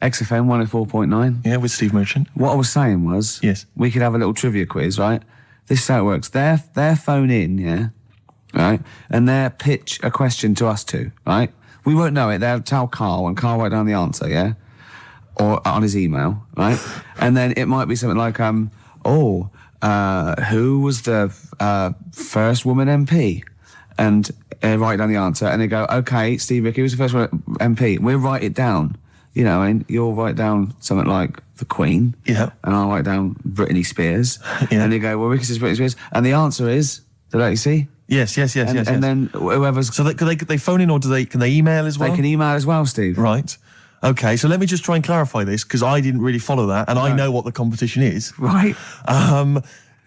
XFM 104.9. Yeah, with Steve Merchant. What I was saying was, yes, we could have a little trivia quiz, right? This is how it works. Their phone in, yeah, right, and they pitch a question to us two, right? We won't know it. They'll tell Carl, and Carl write down the answer, yeah, or on his email, right? And then it might be something like, who was the first woman MP? And write down the answer, and they go, okay, Steve Ricky was the first MP. We'll write it down. You know, I mean, you'll write down something like the Queen, yeah, and I'll write down Britney Spears, yeah. And they go, well, Ricky says Britney Spears, and the answer is, did you see? Yes. And then whoever's... So they phone in, or can they email as well? They can email as well, Steve. Right. Okay, so let me just try and clarify this, because I didn't really follow that, and I know what the competition is. Right.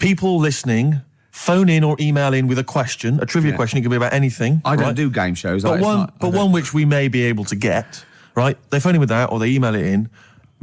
People listening, phone in or email in with a question, a trivia question. It can be about anything. I don't do game shows. But one which we may be able to get, right? They phone in with that, or they email it in.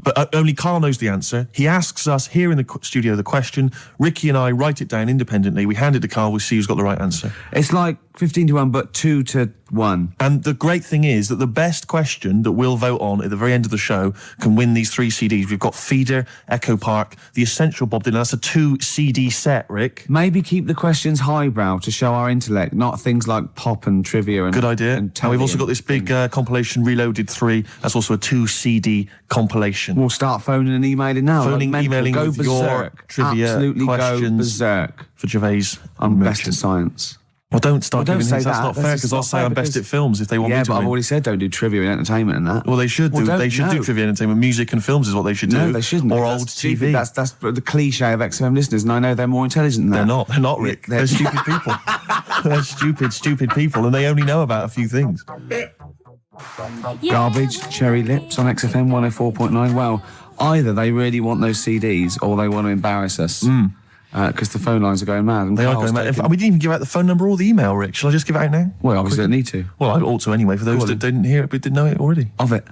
But only Carl knows the answer. He asks us here in the studio the question. Ricky and I write it down independently. We hand it to Carl. We see who's got the right answer. It's like 15-1, but 2-1. And the great thing is that the best question that we'll vote on at the very end of the show can win these 3 CDs. We've got Feeder, Echo Park, The Essential Bob Dylan. That's a 2-CD set, Rick. Maybe keep the questions highbrow to show our intellect, not things like pop and trivia. And good idea. And we've also got this big compilation, Reloaded 3. That's also a 2-CD compilation. We'll start phoning and emailing now. Phoning, emailing go with berserk. your trivia Absolutely questions. Go berserk. For Gervais. I'm best at science. Well, don't start giving hints. That's not fair, because I'll say I'm best at films if they want me to. Yeah, but I've already said don't do trivia and entertainment and that. Well, they should do. They should do trivia and entertainment. Music and films is what they should do. No, they shouldn't. Or old TV. That's the cliche of XFM listeners, and I know they're more intelligent than that. They're not, Rick. They're stupid people. They're stupid people, and they only know about a few things. Garbage, Cherry Lips on XFM 104.9. Well, either they really want those CDs or they want to embarrass us. Because the phone lines are going mad. And they are going mad. We didn't even give out the phone number or the email, Rick. Shall I just give it out now? Well, obviously I need to. Well, I ought to anyway, for those that didn't hear it but didn't know it already. Of it.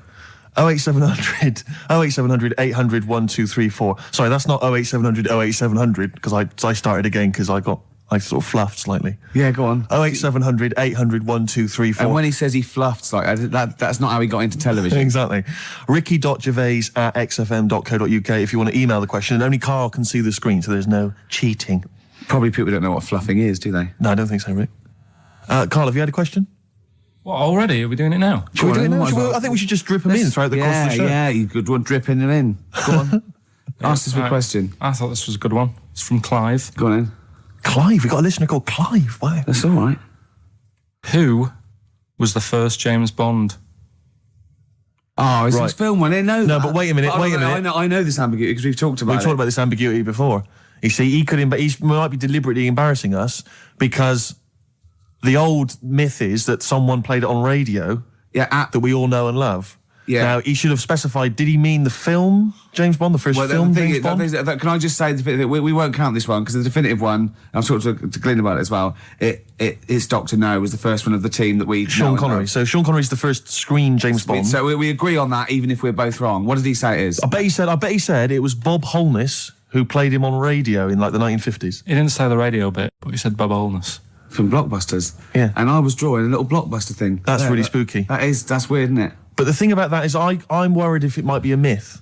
08700 800 1234. Sorry, that's not 08700 08700, because I started again because I sort of fluffed slightly. Yeah, go on. 08700 800 1234. And when he says he fluffed slightly, that's not how he got into television. Exactly. ricky.gervais@xfm.co.uk if you want to email the question, and only Carl can see the screen, so there's no cheating. Probably people don't know what fluffing is, do they? No, I don't think so, Rick. Carl, have you had a question? What, already? Are we doing it now? Should we do it now? I think we should just drip them in throughout the course of the show. Yeah, you could one dripping them in. Go on. Ask us a question. I thought this was a good one. It's from Clive. Go on in. Clive? We've got a listener called Clive. Wow. That's all right. Who was the first James Bond? Oh, it's his film one. I know that. No, but wait a minute. I know this ambiguity because we've talked about it. We've talked about this ambiguity before. You see, he might be deliberately embarrassing us because the old myth is that someone played it on radio that we all know and love. Yeah. Now, he should have specified, did he mean the film James Bond, the first film James Bond? Can I just say, we won't count this one, because the definitive one, I've talked to Glyn about it as well, it's Dr. No was the first one of the team that we... Sean Connery. So Sean Connery's the first screen James Bond. So we agree on that, even if we're both wrong. What did he say it is? I bet he said it was Bob Holness who played him on radio in like the 1950s. He didn't say the radio bit, but he said Bob Holness. From Blockbusters. Yeah. And I was drawing a little Blockbuster thing. That's really spooky. That's weird, isn't it? But the thing about that is I'm worried if it might be a myth.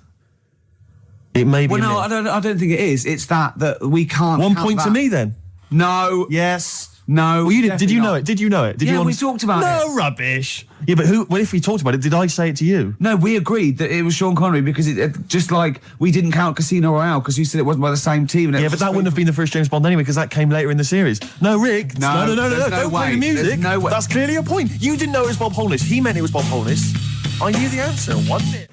It may be a myth. I don't think it is. It's that we can't... 1 point to me, then. No. Yes. No. Well, did you know it? Did you know it? We talked about it. No rubbish. Yeah, but if we talked about it, did I say it to you? No, we agreed that it was Sean Connery because it just like we didn't count Casino Royale because you said it wasn't by the same team. Yeah, but that wouldn't have been the first James Bond anyway because that came later in the series. No, Rick. No. Don't play the music. No way. That's clearly a point. You didn't know it was Bob Holness. He meant it was Bob Holness. I knew the answer, wasn't it?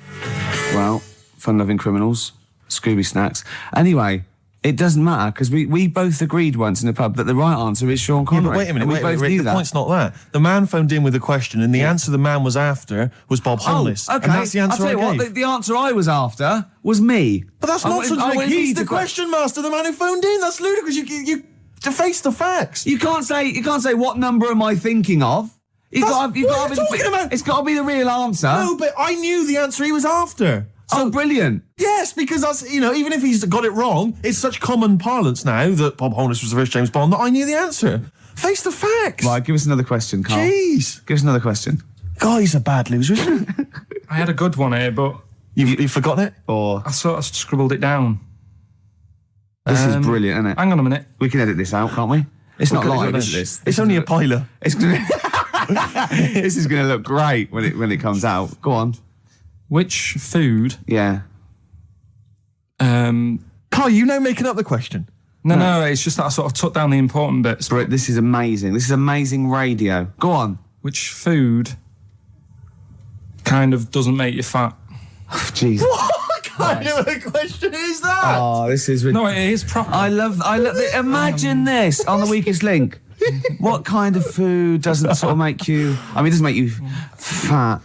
Well, fun-loving criminals, Scooby Snacks. Anyway, it doesn't matter because we both agreed once in a pub that the right answer is Sean Connery. Yeah, but wait a minute, Rick, the point's not that. The man phoned in with a question and the answer the man was after was Bob Holness. Oh, okay. And that's the answer I'll tell you gave. what, the answer I was after was me. But that's nonsense, Rick. He's the question master, the man who phoned in. That's ludicrous. You to face the facts. You can't say what number am I thinking of? It's got to be the real answer. No, but I knew the answer he was after. So brilliant. Yes, because that's, even if he's got it wrong, it's such common parlance now that Bob Holness was the first James Bond that I knew the answer. Face the facts. Right, give us another question, Carl. Jeez. Give us another question. God, he's a bad loser, isn't he? I had a good one here, but You've forgotten it? Or I sort of scribbled it down. this is brilliant, isn't it? Hang on a minute. We can edit this out, can't we? It's not live, is this? It's only a piler. It's gonna this is going to look great when it comes out. Go on. Which food? Yeah. Carl, you know making up the question. No, it's just that I sort of took down the important bits. But this is amazing. This is amazing radio. Go on. Which food kind of doesn't make you fat? Jeez. What kind of a question is that? Oh, this is No, it is proper. I love imagine this on the weakest link. What kind of food doesn't sort of make you? I mean, it doesn't make you fat.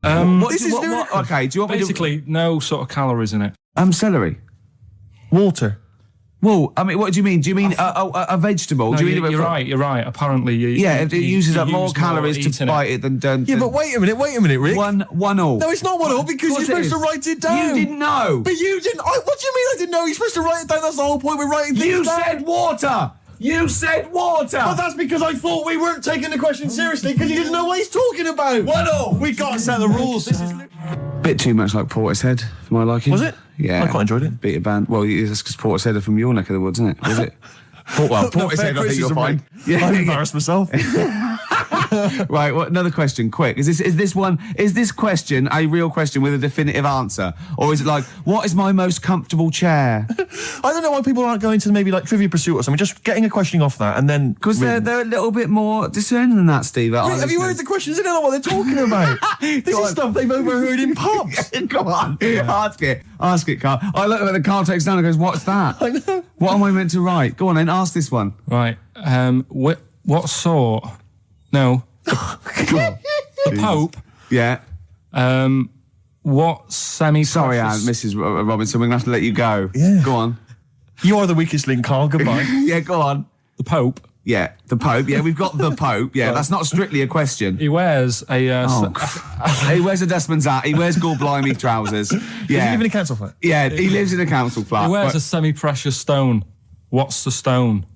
Okay, do you want Basically, no sort of calories in it. Celery. Water. Well, I mean, what do you mean? Do you mean a vegetable? No, do you mean you're right. You're right. Apparently, it uses up more calories to bite it than don't. Yeah, but wait a minute, Rick. One all. No, it's not 1-all because you're supposed to write it down. You didn't know. But you didn't. What do you mean I didn't know? You're supposed to write it down. That's the whole point. We're writing things You down. said water. You said water. Well, that's because I thought we weren't taking the question seriously because you didn't know what he's talking about. 1-all. We got to set the rules. This is Bit too much like Portishead for my liking. Was it? Yeah. I quite enjoyed it. Beat a band. Well, it's because Portishead are from your neck of the woods, isn't it? Was it? Portishead, I think you'll find. Yeah, I'm embarrassed myself. Right, another question, quick. Is this question a real question with a definitive answer? Or is it like, what is my most comfortable chair? I don't know why people aren't going to maybe like Trivia Pursuit or something, just getting a question off that and then... Because they're a little bit more discerning than that, Steve. Have you heard the questions? They don't know what they're talking about. This is stuff they've overheard in pubs. Come on, ask it, Carl. I look at the Carl takes down and goes, what's that? I know. What am I meant to write? Go on then, ask this one. Right. What sort? No. The Pope. Yeah. What semi-precious... Sorry, Anne, Mrs. Robinson, we're going to have to let you go. Yeah. Go on. You are the weakest link, Carl. Goodbye. Yeah, go on. The Pope. Yeah, the Pope. Yeah, we've got the Pope. Yeah, that's not strictly a question. He wears a... He wears a dustman's hat. He wears gold blimey trousers. Yeah. Does he live in a council flat? Yeah, he lives in a council flat. He wears a semi-precious stone. What's the stone?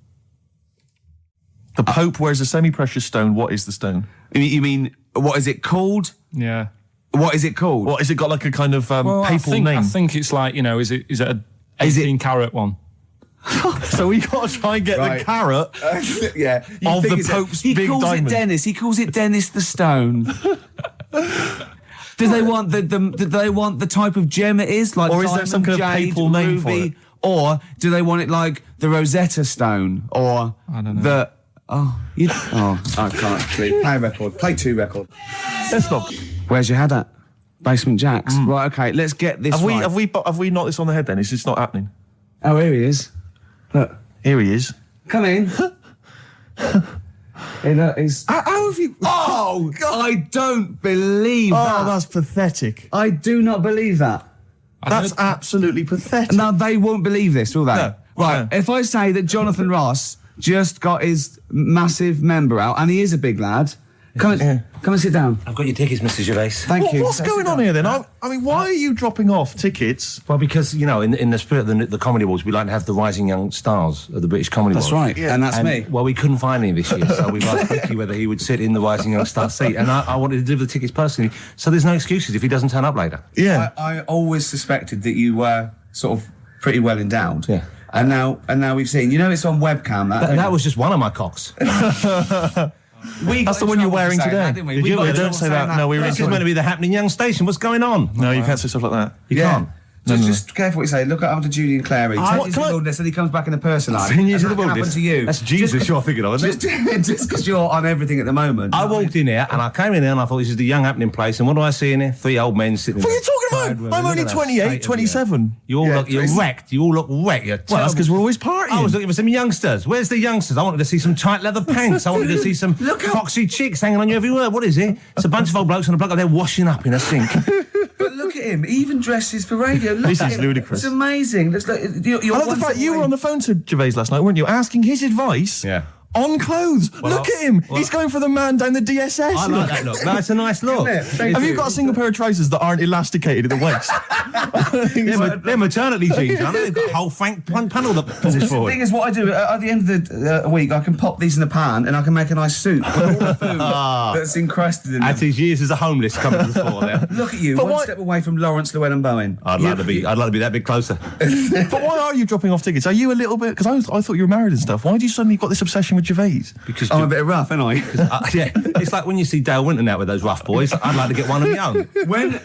The Pope wears a semi-precious stone. What is the stone? You mean, what is it called? Yeah. What is it called? What, has it got like a kind of papal name? I think it's like, is it a 18-carat one? So we got to try and get the carrot Yeah. of the Pope's big diamond. He calls it Dennis the Stone. Do they want the type of gem it is? Like Or is there some kind of jade, papal name for ruby, it? Or do they want it like the Rosetta Stone? Or I don't know. I can't play a record. Play 2 record. Let's not. Where's your head at? Basement Jacks. Right, okay, let's get this right. Have we knocked this on the head then? It's just not happening. Oh, here he is. Look. Here he is. Come in. Hey, look, he's... How have you... Oh, God. I don't believe that. Oh, that's pathetic. I do not believe that. That's absolutely pathetic. Now, they won't believe this, will they? No. Right, No. if I say that Jonathan Ross just got his massive member out, and he is a big lad, come and sit down. I've got your tickets, Mr. Gervais. Thank you. What's going on here then? I mean, why are you dropping off tickets? Well, because, in the spirit of the Comedy Awards, we like to have the rising young stars of the British Comedy That's Awards. right, and that's me. Well, we couldn't find any this year, so we've asked Ricky whether he would sit in the rising young star seat, and I wanted to deliver the tickets personally, so there's no excuses if he doesn't turn up later. Yeah. I always suspected that you were sort of pretty well endowed. Yeah. And now we've seen. It's on webcam. That was just one of my cocks. That's the one you're wearing today. Didn't we? Did We you? got in Yeah, trouble don't say saying that. No, we were This is meant to be the happening young station. What's going on? No, you can't say stuff like that. You can't. Just careful what you say. Look at after Julian Clary. 10 years in the wilderness, and he comes back in a person life. 10 years in the That happened wilderness. to you. That's Jesus you're thinking of, isn't it? Just because you're on everything at the moment. I walked in here and I came in there and I thought this is the young happening place. And what do I see in here? 3 old men sitting. What are you talking about? I'm only 28, 27. You all you're wrecked. You all look wrecked. You're Well, that's because we're always partying. I was looking for some youngsters. Where's the youngsters? I wanted to see some tight leather pants. I wanted to see some foxy chicks hanging on you every word. What is it? It's a bunch of old blokes on a block up there washing up in a sink. But look at him. He even dresses for radio. Look This at is him. ludicrous. It's amazing. It's like, you're I love the fact you were on the phone to Gervais last night, weren't you? Asking his advice on clothes. Look at him. He's going for the man down the DSS. I like that look. That's a nice look. Have you got a single pair of trousers that aren't elasticated at the waist? They're maternity jeans, aren't they? They've got a whole panel that pulls The forward. thing is, what I do at the end of the week, I can pop these in a pan and I can make a nice soup with all the food that's encrusted in As them. his years as a homeless coming to the fore there. Look at you, But one why- step away from Lawrence Llewellyn Bowen. I'd like to be that bit closer. But why are you dropping off tickets? Are you a little bit... Because I thought you were married and stuff. Why do you suddenly got this obsession with Gervais? Because I'm a bit rough, ain't I? yeah, it's like when you see Dale Winton out with those rough boys. I'd like to get one of my own.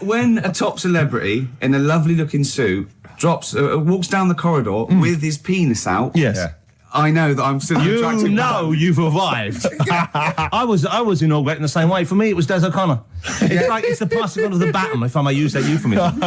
when a top celebrity in a lovely looking suit walks down the corridor with his penis out, Yes. Yeah. I know that I'm still an You attractive know man. you've arrived. I was inaugurated in the same way. For me, it was Des O'Connor. It's like it's the passing on of the baton, if I may use that euphemism.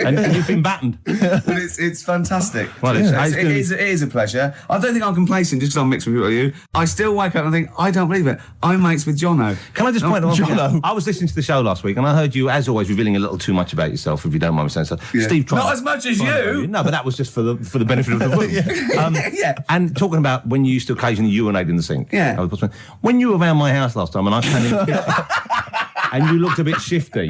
and you've been battened. But it's fantastic. Well, it is a pleasure. I don't think I'm complacent just because I'm mixed with people like you. I still wake up and think, I don't believe it. I'm mates with Jono. Can I just point out? Jono. I was listening to the show last week, and I heard you, as always, revealing a little too much about yourself, if you don't mind me saying so. Yeah. Steve, tried Not as much as you. No, but that was just for the benefit of the room. Yeah. And talking about when you used to occasionally urinate in the sink. Yeah. When you were around my house last time, and I came in, and you looked a bit shifty.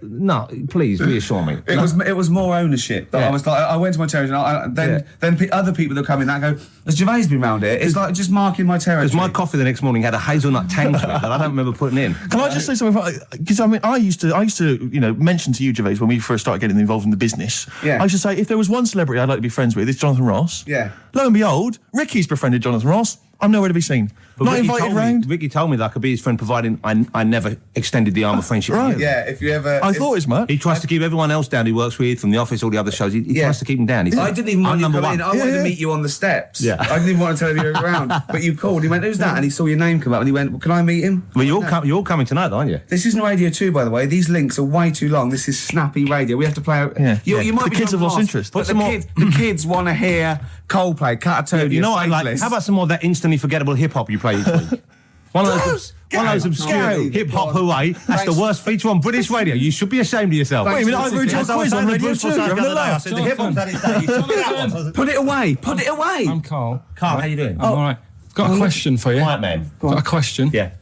No, please reassure me. It was more ownership. But Yeah. I was like, I went to my territory, and then other people that come in that go, has Gervais been round here? It's like just marking my territory. Because my coffee the next morning had a hazelnut tang to it that I don't remember putting in. Can I just say something? Because I mean, I used to, mention to you, Gervais, when we first started getting involved in the business. Yeah. I used to say, if there was one celebrity I'd like to be friends with, it's Jonathan Ross. Yeah. Lo and behold, Ricky's befriended Jonathan Ross. I'm nowhere to be seen. But Not Ricky invited told me- round. Ricky told me that I could be his friend, providing I never extended the arm of friendship. to Right. you. Yeah, if you ever... I thought as much. He tries to keep everyone else down he works with, from the office, all the other shows. He tries to keep them down. He said, I didn't even want I'm you to number come one. in. I wanted to meet you on the steps. Yeah. I didn't even want to tell you you were around. But you called. He went, who's that? And he saw your name come up and he went, well, can I meet him? Well, you're all coming tonight, aren't you? This isn't Radio 2, by the way. These links are way too long. This is snappy radio. We have to play out... Yeah. You might The be kids have lost interest. But the kids want to hear Coldplay, Catatonia, You know what I like? Faithless. How about some more of that instantly forgettable hip hop you play each week? One of those obscure hip hop hooray. That's the worst feature on British radio. You should be ashamed of yourself. Wait a minute, I've heard your quiz on Radio 2. You're having a laugh. The hip hop's had its day. You took it out. Put it away. Put it away. I'm Carl. Carl, how you doing? I'm all right. Got a question for you. Quiet man. Got a question. Yeah.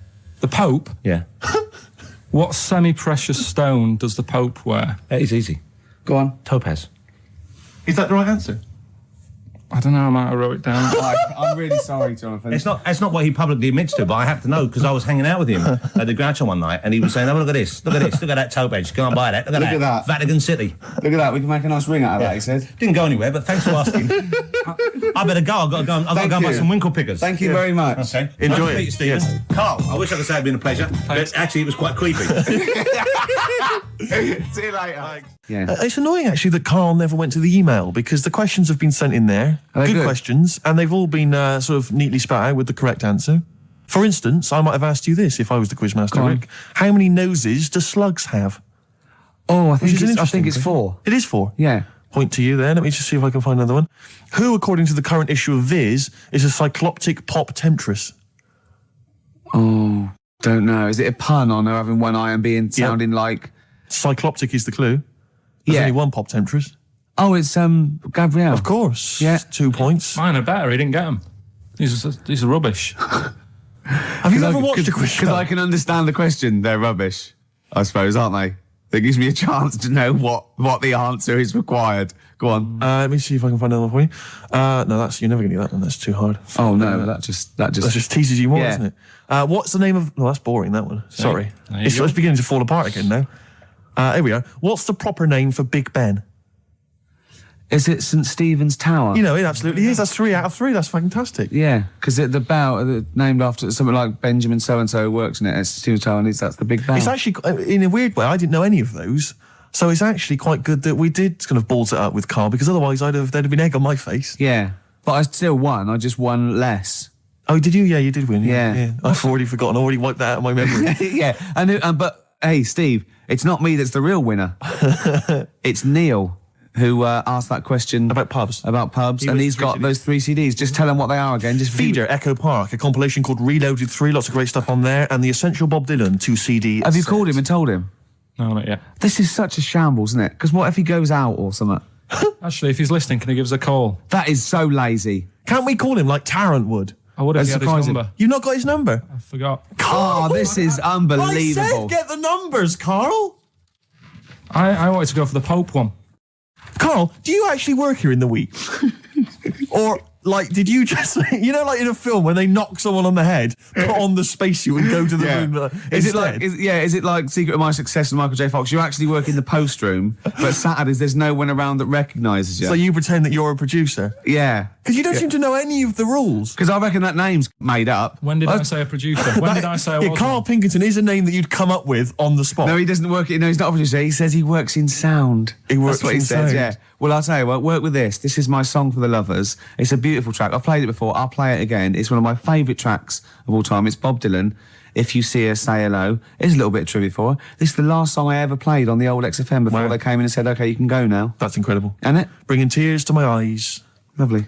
The Pope. Yeah. What semi-precious stone does the Pope wear? That is easy. Go on. Topaz. Is that the right answer? I don't know. I might have wrote it down. I'm really sorry, Jonathan. It's not what he publicly admits to, but I have to know because I was hanging out with him at the Groucho one night, and he was saying, "Oh, look at this, look at this, look at that topaz. Go and buy that. Look at that. Vatican City." Look at that. We can make a nice ring out of that, he said. Didn't go anywhere, but thanks for asking. I better go. I've got to go. I've got to go and buy you. some winkle pickers. Thank you very much. Okay. Enjoy Nice to it. meet you, Stephen. Yes. Carl, I wish I could say it'd been a pleasure, but actually it was quite creepy. See you later. Yeah. It's annoying, actually, that Carl never went to the email because the questions have been sent in there. Are they Good good? questions, and they've all been sort of neatly spat out with the correct answer. For instance, I might have asked you this if I was the quizmaster, Go on. Rick. How many noses do slugs have? Oh, I Which think is an it's interesting 4. It is 4. Yeah. Point to you there. Let me just see if I can find another one. Who, according to the current issue of Viz, is a cycloptic pop temptress? Oh, don't know. Is it a pun on her having one eye and being sounding like... Cycloptic is the clue. There's Yeah. only one pop temptress. Oh, it's Gabrielle. Of course. Yeah. 2 points. Mine are better. He didn't get them. These are rubbish. Have you ever watched a quiz show? Because I can understand the question. They're rubbish, I suppose, aren't they? That gives me a chance to know what the answer is required. Go on. Let me see if I can find another one for you. No, you're never going to get that one. That's too hard. Oh no, that just That just teases you more, Yeah. doesn't it? What's the name of... Well, that's boring, that one. Sorry. There you It's go. beginning to fall apart again now. Here we are. What's the proper name for Big Ben? Is it St Stephen's Tower? You know, it absolutely is. That's 3 out of 3. That's fantastic. Yeah, because the bell named after something like Benjamin so and so works in it. It's Stephen's Tower, and that's the big bell. It's actually, in a weird way, I didn't know any of those. So it's actually quite good that we did kind of balls it up with Carl, because otherwise there'd have been egg on my face. Yeah, but I still won. I just won less. Oh, did you? Yeah, you did win. Yeah. I've already forgotten. I already wiped that out of my memory. Yeah, but hey, Steve, it's not me that's the real winner. It's Neil who asked that question About pubs. and he's got those 3 CDs. Just tell him what they are again. Just Feeder, Echo Park, a compilation called Reloaded 3, lots of great stuff on there, and the Essential Bob Dylan 2 CD. Have you called him and told him? No, not yet. This is such a shambles, isn't it? Because what if he goes out or something? Actually, if he's listening, can he give us a call? That is so lazy. Can't we call him like Tarrant would? I would have That's had his surprising. number. You've not got his number? I forgot. Oh, this is unbelievable. I said get the numbers, Carl. I wanted to go for the Pope one. Carl, do you actually work here in the week? Or, like, did you just, you know, like in a film when they knock someone on the head, put on the spacesuit and go to the moon? Is it like Secret of My Success and Michael J. Fox? You actually work in the post room, but Saturdays there's no one around that recognises you. So you pretend that you're a producer? Yeah. Because you don't seem to know any of the rules. Because I reckon that name's made up. When did I say a producer? When did I say I was? Carl Pilkington is a name that you'd come up with on the spot. No, he doesn't work. No, he's not a producer. He says he works in sound. He works That's what in he says. sound. Yeah. Well, I'll tell you what. Work with this. This is my song for the lovers. It's a beautiful track. I've played it before. I'll play it again. It's one of my favourite tracks of all time. It's Bob Dylan. If You See Her, Say Hello. Here's a little bit of trivia for her. This is the last song I ever played on the old XFM before they came in and said, "Okay, you can go now." That's incredible. Isn't it? Bringing tears to my eyes. Lovely.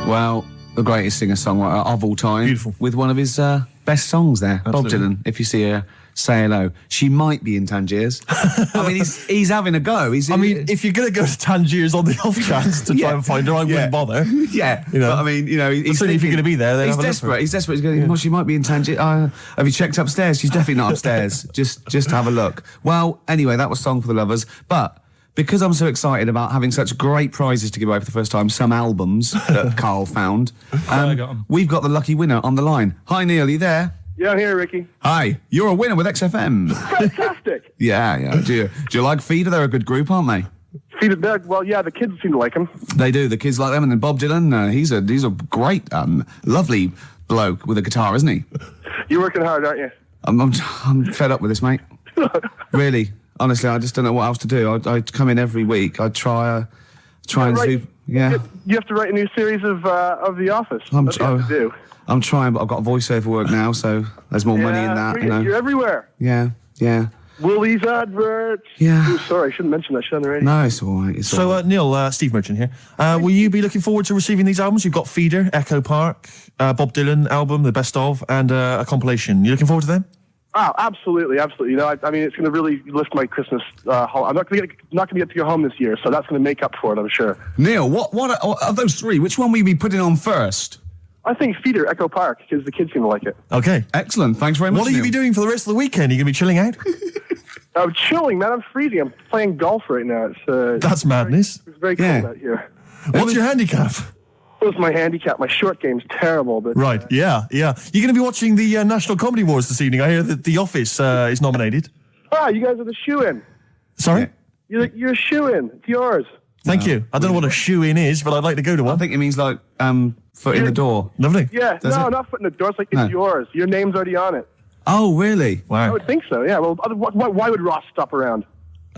Well, the greatest singer-songwriter of all time. Beautiful. With one of his best songs there. Absolutely. Bob Dylan, If You See Her, Say Hello. She might be in Tangiers. I mean, he's having a go. If you're going to go to Tangiers on the off chance to try and find her, I wouldn't bother. Yeah. You know? But I mean, you know, he's certainly if you're going to be there, then he's have a look desperate. for her. He's desperate. He's going, well, she might be in Tangiers. Have you checked upstairs? She's definitely not upstairs. Just have a look. Well, anyway, that was Song for the Lovers. But because I'm so excited about having such great prizes to give away for the first time, some albums that Carl found, we've got the lucky winner on the line. Hi, Neil, are you there? Yeah, I'm here, Ricky. Hi, you're a winner with XFM. Fantastic. Yeah. Do you like Feeder? They're a good group, aren't they? Feeder, well, yeah, the kids seem to like him. They do. The kids like them. And then Bob Dylan, he's a great, lovely bloke with a guitar, isn't he? You're working hard, aren't you? I'm fed up with this, mate. Really. Honestly, I just don't know what else to do. I come in every week. I try and do. Yeah. You have to write a new series of The Office. That's what you have to do. I'm trying, but I've got voiceover work now, so there's more money in that. You know. You're everywhere. Yeah. Woolies adverts. Yeah. Ooh, sorry, I shouldn't mention that shit on the radio. No, it's all right. So, Neil, Steve Merchant here. Will you be looking forward to receiving these albums? You've got Feeder, Echo Park, Bob Dylan album, the best of, and a compilation. You looking forward to them? Oh, absolutely. You know, I mean, it's going to really lift my Christmas haul. I'm not going to get to go home this year, so that's going to make up for it, I'm sure. Neil, what of those three? Which one will you be putting on first? I think Feeder, Echo Park, because the kids seem to like it. Okay. Excellent. Thanks very much. What will you be doing for the rest of the weekend? Are you going to be chilling out? I'm chilling, man. I'm freezing. I'm playing golf right now. That's madness. It's very cold out here. What's your handicap? What's my handicap? My short game's terrible. But Right, yeah. You're going to be watching the National Comedy Awards this evening. I hear that The Office is nominated. you guys are the shoe-in. Sorry? You're a shoe-in. It's yours. Thank you. I don't know what a shoe-in is, but I'd like to go to one. I think it means like foot in the door. Lovely. Yeah, not foot in the door. It's like it's yours. Your name's already on it. Oh, really? I Wow. would think so, yeah. Well, why would Ross stop around?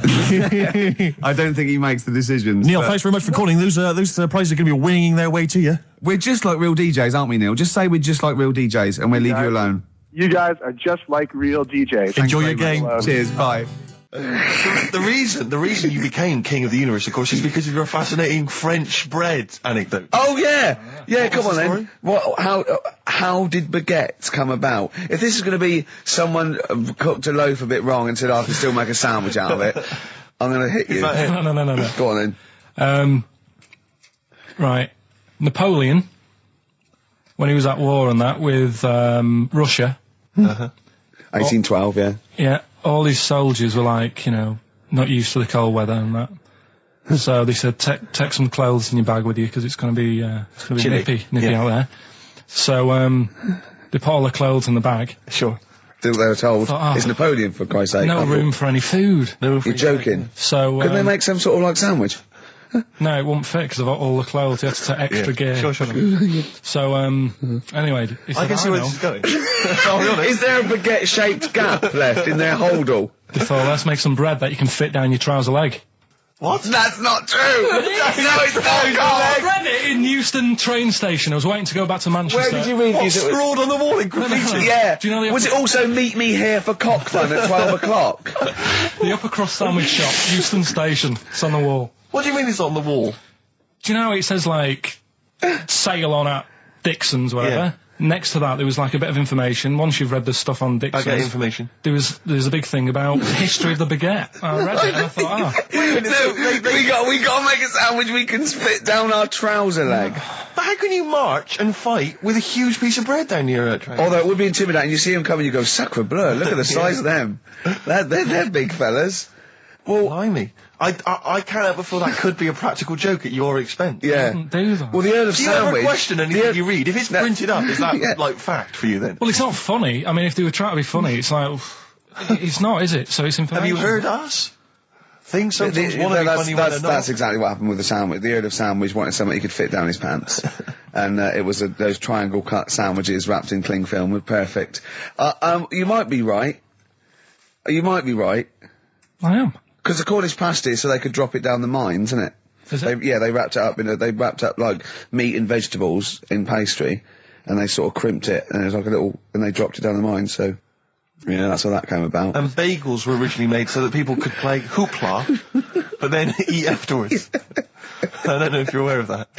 I don't think he makes the decisions. Neil, but thanks very much for calling. Those prizes are going to be winging their way to you. We're just like real DJs, aren't we, Neil? Just say we're just like real DJs and we'll leave you alone. You guys are just like real DJs. Enjoy your game. Cheers, bye. The reason you became king of the universe, of course, is because of your fascinating French bread anecdote. Oh yeah, come on the story? then. How did baguettes come about? If this is going to be someone cooked a loaf a bit wrong and said I can still make a sandwich out of it, I'm going to hit you. No. Go on then. Right. Napoleon, when he was at war and that with Russia. 1812, yeah. Yeah, all his soldiers were like, not used to the cold weather and that. So they said, take some clothes in your bag with you because it's going to be nippy out there. So they put all the clothes in the bag. Sure. They were told, it's Napoleon, for Christ's sake. No room for any food. You're joking. So couldn't they make some sort of like sandwich? No, it wouldn't fit because of all the clothes. You had to take extra gear. Sure. So, anyway, he said, I can see where this is going. I'll be honest. Is there a baguette-shaped gap left in their holdall? They thought, let's make some bread that you can fit down your trouser leg. What? That's not true! No, it's not, I read it in Euston train station. I was waiting to go back to Manchester. Where did you read What, these? scrawled on the wall in graffiti? Yeah. Do you know Was it also meet me here for cock fun at 12 o'clock? The Upper Cross Sandwich Shop, Euston Station. It's on the wall. What do you mean it's on the wall? Do you know how it says, like, sail on at Dixon's, whatever? Yeah. Next to that, there was, like, a bit of information. Once you've read the stuff on Dixon's... I get information. There's a big thing about the history of the baguette. I read it and I thought, we got to make a sandwich we can split down our trouser leg. But how can you march and fight with a huge piece of bread down your train? Although it would be intimidating. You see them coming, you go, sacre bleu, look at the size of them. They're big fellas. Well, blimey. I can't help but feel that could be a practical joke at your expense. Yeah. Do that. Well, the Earl of Do you ever Sandwich... question anything you read? If it's printed up, is that, like, fact for you then? Well, it's not funny. I mean, if they were trying to be funny, it's like, it's not, is it? So it's information. Have you heard us? Things sometimes want to be funny when they're not. That's exactly what happened with the sandwich. The Earl of Sandwich wanted something he could fit down his pants. And it was those triangle cut sandwiches wrapped in cling film were perfect. You might be right. You might be right. I am. Because the Cornish pasty, so they could drop it down the mines, isn't it? Is it? They wrapped it up they wrapped up like meat and vegetables in pastry, and they sort of crimped it, and it was like and they dropped it down the mine, so, yeah, that's how that came about. And bagels were originally made so that people could play hoopla, but then eat afterwards. I don't know if you're aware of that.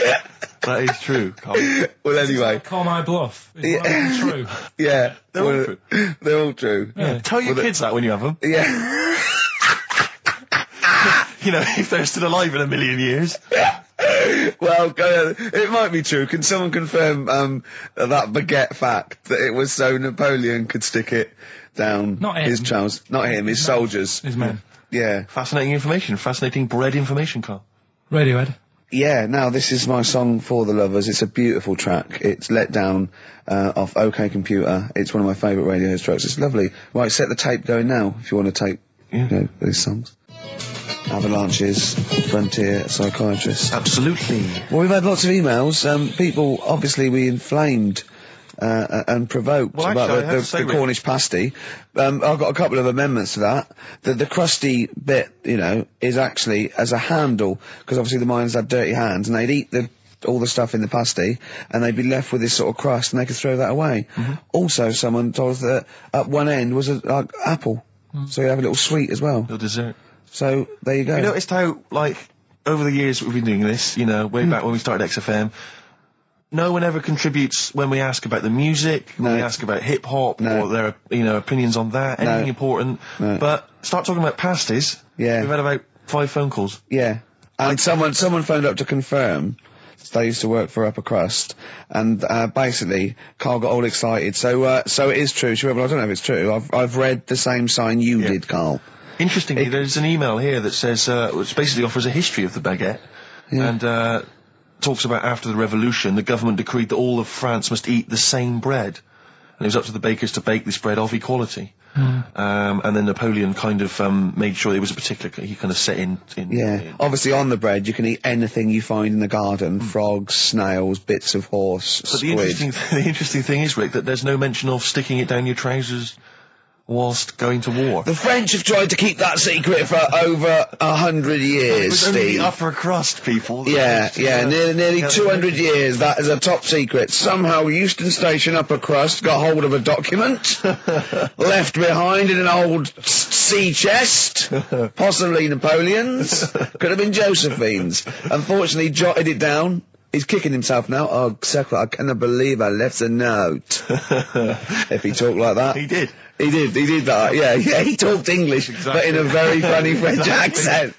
That is true, Carl. Well, anyway. Call my bluff. Is that true? Yeah. They're all true. They're all true. Yeah. Tell your kids that when you have them. Yeah. You know, if they're still alive in a million years. Well, it might be true. Can someone confirm that baguette fact that it was so Napoleon could stick it down Not him. his trousers? Not him, his soldiers. His men. Yeah. Fascinating information. Fascinating bread information, Carl. Radiohead. Yeah, now this is my song for the lovers. It's a beautiful track. It's Let Down off OK Computer. It's one of my favourite Radiohead tracks. It's lovely. Right, set the tape going now if you want to tape these songs. Avalanches, Frontier, Psychiatrists. Absolutely. Well, we've had lots of emails. People, obviously, we inflamed and provoked about the Cornish pasty. I've got a couple of amendments to that. The crusty bit, is actually as a handle, because obviously the miners had dirty hands, and they'd eat all the stuff in the pasty, and they'd be left with this sort of crust, and they could throw that away. Mm-hmm. Also, someone told us that at one end was a apple, so you have a little sweet as well. Little dessert. So, there you go. You noticed how, over the years we've been doing this, way back when we started XFM, no one ever contributes when we ask about the music, when we ask about hip-hop, or their, opinions on that, anything important. No. But start talking about pasties. Yeah. We've had about 5 phone calls. Yeah. And someone phoned up to confirm. They used to work for Upper Crust, and basically, Carl got all excited. So it is true. I don't know if it's true. I've read the same sign you did, Carl. Interestingly, there's an email here that says, which basically offers a history of the baguette, and talks about after the revolution, the government decreed that all of France must eat the same bread, and it was up to the bakers to bake this bread of equality. And then Napoleon kind of made sure it was a particular, he kind of set in. Obviously on the bread you can eat anything you find in the garden, frogs, snails, bits of horse, but squid. The interesting thing is, Rick, that there's no mention of sticking it down your trousers whilst going to war. The French have tried to keep that secret for over 100 years, it was Steve. only the upper crust people. Nearly 200 years, that is a top secret. Somehow Euston Station upper crust got hold of a document, left behind in an old sea chest, possibly Napoleon's, could have been Josephine's. Unfortunately, jotted it down. He's kicking himself now. Oh, Secretary, I cannot believe I left a note. If he talked like that. He did. He did that, yeah, he talked English, but in a very funny French accent.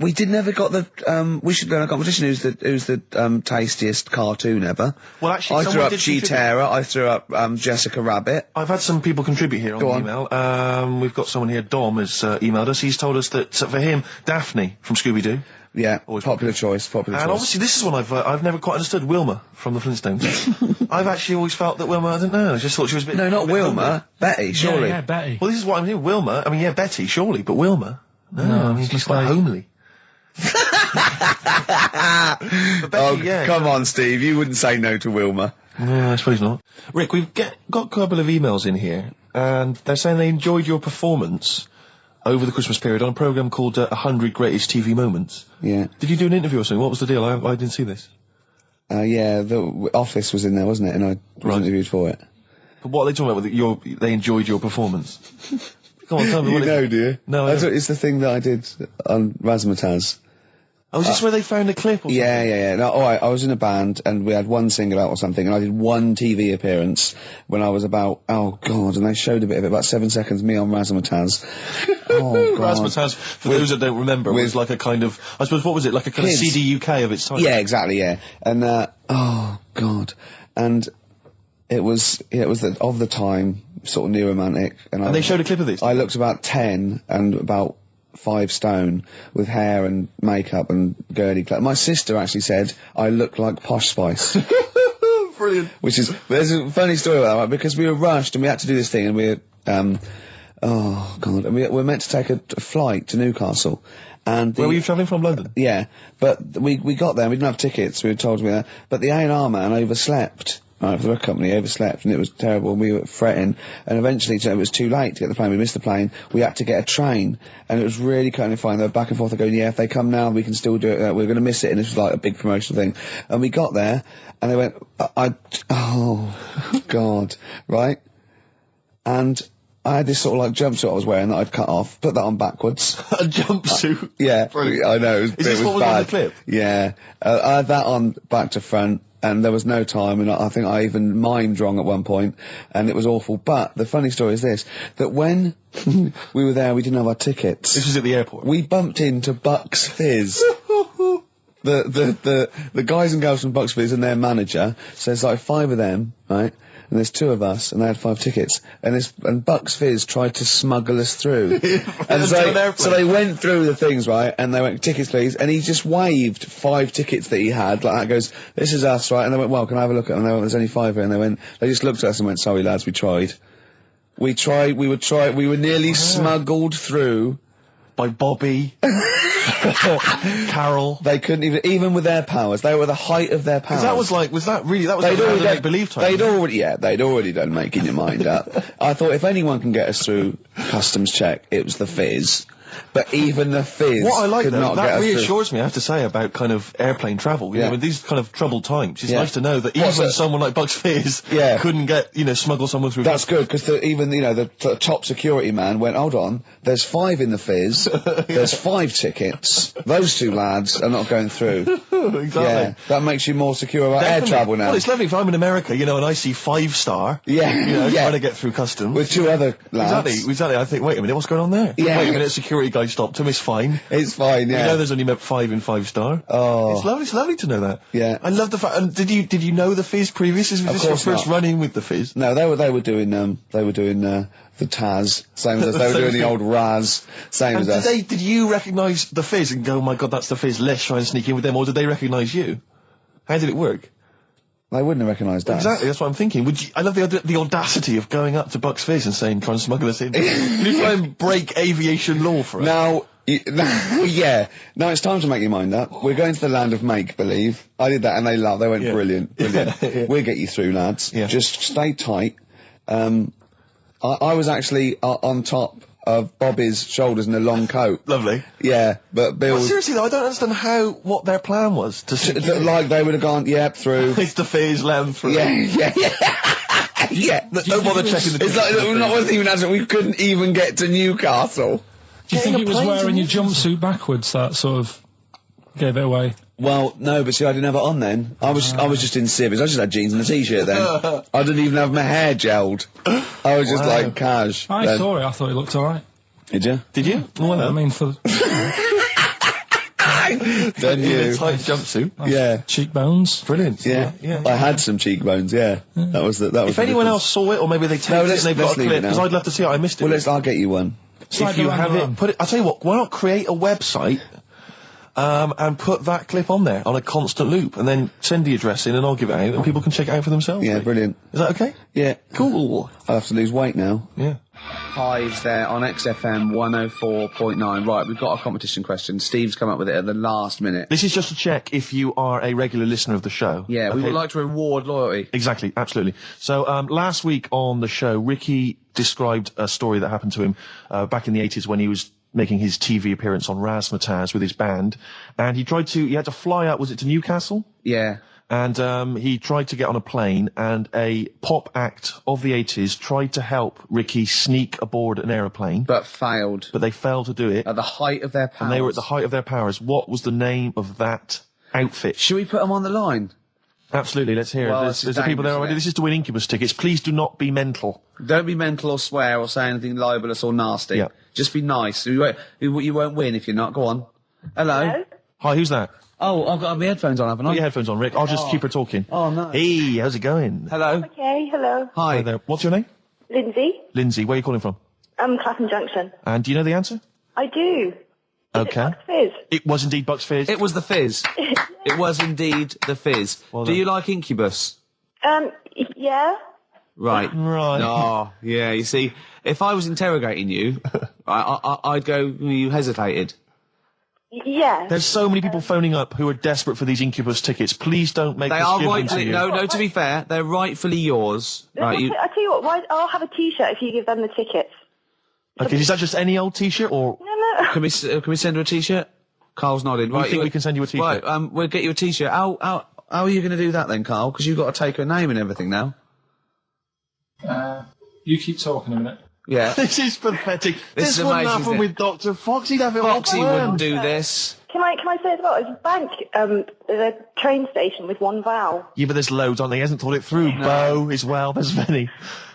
We never got the, we should go in a competition who's the tastiest cartoon ever. Well, actually, I threw up Cheetara, I threw up, Jessica Rabbit. I've had some people contribute here on the email. We've got someone here, Dom, has emailed us. He's told us that, for him, Daphne from Scooby-Doo. Yeah, popular choice. And obviously this is one I've never quite understood. Wilma from the Flintstones. I've actually always felt that Wilma, I don't know, I just thought she was a bit... No, not Wilma. Betty, surely. Yeah, Betty. Well, this is what I'm saying. Wilma, Betty, surely, but Wilma? No, I mean, she's quite homely. Betty, come on, Steve, you wouldn't say no to Wilma. No, I suppose not. Rick, we've got a couple of emails in here, and they're saying they enjoyed your performance over the Christmas period on a programme called 100 Greatest TV Moments. Yeah. Did you do an interview or something? What was the deal? I didn't see this. Yeah, the Office was in there, wasn't it? And I was interviewed for it. But what are they talking about? They enjoyed your performance? Come on, tell me what do you? No, I don't. It's the thing that I did on Razzmatazz. Oh, is this where they found a clip or something? Yeah. No, I was in a band, and we had one single out or something, and I did one TV appearance when I was about, oh God, and they showed a bit of it, about 7 seconds, me on Razzmatazz. Oh God. Razzmatazz, for those that don't remember, was like a kind of, I suppose, what was it, like a kind of CD UK of its time? Yeah, exactly, yeah. And, oh God. And it was of the time, sort of new romantic. And they showed a clip of this? I looked about 10, and about 5 stone with hair and makeup and girly clothes. My sister actually said I look like Posh Spice. Brilliant. There's a funny story about that, right? Because we were rushed and we had to do this thing, and oh God, and we were meant to take a flight to Newcastle. And where were you travelling from? London? Yeah, but we got there and we didn't have tickets, we were told to be there, but the A&R man overslept. Right, for the company, overslept, and it was terrible, and we were fretting, and eventually it was too late to get the plane, we missed the plane, we had to get a train, and it was really kind of fine, they were back and forth, they're going, yeah, if they come now, we can still do it, we're going to miss it, and this was like a big promotional thing, and we got there, and they went, oh, God, right, and I had this sort of like jumpsuit I was wearing that I'd cut off, put that on backwards. A jumpsuit? Yeah, brilliant. I know, Is this what was bad. on the clip? Yeah, I had that on back to front, and there was no time, and I think I even mimed wrong at one point, and it was awful. But the funny story is this, that when we were there, we didn't have our tickets. This was at the airport? We bumped into Bucks Fizz. The guys and girls from Bucks Fizz and their manager, so there's like 5 of them, right? And there's 2 of us, and they had 5 tickets, and Bucks Fizz tried to smuggle us through. And so they went through the things, right, and they went, tickets please, and he just waved 5 tickets that he had, like that, goes, this is us, right, and they went, well, can I have a look at them? And they went, there's only 5 here, and they just looked at us and went, sorry lads, we tried. We were nearly smuggled through. By Bobby. Carol. They couldn't even with their powers, they were the height of their powers. That was like make-believe time. They'd already done making your mind up. I thought if anyone can get us through customs check, it was the Fizz. But even the Fizz what I like could though, not that get us reassures me, I have to say, about kind of airplane travel. You know, in these kind of troubled times, it's nice to know that even someone like Bucks Fizz couldn't get, smuggle someone through. That's good, because even the top security man went, hold on, there's 5 in the Fizz, there's 5 tickets, those 2 lads are not going through. Exactly. Yeah, that makes you more secure about air travel now. Well, it's lovely if I'm in America, and I see 5-star, trying to get through customs. With 2 other lads. Exactly. I think, wait a minute, what's going on there? Yeah. Wait a minute, security guy stopped him, it's fine. It's fine, yeah. You know there's only 5 in 5-star. Oh. It's lovely to know that. Yeah. I love the fact, and did you know the Fizz previously? Was this your first run-in with the Fizz? No, they were doing the Taz, same as us. They were doing the old Raz, same as us. Did you recognise the Fizz and go, oh my God, that's the Fizz, let's try and sneak in with them, or did they recognise you? How did it work? They wouldn't have recognised us. Exactly, that's what I'm thinking. I love the audacity of going up to Bucks Fizz and saying, try and smuggle us in. Can you try and break aviation law for us? Now, it's time to make your mind up. We're going to the land of make-believe. I did that and they laughed. They went, brilliant. Yeah. We'll get you through, lads. Yeah. Just stay tight. I was actually on top of Bobby's shoulders in a long coat. Lovely. Yeah, but Bill... Well, seriously though, I don't understand what their plan was. Like they would have gone, through. It's the Fizz, let them through. Yeah. Don't bother checking the... It's like, it wasn't even as we couldn't even get to Newcastle. Do you think it was wearing your jumpsuit backwards that sort of gave it away? Well, no, but see, I didn't have it on then. I was just in civvies. I just had jeans and a t-shirt then. I didn't even have my hair gelled. I was just like cash. I saw it. I thought it looked all right. Did you? Did you? Well, I mean, for then in a tight jumpsuit. Yeah. Cheekbones. Brilliant. Yeah. I had some cheekbones. Yeah. That was. If anyone else saw it, or maybe they taped it and they've got a clip, because I'd love to see it. I missed it. Well, I'll get you one. If you have it, put it. I'll tell you what. Why not create a website? And put that clip on there on a constant loop, and then send the address in, and I'll give it out, and people can check it out for themselves. Yeah, brilliant. Is that okay? Yeah. Cool. I'll have to lose weight now. Yeah. Hives there on XFM 104.9. Right, we've got a competition question. Steve's come up with it at the last minute. This is just to check if you are a regular listener of the show. Yeah, we would like to reward loyalty. Exactly, absolutely. So, last week on the show, Ricky described a story that happened to him back in the 80s when he was making his TV appearance on Razzmatazz with his band, and he had to fly up, was it to Newcastle? Yeah. And he tried to get on a plane, and a pop act of the 80s tried to help Ricky sneak aboard an aeroplane. But failed. But they failed to do it. At the height of their powers. And they were at the height of their powers. What was the name of that outfit? Should we put them on the line? Absolutely, let's hear it. There's the people there already. This is to win Incubus tickets. Please do not be mental. Don't be mental or swear or say anything libelous or nasty. Yeah. Just be nice. You won't win if you're not. Go on. Hello? Hi, who's that? Oh, I've got my headphones on, haven't I? Put your headphones on, Rick. I'll just keep her talking. Oh, no. Hey, how's it going? Hello? Okay, hello. Hi. Hi there. What's your name? Lindsay. Lindsay, where are you calling from? Clapham Junction. And do you know the answer? I do. Okay. Bucks Fizz? It was indeed Bucks Fizz. It was the Fizz. It was indeed the Fizz. Well Do done. you like Incubus? Yeah. Right. Right. Oh, yeah, you see, if I was interrogating you, I'd go, you hesitated. Yeah. There's so many people phoning up who are desperate for these Incubus tickets. Please don't make They us are give them to rightfully, you. no, to be fair, they're rightfully yours. Right, I tell you what, I'll have a T-shirt if you give them the tickets. Okay, is that just any old T-shirt or... No. Can we send her a T-shirt? Carl's nodding. I think we can send you a T-shirt. Right, we'll get you a T-shirt. How are you going to do that then, Carl? Because you've got to take her name and everything now. You keep talking a minute. Yeah. This is pathetic. This is wouldn't amazing, happen isn't with it? Dr. Fox. He'd have it Foxy all wouldn't planned. do this. Can I say as well? There's a bank, there's a train station with one vowel. Yeah, but there's loads on there. He hasn't thought it through. Bo as well. There's many.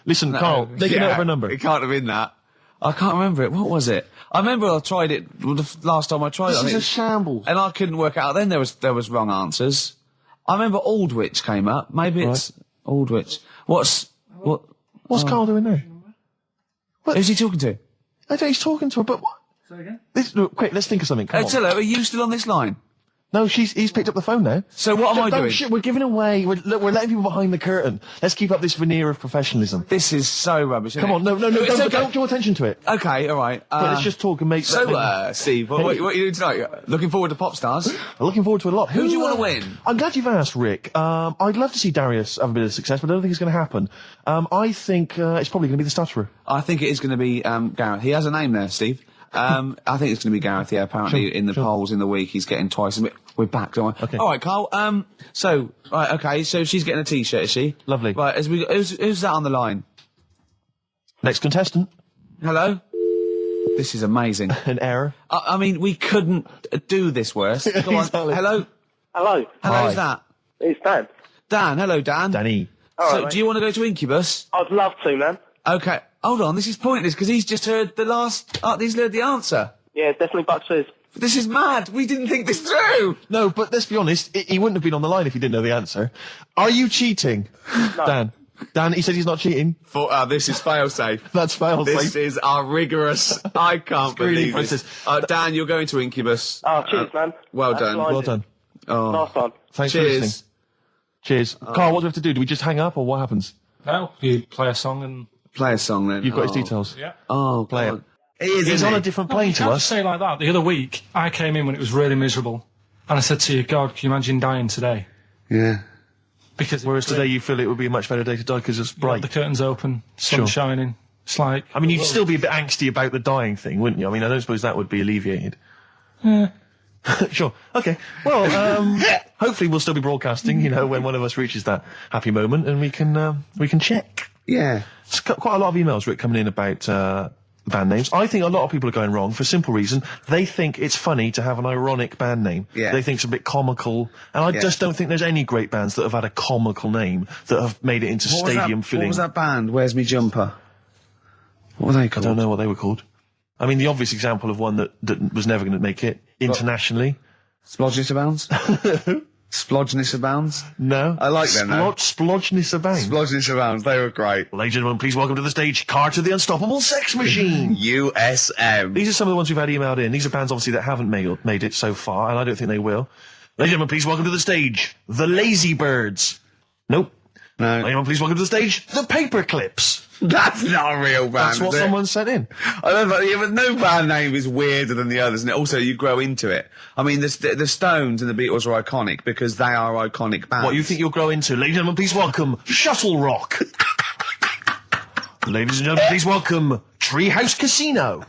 Listen, Carl, take a note of her number. It can't have been that. I can't remember it. What was it? I remember I tried it the last time I tried it. This is a shambles. And I couldn't work it out. Then there was wrong answers. I remember Aldwych came up. Maybe it's Aldwych. What's Carl doing there? Who's he talking to? I don't know, he's talking to her, but what? Say again? Look, quick, let's think of something. Come on. Tell her, are you still on this line? No, he's picked up the phone now. So what am I Don't doing? shit, we're giving away. We're letting people behind the curtain. Let's keep up this veneer of professionalism. This is so rubbish. Isn't Come on, it? no, It's okay. don't draw attention to it. Okay, all right. But let's just talk and make. So, Steve, what are you doing tonight? Looking forward to Pop Stars? I'm looking forward to a lot. Who do you wanna win? I'm glad you've asked, Rick. I'd love to see Darius have a bit of success, but I don't think it's going to happen. I think it's probably going to be the stutterer. I think it is going to be Gareth. He has a name there, Steve. I think it's going to be Gareth. Yeah, apparently in the polls in the week he's getting twice. We're back, don't we? Okay. All right, Carl. So she's getting a T-shirt, is she? Lovely. Right. Who's that on the line? Next contestant. Hello. This is amazing. An error. I mean, we couldn't do this worse. Go on. Exactly. Hello. Hello. Who's that? It's Dan. Dan. Hello, Dan. Danny. So, right, do you want to go to Incubus? I'd love to, man. Okay. Hold on. This is pointless because he's just heard the last. He's heard the answer. Yeah, definitely Bucks Fizz. This is mad. We didn't think this through. No, but let's be honest. He wouldn't have been on the line if he didn't know the answer. Are you cheating, Dan? Dan, he said he's not cheating. This is fail-safe. That's fail-safe. This is our rigorous. I can't believe this. Dan, you're going to Incubus. Oh, cheers, man. Well That's done. blinding. Well done. Nice one. Thanks for Cheers. listening. Cheers. Carl, what do we have to do? Do we just hang up or what happens? No, you play a song and... Play a song then. You've got his details. Yeah. Oh, Play God. it. He is, He's isn't on he? a different You plane to can't us. say like that. The other week, I came in when it was really miserable. And I said to you, God, can you imagine dying today? Yeah. Because Whereas today you feel it would be a much better day to die because it's bright. the curtains open, sun Sure. shining. It's like... I mean, you'd still be a bit angsty about the dying thing, wouldn't you? I mean, I don't suppose that would be alleviated. Sure. Okay. Well, hopefully we'll still be broadcasting, when one of us reaches that happy moment and we can check. Yeah. It's quite a lot of emails, Rick, coming in about band names. I think a lot of people are going wrong for a simple reason. They think it's funny to have an ironic band name. Yeah. They think it's a bit comical. And I just don't think there's any great bands that have had a comical name that have made it into stadium filling. What was that band? Where's Me Jumper? What were they I called? don't know what they were called. I mean, the obvious example of one that was never going to make it internationally. Splodgeness Abounds? Splodgeness Abounds? No. I like them, though. Splodgeness Abounds. Splodgeness Abounds. They were great. Ladies and gentlemen, please welcome to the stage Carter the Unstoppable Sex Machine. USM. These are some of the ones we've had emailed in. These are bands, obviously, that haven't made it so far, and I don't think they will. Ladies and gentlemen, please welcome to the stage The Lazy Birds. Nope. No. Ladies and gentlemen, please welcome to the stage The Paperclips. That's not a real band. That's what is it? someone sent in. I don't know, yeah, but no band name is weirder than the others, and also you grow into it. I mean, the Stones and the Beatles are iconic because they are iconic bands. What you think you'll grow into? Ladies and gentlemen, please welcome Shuttle Rock. Ladies and gentlemen, please welcome Treehouse Casino.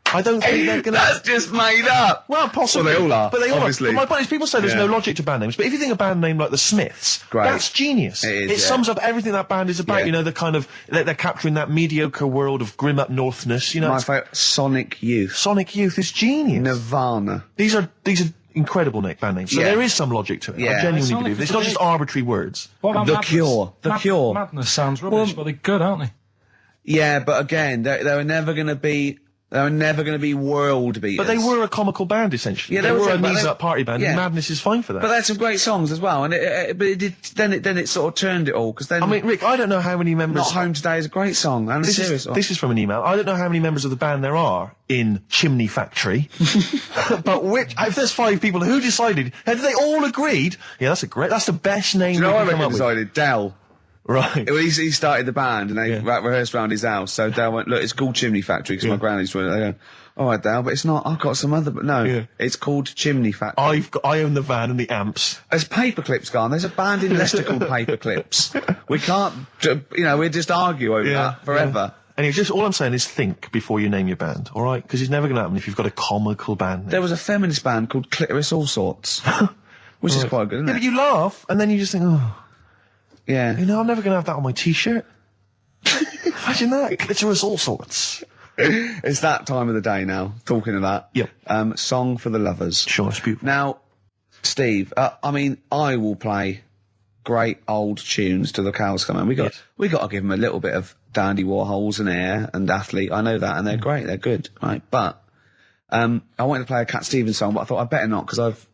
I don't think they're gonna... That's just made up. Well, possibly. Well, they all are, But they all obviously. are. But my point is, people say there's Yeah. no logic to band names, but if you think a band name like the Smiths, Great. that's genius. It is, It yeah. sums up everything that band is about. Yeah. The kind of they're capturing that mediocre world of grim up northness. My It's- favourite, Sonic Youth. Sonic Youth is genius. Nirvana. These are incredible band names. So Yeah. there is some logic to it. Yeah. I genuinely Sonic believe it. is It's not just great. arbitrary words. What about The Madness? Cure. The Cure. Madness sounds rubbish, but they're good, aren't they? Yeah, but again, they were never going to be... They were never going to be world beaters. But they were a comical band, essentially. Yeah, they were a but knees-up party band, yeah. and Madness is fine for that. But they had some great songs as well, and then it sort of turned it all, because then... I mean, Rick, I don't know how many members... Not Home Today is a great song, and a serious one. This is from an email. I don't know how many members of the band there are in Chimney Factory, but if there's 5 people, who decided? Have they all agreed? Yeah, that's the best name. Do you know we what I can come reckon up with. decided? Dell. Right. He started the band, and they rehearsed around his house, so Dell went, look, it's called Chimney Factory, because my granny's doing it. They go, all right, Dale, but it's not. I've got some other. But no, it's called Chimney Factory. I own the van and the amps. There's Paperclips gone. There's a band in Leicester called Paperclips. We can't. We just argue over that forever. Yeah. And just all I'm saying is think before you name your band, all right? Because it's never going to happen if you've got a comical band name. There was a feminist band called Clitoris All Sorts, which is quite good, isn't it? But you laugh and then you just think, oh, yeah. You know, I'm never going to have that on my T-shirt. Imagine that, Clitoris All Sorts. It's that time of the day now, talking of that. Yep. Song for the Lovers. Sure, it's beautiful. Now, Steve, I will play great old tunes to the cows come home. We got to give them a little bit of Dandy Warhols and Air and Athlete. I know that, and they're great, they're good, right? But, I wanted to play a Cat Stevens song, but I thought I'd better not, because I've,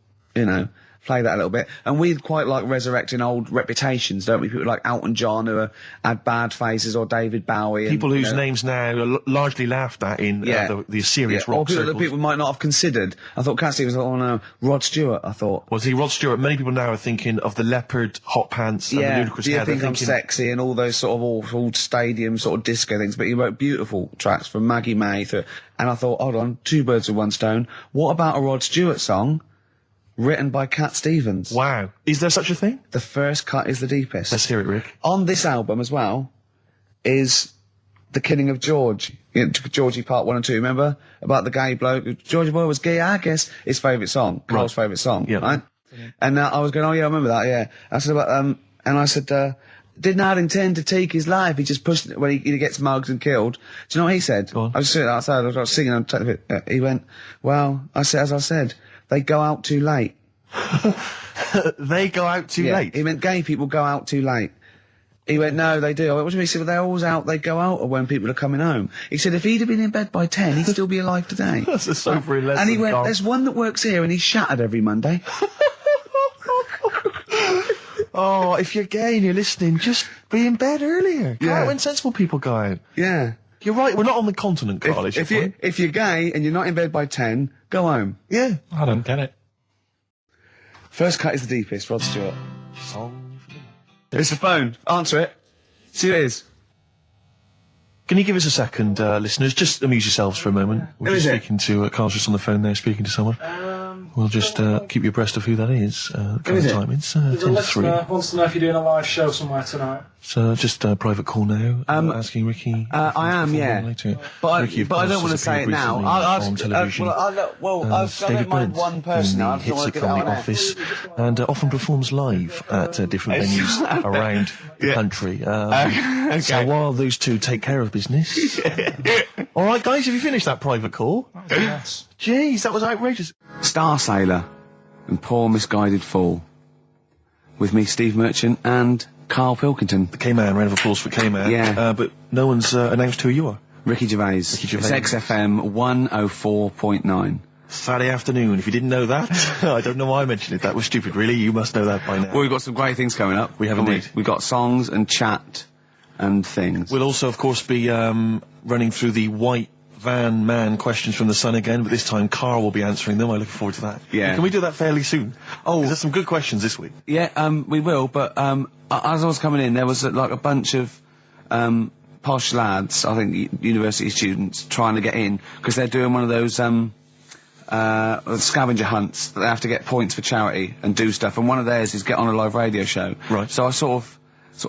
play that a little bit. And we quite like resurrecting old reputations, don't we? People like Elton John who had bad faces, or David Bowie. People whose names now are largely laughed at in the serious rock or people circles. that people might not have considered. I thought Cat Stevens, oh no, Rod Stewart, I thought. Was he Rod Stewart? Many people now are thinking of the leopard hot pants and the ludicrous Do you hair. think I'm sexy, and all those sort of awful stadium sort of disco things, but he wrote beautiful tracks from Maggie May through, and I thought, hold on, 2 birds with 1 stone. What about a Rod Stewart song written by Cat Stevens? Wow. Is there such a thing? The first cut is the deepest. Let's hear it, Rick. On this album as well is The Killing of George. Georgie Part 1 and 2, remember? About the gay bloke. Georgie Boy was gay, I guess. His favourite song. Carl's favourite song. Yeah. Right? And I was going, oh yeah, I remember that, yeah. I said about, and I said, did not intend to take his life. He just pushed it when he gets mugged and killed. Do you know what he said? Go on. I was sitting outside, I was singing, he went, well, as I said, they go out too late. They go out too late? He meant gay people go out too late. He went, no, they do. I went, what do you mean? He said, well, they're always out, they go out, or when people are coming home. He said, if he'd have been in bed by 10, he'd still be alive today. That's a sobering lesson. And he went, Carl. there's one that works here, and he's shattered every Monday. Oh, if you're gay and you're listening, just be in bed earlier. Go out when sensible people go out. Yeah. You're right, we're not on the continent, Carl. If you're gay and you're not in bed by 10, go home. Yeah. I don't get it. First cut is the deepest, Rod Stewart. There's the phone. Answer it. See who it is. Can you give us a second, listeners? Just amuse yourselves for a moment. We're Who just is it? speaking to Carl's just on the phone there, speaking to someone. We'll just keep you abreast of who that is. is it? Time. It's 10 to 3. Wants to know if you're doing a live show somewhere tonight. So just a private call now. Asking Ricky. I am, yeah. Later. But Ricky, of I course, don't want to has say it appeared now. recently on television. I don't mind one person. in I the just want Hitslick to get it out Family there. Office, and often performs live at different venues around the country. So while those two take care of business. All right, guys, have you finished that private call? Yes. Jeez, that was outrageous. Star Sailor and Poor Misguided Fool. With me, Steve Merchant, and Karl Pilkington. The K-Man, round of applause for K-Man. Yeah. But no one's announced who you are. Ricky Gervais. Ricky Gervais. It's XFM 104.9. Saturday afternoon. If you didn't know that, I don't know why I mentioned it. That was stupid, really. You must know that by now. Well, we've got some great things coming up. We have haven't indeed. We've got songs and chat and things. We'll also, of course, be running through the white van man questions from the Sun again, but this time Carl will be answering them. I look forward to that. Yeah. Can we do that fairly soon? Oh, there's some good questions this week. Yeah, we will, but as I was coming in, there was a bunch of posh lads, I think university students, trying to get in, because they're doing one of those scavenger hunts that they have to get points for charity and do stuff, and one of theirs is get on a live radio show. Right. So I sort of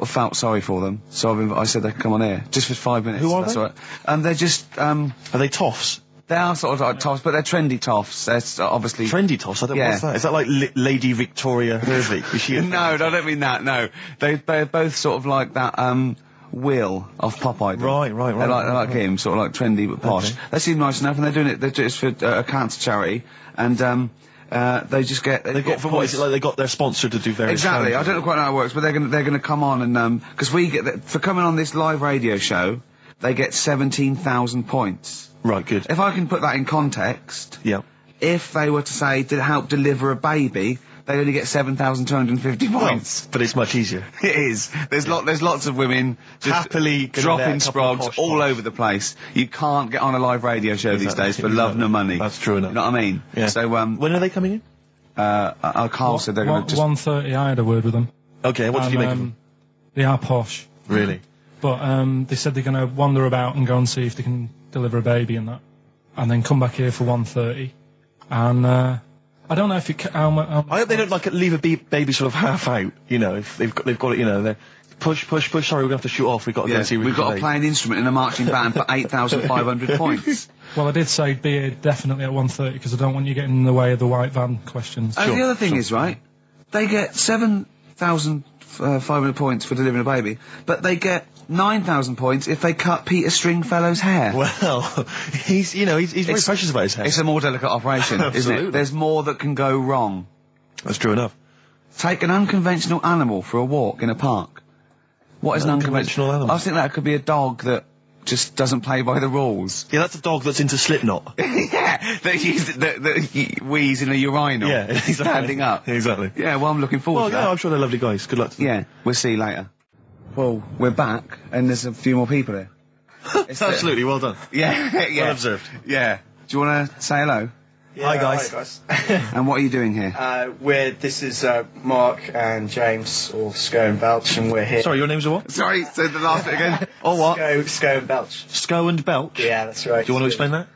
felt sorry for them, so I said they could come on here, just for 5 minutes. Who are That's they? all right. They're just, Are they toffs? they are sort of like toffs, but they're trendy toffs. They're obviously... Trendy toffs? I don't know Yeah. what's that. Is that like Lady Victoria Hervey? Is she a- No, I don't mean that, no. They're both sort of like that, Will of Pop Idol. Right. They're like him, sort of like trendy but posh. Okay. They seem nice enough, and they're doing it, they're just for a cancer charity, and, they just get... They got points. is it like they got their sponsor to do various Exactly. I charities? don't know quite how it works, but they're gonna come on and, because we get, for coming on this live radio show, they get 17,000 points. Right, good. If I can put that in context, Yeah. if they were to say, did it help deliver a baby, they only get 7,250 points. But it's much easier. It is. There's lots of women just Happily gonna dropping let a couple of sprogs posh all ones. over the place. You can't get on a live radio show these days for love nor money. That's true enough. You know what I mean? Yeah. So, when are they coming in? Carl said they're going to just... 1:30, I had a word with them. Okay, what did you make of And, them? They are posh. Really? But they said they're going to wander about and go and see if they can deliver a baby and that. And then come back here for 1:30. And I don't know if it... I hope they don't leave a baby sort of half out. You know, if they've got it. You know, they're push. Sorry, we're going to have to shoot off. We've got to go and see. We've got to play an instrument in a marching band for 8,500 points. Well, I did say be here definitely at 1:30 because I don't want you getting in the way of the white van questions. And the other thing is, right, they get 7,500 points for delivering a baby, but they get 9,000 points if they cut Peter Stringfellow's hair. Well, he's very precious about his hair. It's a more delicate operation, isn't Absolutely. it? There's more that can go wrong. That's true enough. Take an unconventional animal for a walk in a park. What is an unconventional animal? I think that could be a dog that just doesn't play by the rules. Yeah, that's a dog that's into Slipknot. Yeah, that wheeze in a urinal. Yeah, exactly. Standing up. Exactly. Yeah, well, I'm looking forward to that. Well, I'm sure they're lovely guys. Good luck to them. Yeah, we'll see you later. Well, we're back, and there's a few more people here. Absolutely, well done. Yeah, yeah. Well observed. Yeah. Do you want to say hello? Yeah, hi guys. And what are you doing here? This is Mark and James, or Sco and Belch, and we're here. Sorry, your names are what? Sorry, say the last bit again. Or what? Sco and Belch. Sco and Belch? Yeah, that's right. Do you want to explain that?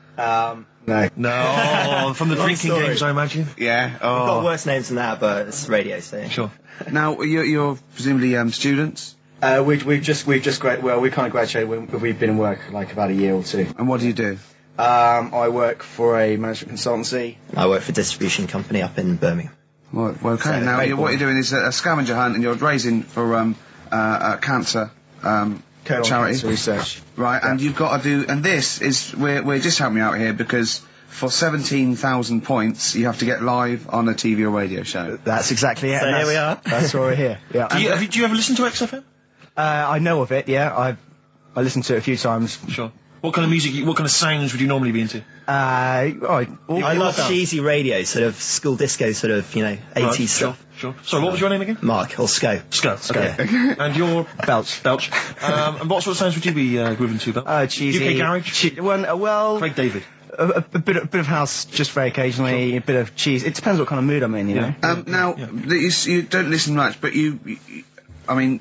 No. No, from the drinking story. games, I imagine. Yeah. We've got worse names than that, but it's radio, so. Sure. Now, you're presumably students? We've just we kind of graduated. We've been in work like about a year or two. And what do you do? I work for a management consultancy. I work for a distribution company up in Birmingham. Well, okay. So, Now, what you're doing is a scavenger hunt, and you're raising for cancer charity Cancer research. right? Yeah. And you've got to do. And this is we're just helping you out here because for 17,000 points, you have to get live on a TV or radio show. That's exactly it. So and here we are. That's why we're here. Yeah. Do you ever listen to XFM? I know of it. Yeah. I listened to it a few times. Sure. What kind of music, what kind of sounds would you normally be into? I love cheesy radio, sort of school disco, sort of, 80s stuff. Sure. Sorry, what was your name again? Mark, or Sco. Sco. Okay. And you're Belch. Belch. And what sort of sounds would you be grooving to, Belch? Cheesy. UK garage? Well, Craig David. a bit of house just very occasionally, a bit of cheese. It depends what kind of mood I'm in, you know. Now, you don't listen much, but I mean,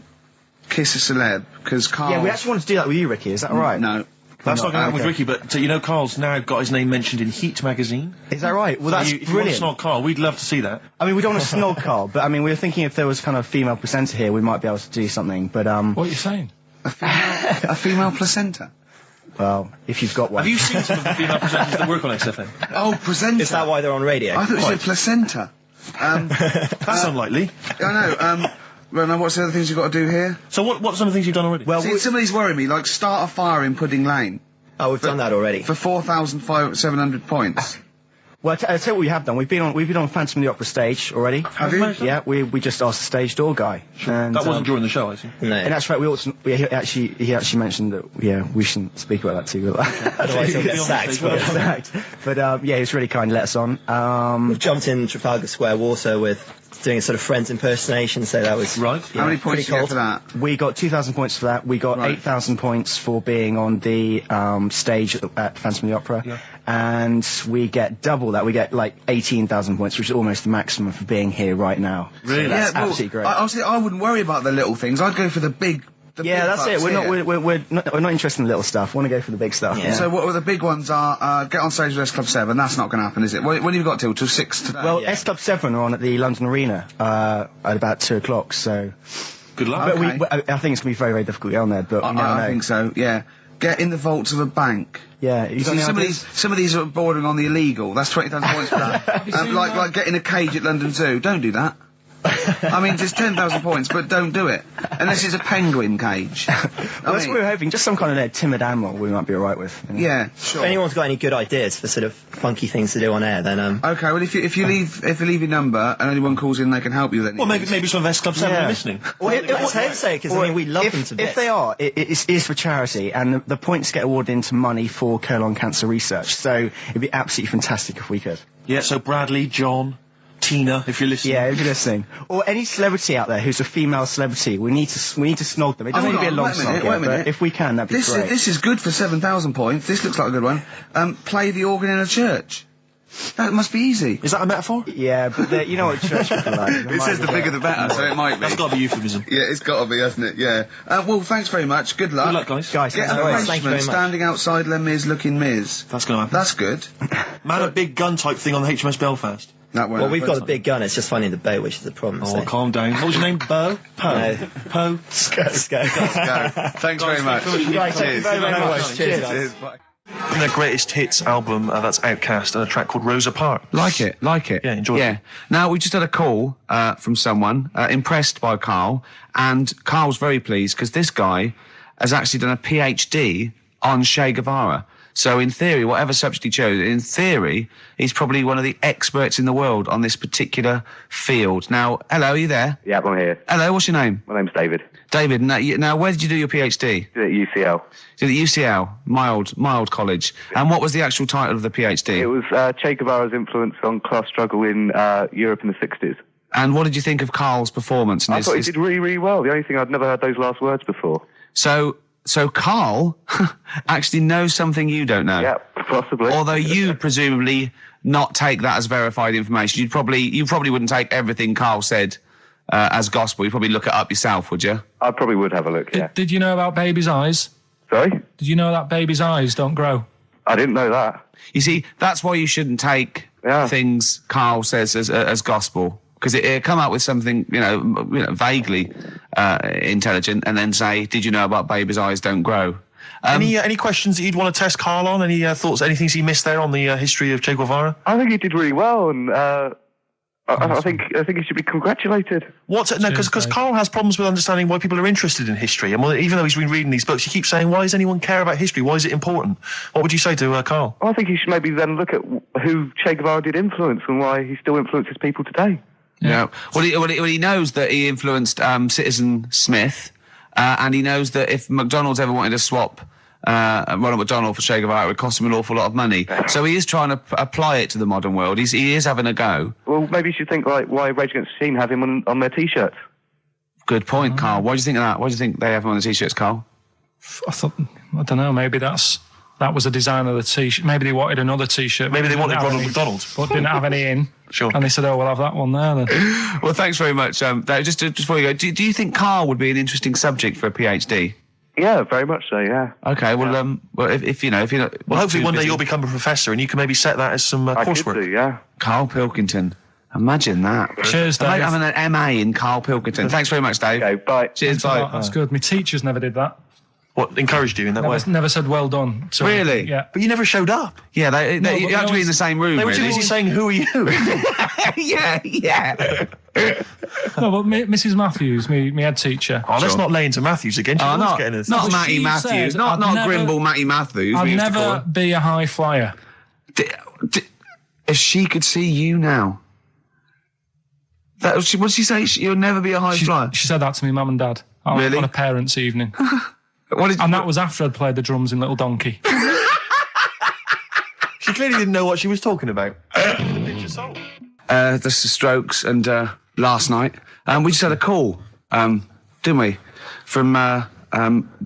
kiss a celeb, because Carl... Yeah, we actually want to do that with you, Ricky, is that right? No. That's not going to happen with okay. Ricky, but Carl's now got his name mentioned in Heat magazine. Is that right? Well, So that's if you want to brilliant. snog Carl, we'd love to see that. I mean, we don't want to snog Carl, but I mean, we were thinking if there was kind of a female presenter here, we might be able to do something, but What are you saying? A female placenta? well, if you've got one. Have you seen some of the female presenters that work on XFM? Oh, placenta. Is that why they're on radio? I thought you said placenta. That's unlikely. I know. Well, now, what's the other things you've got to do here? So what are some of the things you've done already? Well, See, some of these worry me, like start a fire in Pudding Lane Oh, we've done that already. for 4,700 points. I'll tell you what we have done. We've been on Phantom of the Opera stage already. Have you? Yeah, we just asked the stage door guy. And, That wasn't during the show, I see. No. And that's right. He actually mentioned that we shouldn't speak about that too. Otherwise he'll get sacked. But he was really kind to let us on. We've jumped in Trafalgar Square water with doing a sort of Friends impersonation, so that was... Right. How many points pretty did you get cold. for that? We got 2,000 points for that. We got Right. 8,000 points for being on the stage at Phantom of the Opera. Yeah. And we get double that. We get like 18,000 points, which is almost the maximum for being here right now. Really? So that's Yeah, well, absolutely great. Honestly, I wouldn't worry about the little things. I'd go for the big. Yeah, that's it. We're not interested in the little stuff. We want to go for the big stuff. Yeah. So what were the big ones are, get on stage with S Club 7, that's not going to happen, is it? When have you got till 6 today? Well, S Club 7 are on at the London Arena at about 2 o'clock, so... Good luck. But Okay. I think it's going to be very, very difficult to get on there, but we never I know. think so, yeah. Get in the vaults of a bank. Yeah, you got See, any some of these are bordering on the illegal. That's 20,000 points for that. Like getting a cage at London Zoo. Don't do that. I mean, there's 10,000 points, but don't do it. Unless it's a penguin cage. Well, that's what we were hoping. Just some kind of timid animal we might be alright with. You know? Yeah, sure. If anyone's got any good ideas for sort of funky things to do on air, then Okay, well, if you leave your number and anyone calls in, they can help you then. Well, maybe some of S Club 7 are listening. Well, let's hope so, because I mean, we love them to bits. If they are, it is for charity, and the points get awarded into money for colon cancer research. So it'd be absolutely fantastic if we could. Yeah, so Bradley, John, Tina, if you're listening. Yeah, if you're listening. Or any celebrity out there who's a female celebrity, we need to snog them. It doesn't need to be a long snog, but if we can, that'd be great. This is good for 7,000 points. This looks like a good one. Play the organ in a church. That must be easy. Is that a metaphor? Yeah, but you know what church people are like. It says the bigger the better, so it might be. That's got to be euphemism. Yeah, it's got to be, hasn't it? Yeah. Well, thanks very much. Good luck. Good luck, guys. Get an arrangement standing outside Les Mis looking Mis. That's going to happen. That's good. Man, a big gun type thing on the HMS Belfast. Well, we've got a big gun, it's just finding the boat, which is the problem. Oh, calm down. What was your name? Bo? No. Po? Go. Thanks very much. Cheers. Very much. Cheers. Bye. From their greatest hits album, that's Outcast, and a track called Rosa Parks. Like it. Yeah, enjoy it. Now, we just had a call from someone impressed by Karl, and Karl's very pleased because this guy has actually done a PhD on Che Guevara. So in theory, whatever subject he chose, in theory, he's probably one of the experts in the world on this particular field. Now, hello, are you there? Yeah, I'm here. Hello, what's your name? My name's David. David, now where did you do your PhD? Did it at UCL. Did it at UCL, mild college. And what was the actual title of the PhD? It was Che Guevara's influence on class struggle in Europe in the 60s. And what did you think of Karl's performance? I thought he did really, really well. The only thing, I'd never heard those last words before. So Karl actually knows something you don't know. Yeah, possibly. Although you presumably not take that as verified information. You probably wouldn't take everything Karl said as gospel. You'd probably look it up yourself, would you? I probably would have a look, yeah. Did you know about babies' eyes? Sorry? Did you know that babies' eyes don't grow? I didn't know that. You see, that's why you shouldn't take things Karl says as gospel. Because it come out with something, vaguely intelligent, and then say, "Did you know about babies' eyes don't grow?" Any questions that you'd want to test Karl on? Any thoughts? Any things he missed there on the history of Che Guevara? I think he did really well, and I think he should be congratulated. Because Karl has problems with understanding why people are interested in history, and even though he's been reading these books, he keeps saying, "Why does anyone care about history? Why is it important?" What would you say to Karl? I think he should maybe then look at who Che Guevara did influence and why he still influences people today. Yeah. Well, he knows that he influenced Citizen Smith, and he knows that if McDonald's ever wanted to swap Ronald McDonald for Che Guevara, it would cost him an awful lot of money. So he is trying to apply it to the modern world. He is having a go. Well, maybe you should think like why Rage Against the Machine have him on their T-shirts. Good point, Karl. Why do you think of that? Why do you think they have him on the T-shirts, Karl? I don't know, maybe that was the design of the T-shirt. Maybe they wanted another T-shirt. Maybe they wanted Ronald McDonald. But didn't have any in. Sure. And they said, we'll have that one there then. Well, thanks very much. Just before you go, do you think Karl would be an interesting subject for a PhD? Yeah, very much so, yeah. Okay, well, if you're not... Well, hopefully one day you'll become a professor and you can maybe set that as some coursework. I could do, yeah. Karl Pilkington. Imagine that. Cheers, Dave. Having an MA in Karl Pilkington. Thanks very much, Dave. Okay, bye. Cheers, bye. That's good. My teachers never did that. What, encouraged you in that way? Never said well done. So, really? Yeah. But you never showed up. Yeah, you had to be in the same room, They were really. too busy saying, "Who are you?" yeah. No, but Mrs. Matthews, me head teacher. Oh, let's not lay into Matthews again. Not Matty she Matthews. said, Not never- Grimble Matty Matthews. I'd never be a high flyer. If she could see you now. What did she say? You'll never be a high flyer? She said that to me, mum and dad. Really? On a parents' evening. And that was after I'd played the drums in Little Donkey. She clearly didn't know what she was talking about. The Strokes and last night. We just had a call, didn't we? From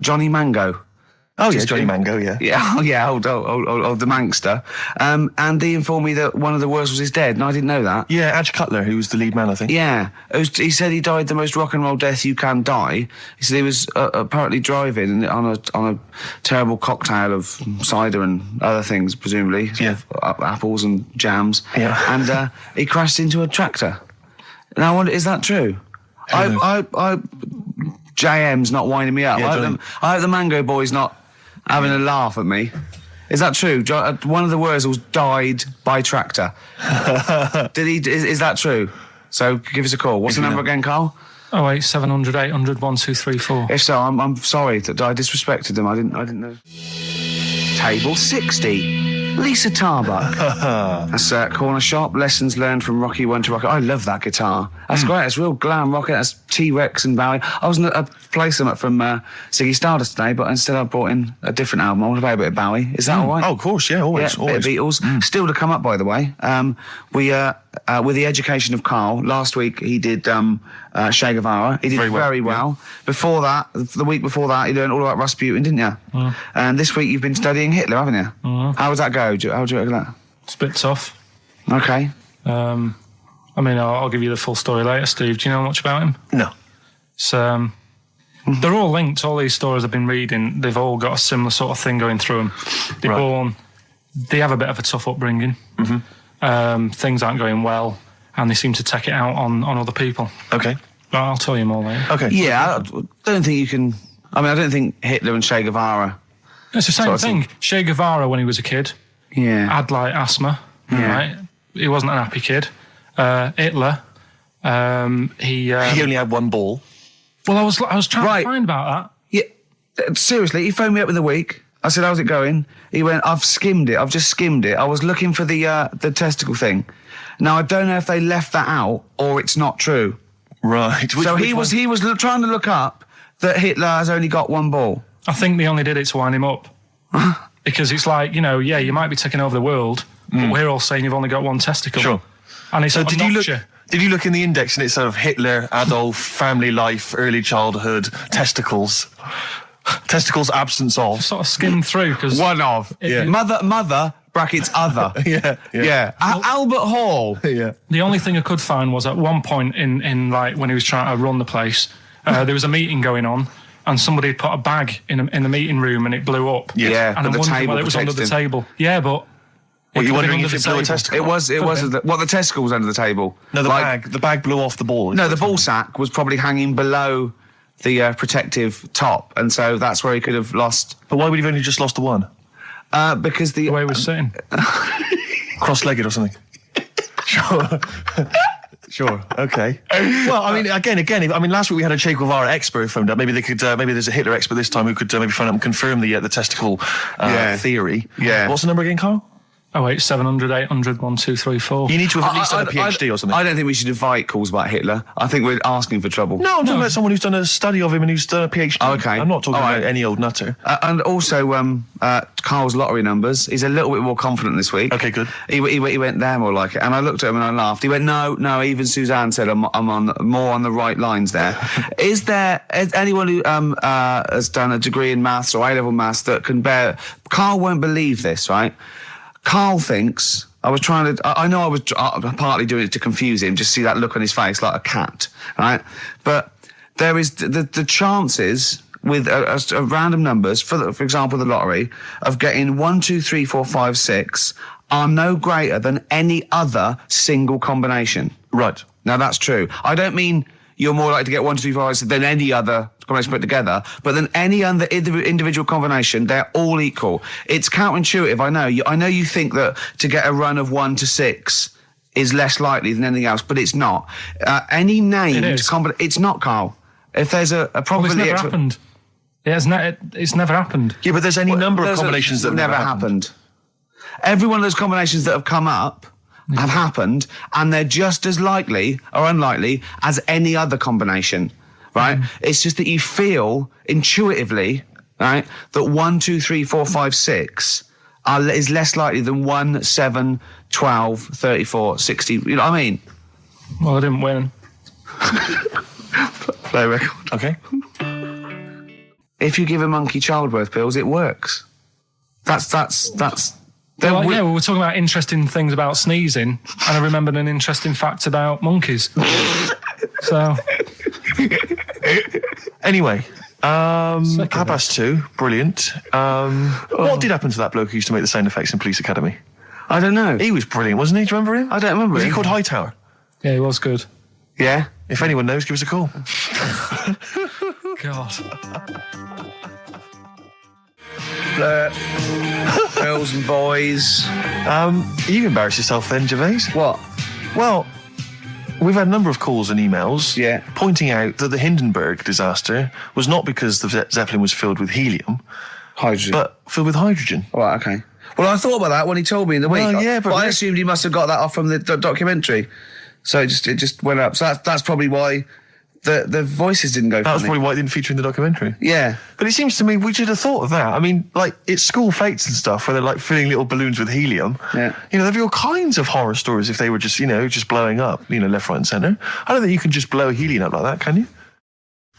Johnny Mango. Oh, yeah, Johnny Mango, yeah. Yeah, old the Mankster. And he informed me that one of the Wurzels is dead, and I didn't know that. Yeah, Adge Cutler, who was the lead man, I think. Yeah. He said he died the most rock and roll death you can die. He said he was apparently driving on a terrible cocktail of cider and other things, presumably. Yeah. Apples and jams. Yeah. And he crashed into a tractor. And I wonder, is that true? JM's not winding me up. Yeah, I hope the Mango Boy's not having a laugh at me. Is that true? One of the Wurzels died by tractor. Is that true? So give us a call. What's the number again, Carl? 08700 800 1234. If so, I'm sorry that I disrespected them. I didn't know. Table 60. Lisa Tarbuck. That's Corner Shop. Lessons learned from Rocky 1 to Rocky. I love that guitar. That's great. It's real glam rock. That's T-Rex and Bowie. I was going to play some from Ziggy Stardust today, but instead I brought in a different album. I want to play a bit of Bowie. Is that all right? Oh, of course, yeah, always. Yeah, bit of Beatles. Still to come up, by the way. We with the education of Carl, last week he did Che Guevara. He did very well. Yeah. Before that, the week before that, you learned all about Rasputin, didn't you? And this week you've been studying Hitler, haven't you? How does that go? How do you reckon that? It's a bit tough. Okay. I mean, I'll give you the full story later, Steve. Do you know much about him? No. It's, they're all linked. All these stories I've been reading, they've all got a similar sort of thing going through them. They're born, they have a bit of a tough upbringing. Things aren't going well, and they seem to take it out on other people. Okay. But I'll tell you more later. Okay. Yeah, I don't think you can... I mean, I don't think Hitler and Che Guevara... It's the same thing. Che Guevara, when he was a kid, had, like, asthma, right? He wasn't an happy kid. Hitler, he only had one ball. Well, I was trying to find about that. Yeah, seriously, he phoned me up in the week. I said, how's it going? He went, I've just skimmed it. I was looking for the testicle thing. Now, I don't know if they left that out or it's not true. Right. He was trying to look up that Hitler has only got one ball. I think they only did it to wind him up. Because it's like, you might be taking over the world, but we're all saying you've only got one testicle. Sure. And it's did you look in the index and it's sort of Hitler, Adolf, family life, early childhood, testicles, absence of? Sort of skimmed through because one of mother brackets other. Albert Hall. Yeah. The only thing I could find was at one point in like when he was trying to run the place, there was a meeting going on. And somebody had put a bag in the meeting room and it blew up. Yeah, and I'm wondering whether it was under the table. Yeah, but... Well, you're wondering if it blew a testicle? It was the testicle was under the table. No, the bag blew off the ball. No, the ball sack was probably hanging below the protective top, and so that's where he could have lost... But why would he have only just lost the one? Because the way he was sitting. Cross-legged or something. Sure. Okay. Well, I mean, again. I mean, last week we had a Che Guevara expert phoned up. Maybe they could. Maybe there's a Hitler expert this time who could maybe phone up and confirm the testicle theory. Yeah. What's the number again, Carl? 08700 800 1234. You need to have at least done a PhD or something. I don't think we should invite calls about Hitler. I think we're asking for trouble. No, I'm talking about someone who's done a study of him and who's done a PhD. Oh, okay. I'm not talking about any old nutter. And also, Carl's lottery numbers. He's a little bit more confident this week. Okay, good. He went, they're more like it. And I looked at him and I laughed. He went, no, even Suzanne said I'm on more on the right lines there. Is anyone who has done a degree in maths or A-level maths that can bear... Carl won't believe this, right? Carl thinks... I know I was partly doing it to confuse him, just see that look on his face like a cat, right? But there is the chances with a random numbers, for example, the lottery, of getting 1, 2, 3, 4, 5, 6 are no greater than any other single combination. Right. Now, that's true. I don't mean you're more likely to get 1, 2, 3, 4, 5, 6 than any other combination put together, but than any other individual combination, they're all equal. It's counterintuitive, I know. I know you think that to get a run of 1 to 6 is less likely than anything else, but it's not. Any named combination... It's not, Carl. If there's a probability... Well, it's never happened. It's never happened. Yeah, but there's any number of combinations that never happened. Every one of those combinations that have come up have happened, and they're just as likely or unlikely as any other combination, right? It's just that you feel intuitively, right, that 1, 2, 3, 4, 5, 6 is less likely than 1, 7, 12, 34, 60. You know what I mean? Well, I didn't win. Play record. Okay. If you give a monkey childbirth pills, it works. That's. Well, we were talking about interesting things about sneezing, and I remembered an interesting fact about monkeys. So, anyway, Abbas 2, brilliant. What did happen to that bloke who used to make the sound effects in Police Academy? I don't know. He was brilliant, wasn't he? Do you remember him? I don't remember. Was he called Hightower? Yeah, he was good. Yeah. If anyone knows, give us a call. God. Girls and boys. You embarrassed yourself then, Gervais. What? Well, We've had a number of calls and emails Yeah. pointing out that the Hindenburg disaster was not because the Zeppelin was filled with helium, Hydrogen. but filled with hydrogen. Right, okay. Well, I thought about that when he told me in the week. Well, yeah, but I assumed he must have got that off from the documentary. So it just went up. So that's probably why the voices didn't go That was funny. probably why it didn't feature in the documentary. Yeah. But it seems to me we should have thought of that. I mean, like, it's school fates and stuff where they're, like, filling little balloons with helium. Yeah. You know, there'd be all kinds of horror stories if they were just, just blowing up, left, right and centre. I don't think you can just blow helium up like that, can you?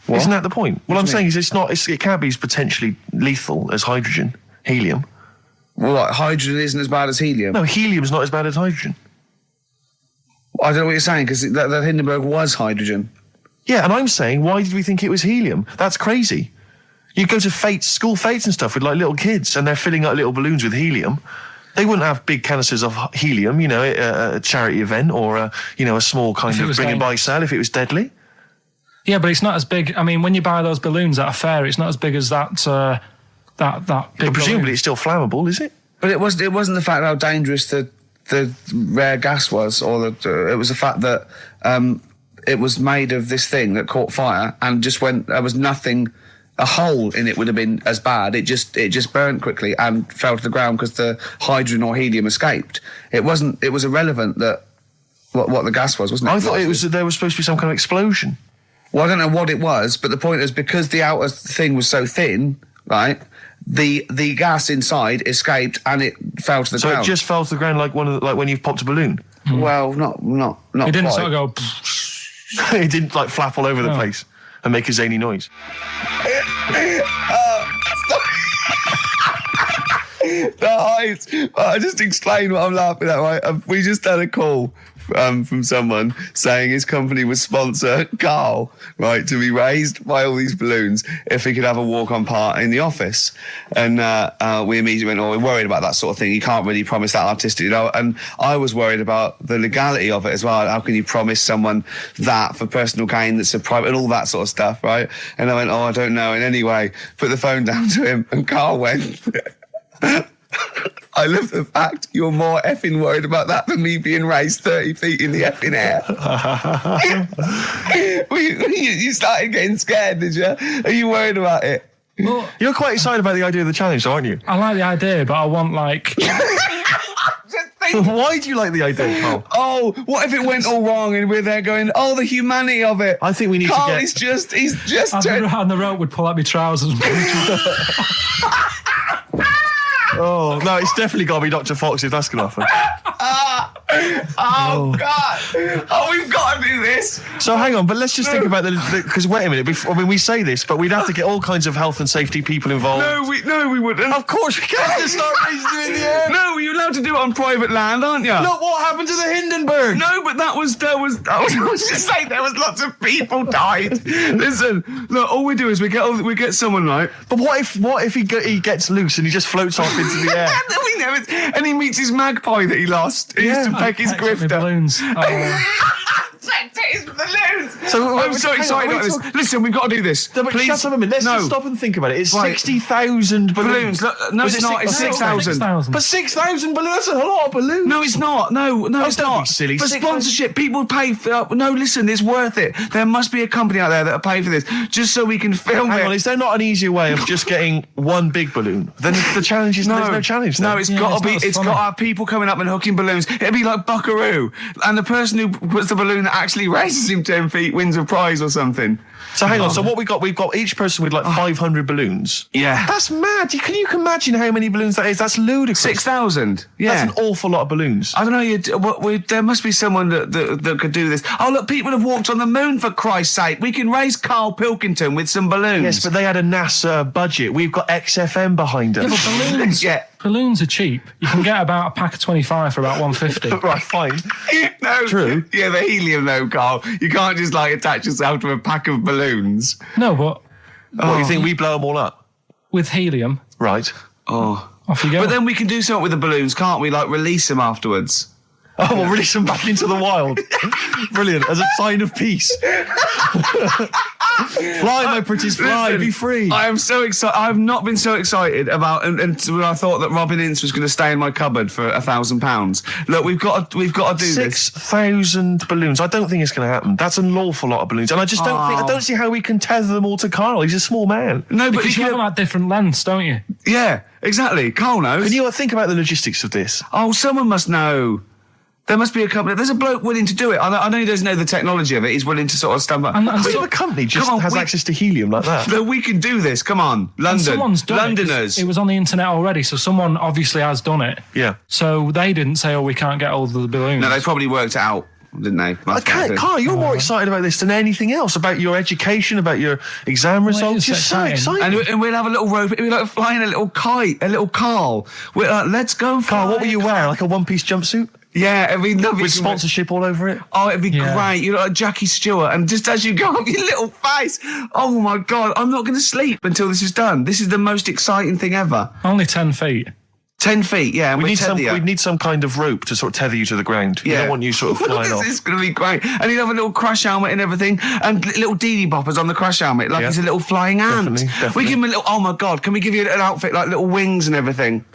What? Isn't that the point? What I'm do you saying is it can't be as potentially lethal as hydrogen, helium. Well, like, hydrogen isn't as bad as helium. No, helium's not as bad as hydrogen. I don't know what you're saying, because that Hindenburg was hydrogen. Yeah, and I'm saying, why did we think it was helium? That's crazy. You go to school fates and stuff with, like, little kids, and they're filling up little balloons with helium. They wouldn't have big canisters of helium, a charity event or, a small kind of bring and buy sale if it was deadly. Yeah, but it's not as big. I mean, when you buy those balloons at a fair, it's not as big as that big But presumably balloon. it's still flammable, is it? But it wasn't the fact how dangerous the rare gas was, or it was the fact that it was made of this thing that caught fire and just went. There was nothing. A hole in it would have been as bad. It just burnt quickly and fell to the ground because the hydrogen or helium escaped. It wasn't. It was irrelevant that what the gas was, wasn't it? I thought there was supposed to be some kind of explosion. Well, I don't know what it was, but the point is because the outer thing was so thin, right? The gas inside escaped and it fell to the ground. So it just fell to the ground like when you've popped a balloon. Well, not. It didn't quite. sort of go. It didn't like flap all over the place and make a zany noise. The height. I just explained what I'm laughing at, right? We just had a call from someone saying his company would sponsor Karl, right, to be raised by all these balloons if he could have a walk-on part in the office. And we immediately went, we're worried about that sort of thing. You can't really promise that artistic, And I was worried about the legality of it as well. How can you promise someone that for personal gain that's a private and all that sort of stuff, right? And I went, I don't know. And anyway, put the phone down to him and Karl went... I love the fact you're more effing worried about that than me being raised 30 feet in the effing air. You started getting scared, did you? Are you worried about it? Well, you're quite excited about the idea of the challenge, aren't you? I like the idea, but I want, like... Why do you like the idea, Karl? Oh, what if it went all wrong and we're there going, the humanity of it? I think we need Karl to get... he's just... On the rope would pull out my trousers and... Oh, no, it's definitely got to be Dr. Fox if that's going to happen. God. We've got to do this. So hang on, but let's just think about because wait a minute, we say this, but we'd have to get all kinds of health and safety people involved. No, we wouldn't. Of course we can't just start raising you in the air. No, you're allowed to do it on private land, aren't you? Look what happened to the Hindenburg. No, but I was just saying there was lots of people died. Listen, look, all we do is we get someone, right? But what if he gets loose and he just floats off into the air? And he meets his magpie that he lost. He used to peck his grifter. Balloons. His balloons. So I'm so excited about this. Listen, we've got to do this. No, but please. Shut up a minute. Let's just stop and think about it. It's 60,000 balloons. Look, no, it's not. It's 6,000. But 6,000 balloons. That's a lot of balloons. No, it's not. No, it's don't not. be silly. For sponsorship, people pay for... No, listen, it's worth it. There must be a company out there that'll pay for this, just so we can film it. Hang on, is there not an easier way of just getting one big balloon? Then the challenge is there's no challenge then. No, it's got to have people coming up and hooking balloons. It'd be like Buckaroo. And the person who puts the balloon that actually raises him 10 feet wins a prize or something. So hang on, so what we've got each person with like 500 balloons. Yeah. That's mad. Can you imagine how many balloons that is? That's ludicrous. 6,000. Yeah. That's an awful lot of balloons. I don't know, there must be someone that could do this. Oh, look, people have walked on the moon, for Christ's sake. We can raise Karl Pilkington with some balloons. Yes, but they had a NASA budget. We've got XFM behind us. Yeah, but balloons... Yeah. Balloons are cheap. You can get about a pack of 25 for about 150. Right, fine. No, true. Yeah, the helium though, Karl. You can't just attach yourself to a pack of balloons. No, but... What, you think we blow them all up? With helium. Right. Oh. Off you go. But then we can do something with the balloons, can't we? Release them afterwards. Oh, we'll release them back into the wild. Brilliant. As a sign of peace. Fly, my pretties, fly, Listen, be free. I am so excited. I've not been so excited about, and when I thought that Robin Ince was going to stay in my cupboard for £1,000. Look, we've got to do this. 6,000 balloons. I don't think it's going to happen. That's an awful lot of balloons, and I just don't think. I don't see how we can tether them all to Karl. He's a small man. No, but Because you have them at different lengths, don't you? Yeah, exactly. Karl knows. Can you think about the logistics of this? Oh, someone must know. There must be a company. There's a bloke willing to do it. I know he doesn't know the technology of it. He's willing to sort of stumble. And What if a company just has access to helium like that? No, we can do this. Come on, And London. someone's done Londoners. it was on the internet already, so someone obviously has done it. Yeah. So they didn't say, "Oh, we can't get hold of the balloons." No, they probably worked it out, didn't they? Karl, you're more excited about this than anything else, about your education, about your exam results. You're so excited. And we'll have a little rope. We're like flying a little kite, a little Karl. We're like, let's go, Karl, what will you wear? Like a one-piece jumpsuit? Yeah, it'd be lovely. With sponsorship all over it? Oh, it'd be great. You're like Jackie Stewart, and just as you go up your little face, oh my God, I'm not going to sleep until this is done. This is the most exciting thing ever. Only 10 feet. 10 feet, yeah. We need some kind of rope to sort of tether you to the ground. Yeah. We don't want you sort of flying off. This is going to be great. And he'd have a little crash helmet and everything, and little Dee boppers on the crash helmet, like he's a little flying ant. Definitely. We give him a little, oh my God, can we give you an outfit like little wings and everything?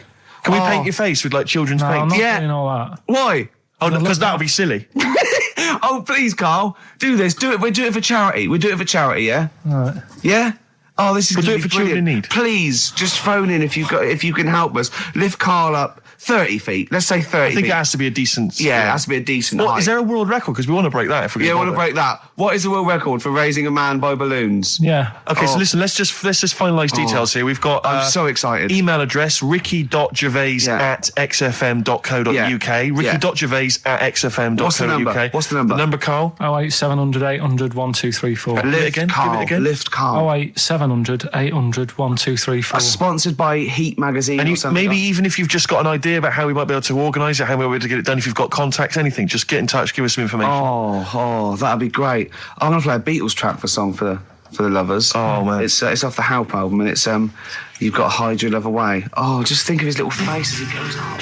Can we paint your face with like children's paint? I'm not doing all that. Why? Oh, because that would be silly. Oh, please, Karl, do this. Do it. We'll do it for charity. We'll do it for charity, yeah? All right. Yeah? Oh, this is We'll do gonna it for be children in brilliant. need. Please, just phone in if you can help us. Lift Karl up 30 feet. Let's say 30 I think feet. it has to be a decent... Yeah, it has to be a decent height. Is there a world record? Because we want to break that if we're going Yeah, to I want to break that. What is the world record for raising a man by balloons? Yeah. Okay, so listen, let's just finalise details here. We've got... I'm so excited. Email address, ricky.gervais@xfm.co.uk. Ricky.gervais@xfm.co.uk. What's the number? What's the number? The number, Karl? 08700 800 1234. Lift again. Karl. Give it again. Lift Karl. 08700 800 1234. Sponsored by Heat Magazine And or something. maybe even if you've just got an idea about how we might be able to organise it, how we might be able to get it done, if you've got contacts, anything, just get in touch, give us some information. Oh, that'd be great. I'm going to play a Beatles track for song for the lovers. Oh, man. It's off the Help album, and it's You've Got to Hide Your Love Away. Oh, just think of his little face as he goes up.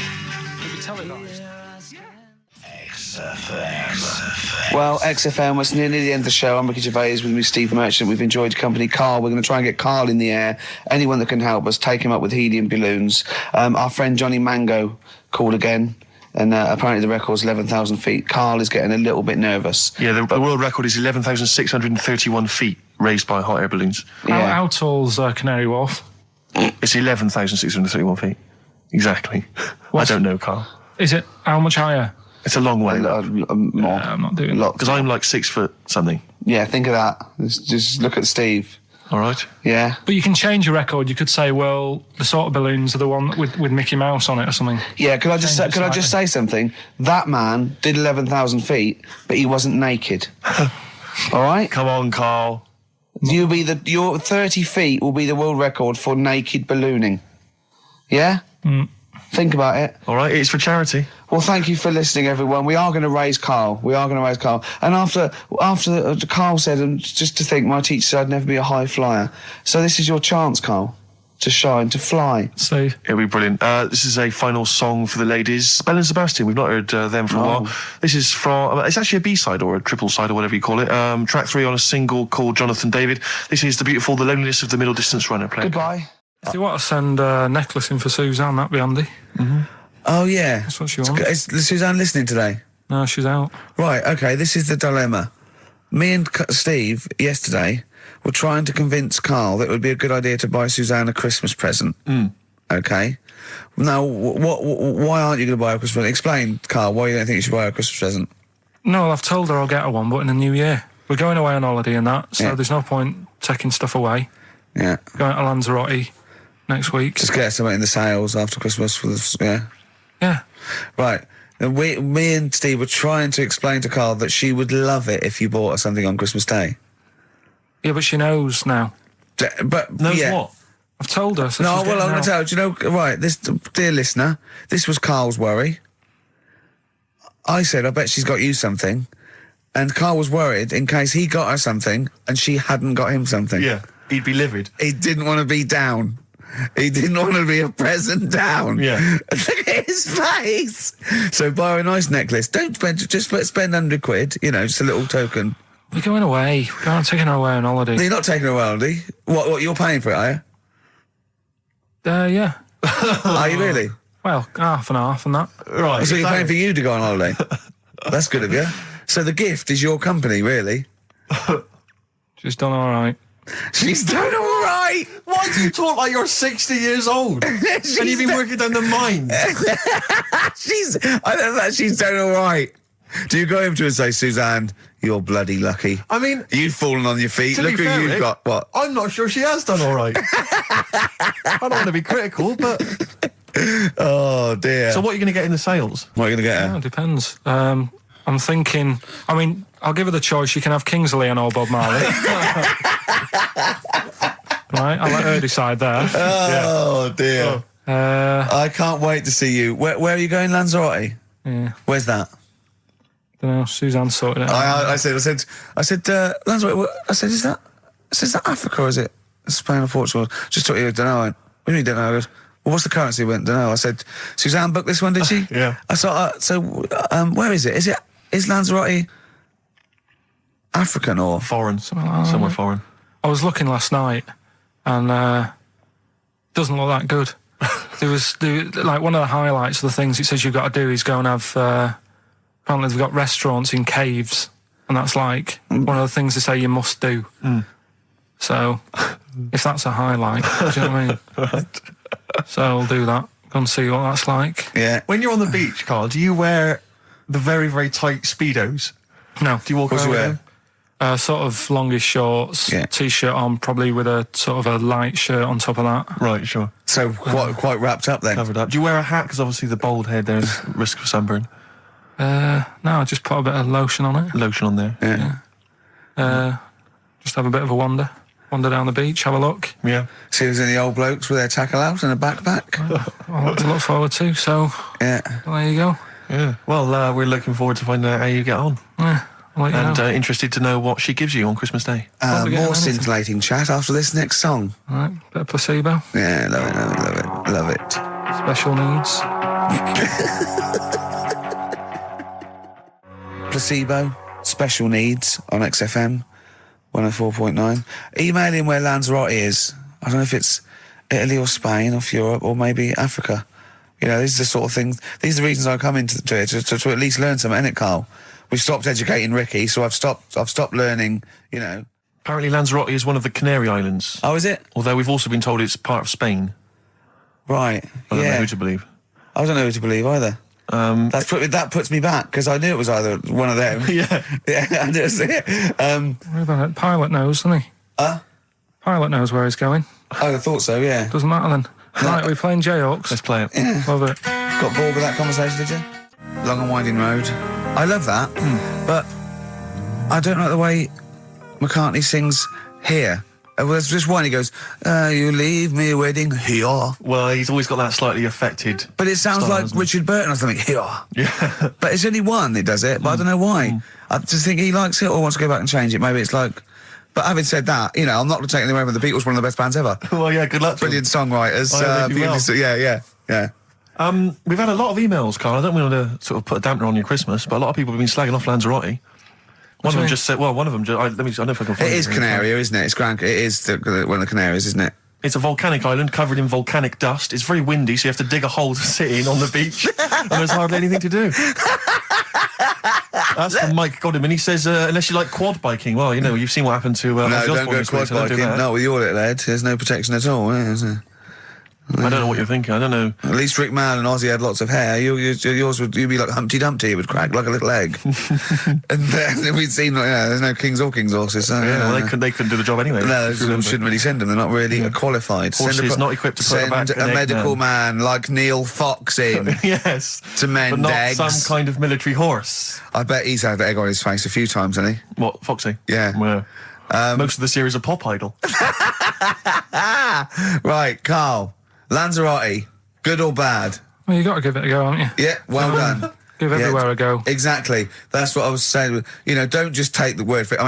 Well, XFM, it's nearly the end of the show. I'm Ricky Gervais with me, Steve Merchant. We've enjoyed your company. Karl, we're going to try and get Karl in the air. Anyone that can help us, take him up with helium balloons. Our friend Johnny Mango called again, and apparently the record's 11,000 feet. Karl is getting a little bit nervous. Yeah, the world record is 11,631 feet raised by hot air balloons. Yeah. How tall's Canary Wharf? It's 11,631 feet. Exactly. I don't know, Karl. Is it how much higher? It's a long way. More. I'm not doing that. Because I'm like 6 foot something. Yeah, think of that. Just look at Steve. All right. Yeah. But you can change your record. You could say, well, the sort of balloons are the one with Mickey Mouse on it or something. Yeah, could I just say something? That man did 11,000 feet, but he wasn't naked. All right? Come on, Karl. Your 30 feet will be the world record for naked ballooning. Yeah? Think about it. All right, it's for charity. Well, thank you for listening, everyone. We are going to raise Karl. And after Karl said, and just to think, my teacher said I'd never be a high flyer. So this is your chance, Karl, to shine, to fly. Steve. It'll be brilliant. This is a final song for the ladies. Belle and Sebastian, we've not heard them for a while. This is from, it's actually a B-side or a triple side or whatever you call it. Track 3 on a single called Jonathan David. This is the beautiful The Loneliness of the Middle Distance Runner. Goodbye. If you want to send a necklace in for Suzanne, that'd be handy. Mm-hmm. Oh, yeah. That's what she wants. Is Suzanne listening today? No, she's out. Right, okay, this is the dilemma. Me and Steve, yesterday, were trying to convince Karl that it would be a good idea to buy Suzanne a Christmas present. Okay? Now, why aren't you going to buy her a Christmas present? Explain, Karl, why you don't think you should buy her a Christmas present. No, I've told her I'll get her one, but in the new year. We're going away on holiday and that, so there's no point taking stuff away. Yeah. Going to Lanzarote next week. Just get something in the sales after Christmas for the, Yeah. Right. And me and Steve were trying to explain to Karl that she would love it if you bought her something on Christmas Day. Yeah, but she knows now. But knows what? I've told her. So no, well, I'm going to tell you. Do you know, right, this, dear listener, this was Karl's worry. I said, I bet she's got you something. And Karl was worried in case he got her something and she hadn't got him something. Yeah, he'd be livid. He didn't want to be down. He didn't want to be a present down. Yeah. Look at his face. So buy her a nice necklace. Don't spend, just spend £100, you know, just a little token. We're going away. I'm taking her away on holiday. No, you're not taking her away on holiday. What, you're paying for it, are you? Yeah. Are you really? Well, half and half and that. Right. So you're paying for you to go on holiday? That's good of you. So the gift is your company, really? She's done all right. She's done all right. Why do you talk like you're 60 years old? And you've been working down the mines? I don't know, she's done all right. Do you go over to her and say, Suzanne, you're bloody lucky? I mean... You've fallen on your feet. Look who you've got. What? I'm not sure she has done all right. I don't want to be critical, but... Oh, dear. So what are you going to get in the sales? What are you going to get her? Yeah, it depends. I'm thinking... I mean, I'll give her the choice. You can have Kingsley and or Bob Marley. Right, I'll let her decide there. Oh, dear. I can't wait to see you. Where are you going, Lanzarote? Yeah. Where's that? Don't know. Suzanne sorted it out. I said, Lanzarote. I said, is that Africa or is it Spain or Portugal? Just thought you don't know. What do you mean don't know? I goes, well, what's the currency? I went, don't know. I said, Suzanne booked this one, did she? Yeah. I thought, where is it? Is Lanzarote African or foreign? Somewhere foreign. I was looking last night, and doesn't look that good. There was like one of the highlights of the things it says you've got to do is go and have. Apparently, they've got restaurants in caves, and that's like one of the things they say you must do. So, if that's a highlight, do you know what I mean? Right. So I'll do that. Go and see what that's like. Yeah. When you're on the beach, Carl, do you wear the very, very tight Speedos? No. Do you walk around with them? Sort of longish shorts, t-shirt on, probably with a sort of a light shirt on top of that. Right, sure. So quite wrapped up then. Covered up. Do you wear a hat? Because obviously the bald head there's risk of sunburn. No, I just put a bit of lotion on it. Lotion on there. Yeah. Just have a bit of a wander down the beach, have a look. Yeah. See if there's any old blokes with their tackle out and a backpack. A lot to look forward to. So yeah, there you go. Yeah. Well, we're looking forward to finding out how you get on. Yeah. And interested to know what she gives you on Christmas Day. More scintillating chat after this next song. All right, bit of placebo. Yeah, love it. Special needs. Placebo, special needs on XFM 104.9. Email in where Lanzarote is. I don't know if it's Italy or Spain or Europe or maybe Africa. You know, these are the sort of things. These are the reasons I come into it to at least learn something, innit, Carl? We've stopped educating Ricky, so I've stopped learning, you know. Apparently Lanzarote is one of the Canary Islands. Oh, is it? Although we've also been told it's part of Spain. Right. I don't know who to believe. I don't know who to believe either. That puts me back, because I knew it was either one of them. Yeah. I knew it. What about it? Pilot knows, doesn't he? Pilot knows where he's going. I thought so, yeah. Doesn't matter then. Right, we're playing J-Hawks. Let's play it. Yeah. Love it. Got bored with that conversation, did you? Long and winding road. I love that, but I don't like the way McCartney sings here. There's just one, he goes, you leave me waiting here. Well, he's always got that slightly affected But it sounds style, like Richard Burton or something, here. Yeah. But it's only one that does it, but I don't know why. I just think he likes it or wants to go back and change it. Maybe it's like... But having said that, you know, I'm not taking away from the Beatles, one of the best bands ever. Well, yeah, good luck to Brilliant songwriters. Yeah. We've had a lot of emails, Carl. I don't want to sort of put a dampener on your Christmas, but a lot of people have been slagging off Lanzarote. One of them just said, I don't know if I can find it. It is Canaria, isn't it? It's It is one of the Canaries, isn't it? It's a volcanic island covered in volcanic dust. It's very windy, so you have to dig a hole to sit in on the beach, and there's hardly anything to do. That's from Mike Godham, and he says, unless you like quad biking, well, you know, you've seen what happened to... no, don't go quad biking. No, with your little head, there's no protection at all, is there? I don't know what you're thinking. I don't know. At least Rick Mann and Ozzy had lots of hair. Yours would be like Humpty Dumpty. It would crack like a little egg. And then we'd seen there's no kings or kings horses. So, they couldn't do the job anyway. No, shouldn't really send them. They're not really qualified. Horses not equipped to put back a medical man like Neil Fox in. Yes, to mend but not eggs. Some kind of military horse. I bet he's had egg on his face a few times, hasn't he? What, Foxy? Yeah. Well, most of the series are Pop Idol. Right, Carl. Lanzarote, good or bad? Well, you got to give it a go, haven't you? Yeah, well done. Give everywhere a go. Exactly. That's what I was saying. You know, don't just take the word for it. I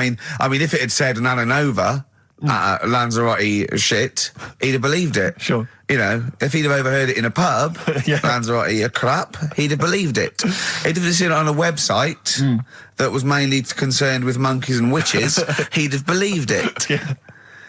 mean, if it had said an Alanova, Lanzarote shit, he'd have believed it. Sure. You know, if he'd have overheard it in a pub, Yeah. Lanzarote a crap, he'd have believed it. He'd have seen it on a website that was mainly concerned with monkeys and witches, he'd have believed it. Yeah.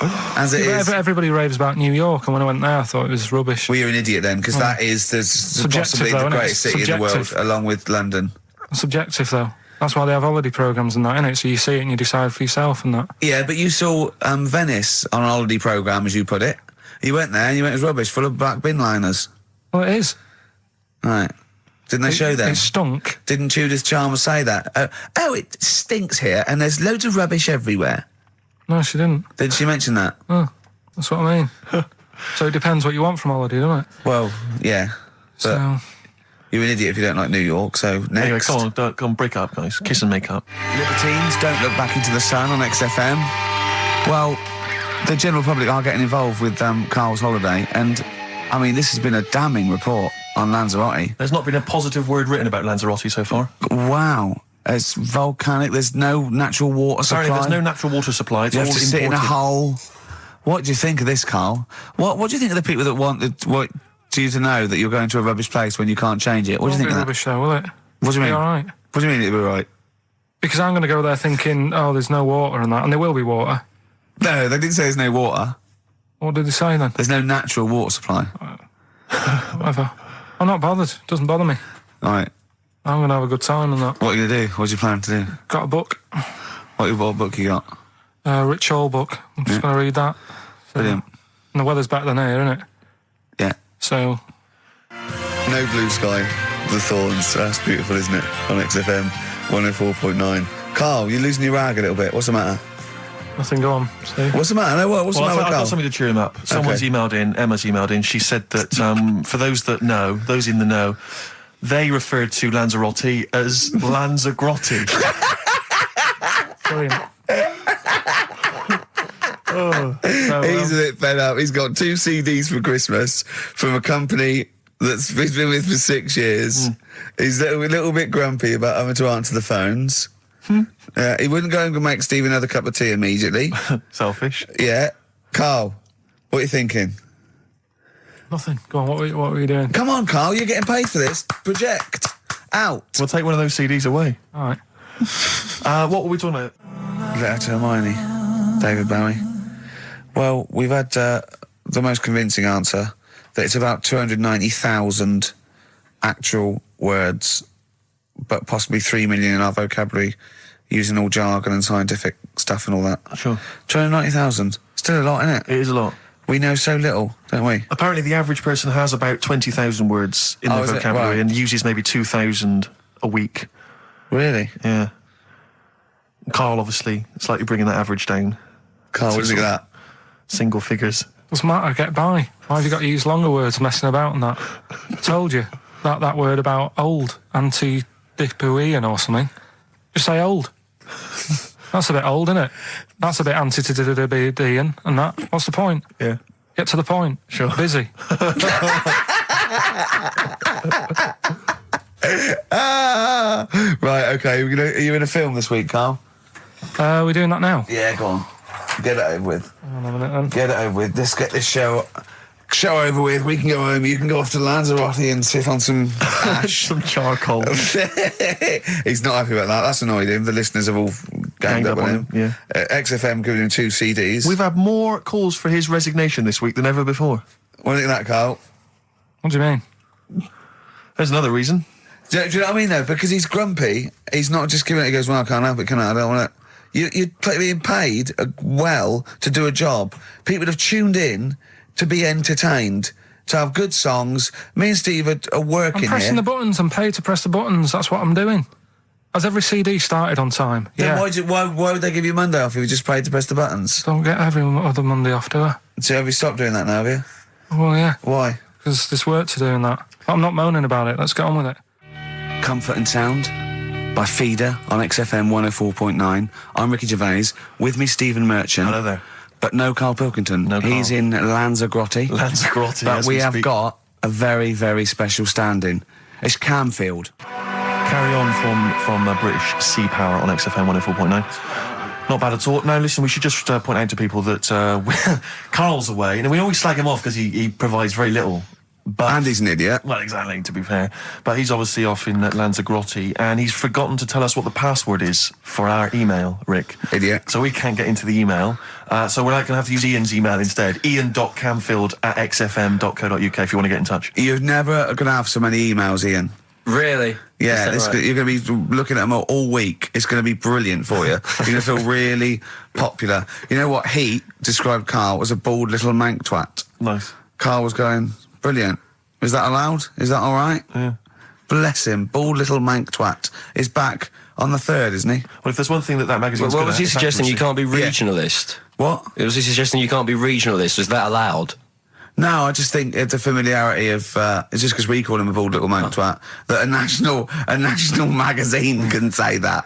As it is. Everybody raves about New York, and when I went there, I thought it was rubbish. Well, you're an idiot then, because that is possibly though, the isn't it? greatest city in the world, Subjective. along with London. Subjective, though. That's why they have holiday programmes and that, innit? So you see it and you decide for yourself and that. Yeah, but you saw Venice on a holiday programme, as you put it. You went there and you went, it was rubbish, full of black bin liners. Well, it is. Right. Didn't they show them? It stunk. Didn't Judith Chalmers say that? Oh, it stinks here and there's loads of rubbish everywhere. No, she didn't. Did she mention that? Oh, that's what I mean. So it depends what you want from holiday, doesn't it? Well, yeah. But So... you're an idiot if you don't like New York, so next. Anyway, come on, break up, guys. Kiss and make up. Libertines, don't look back into the sun on XFM. Well, the general public are getting involved with Karl's holiday, and, I mean, this has been a damning report on Lanzarote. There's not been a positive word written about Lanzarote so far. Wow. It's volcanic, there's no natural water supply. Apparently there's no natural water supply, it's You all have to imported. sit in a hole. What do you think of this, Karl? What do you think of the people that want you to know that you're going to a rubbish place when you can't change it? What do you think of that? rubbish though, will it? What do you mean? All right. What do you mean it'll be right? Because I'm going to go there thinking, oh, there's no water and that, and there will be water. No, they didn't say there's no water. What did they say then? There's no natural water supply. Whatever. I'm not bothered. Doesn't bother me. All right. I'm going to have a good time and that. What are you going to do? What do you plan to do? Got a book. What book you got? Rich Hall book. I'm just going to read that. So, Brilliant. and the weather's better than here, isn't it? Yeah. So... No Blue Sky, The Thorns. That's beautiful, isn't it? On XFM 104.9. Karl, you're losing your rag a little bit. What's the matter? Nothing, go on. See? What's the matter? No, what's the matter with I've Karl? got something to cheer him up. Someone's emailed in, Emma's emailed in, she said that for those that know, those in the know, they referred to Lanzarote as Lanzarote. Brilliant. He's a bit fed up. He's got 2 CDs for Christmas from a company that's he's been with for 6 years. He's a little bit grumpy about having to answer the phones. He wouldn't go and make Steve another cup of tea immediately. Selfish. Yeah. Karl, what are you thinking? Nothing. Go on, what were you doing? Come on, Karl, you're getting paid for this. Project. Out. We'll take one of those CDs away. All right. What were we talking about? Letter to Hermione. David Bowie. Well, we've had the most convincing answer that it's about 290,000 actual words, but possibly 3 million in our vocabulary, using all jargon and scientific stuff and all that. Sure. 290,000. Still a lot, isn't it? It is a lot. We know so little, don't we? Apparently the average person has about 20,000 words in their is it? vocabulary Right. and uses maybe 2,000 a week. Really? Yeah. Karl, obviously, slightly bringing that average down. Karl, what do you think of that? Single figures. Doesn't matter, get by. Why have you got to use longer words messing about and that? I told you. That word about old, anti-dipuian or something. Just say old. That's a bit old, isn't it? That's a bit anti-dipuian and that. What's the point? Yeah. Get to the point. Sure. Busy. Right, okay. Are you in a film this week, Karl? We're doing that now? Yeah, go on. Get it over with. Hang on a minute then. Get it over with. Let's get this show over with. We can go home. You can go off to Lanzarote and sit on some ash. Some charcoal. He's not happy about that. That's annoyed him. The listeners have all ganged up on him. Yeah. XFM giving him 2 CDs. We've had more calls for his resignation this week than ever before. What do you think of that, Karl? What do you mean? There's another reason. Do you know what I mean, though? Because he's grumpy. He's not just giving it. He goes, well, I can't help it, can I? I don't want it. You're being paid well to do a job. People have tuned in to be entertained, to have good songs. Me and Steve are working I'm pressing here. the buttons. I'm paid to press the buttons. That's what I'm doing. Has every CD started on time? Then Yeah. why would they give you Monday off if you just paid to press the buttons? Don't get every other Monday off, do I? So have you stopped doing that now, have you? Well, yeah. Why? Because there's work to do in that. I'm not moaning about it. Let's get on with it. Comfort and Sound by Feeder on XFM 104.9. I'm Ricky Gervais. With me, Stephen Merchant. Hello there. But no Karl Pilkington. No Karl. He's in Lanzarote. Lanzarote, But as we we have speak. got a very, very special stand-in. It's Camfield. Carry on from British Sea Power on XFM 104.9. Not bad at all. No, listen, we should just point out to people that Carl's away, and we always slag him off because he provides very little. But, and he's an idiot. Well, exactly, to be fair. But he's obviously off in Lanzarote, and he's forgotten to tell us what the password is for our email, Rick. Idiot. So we can't get into the email. So we're going to have to use Ian's email instead. ian.camfield@xfm.co.uk if you want to get in touch. You're never going to have so many emails, Ian. Really? Yeah, you're going to be looking at them all week. It's going to be brilliant for you. You're going to feel really popular. You know what? He described Karl as a bald little mank twat. Nice. Karl was going, brilliant. Is that allowed? Is that all right? Yeah. Bless him. Bald little mank twat is back on the 3rd, isn't he? Well, if there's one thing that magazine's What was he suggesting? You can't be regionalist? What? Was he suggesting you can't be regionalist? Was that allowed? No, I just think it's a familiarity of, it's just because we call him a bald little mank twat, that a national magazine can say that.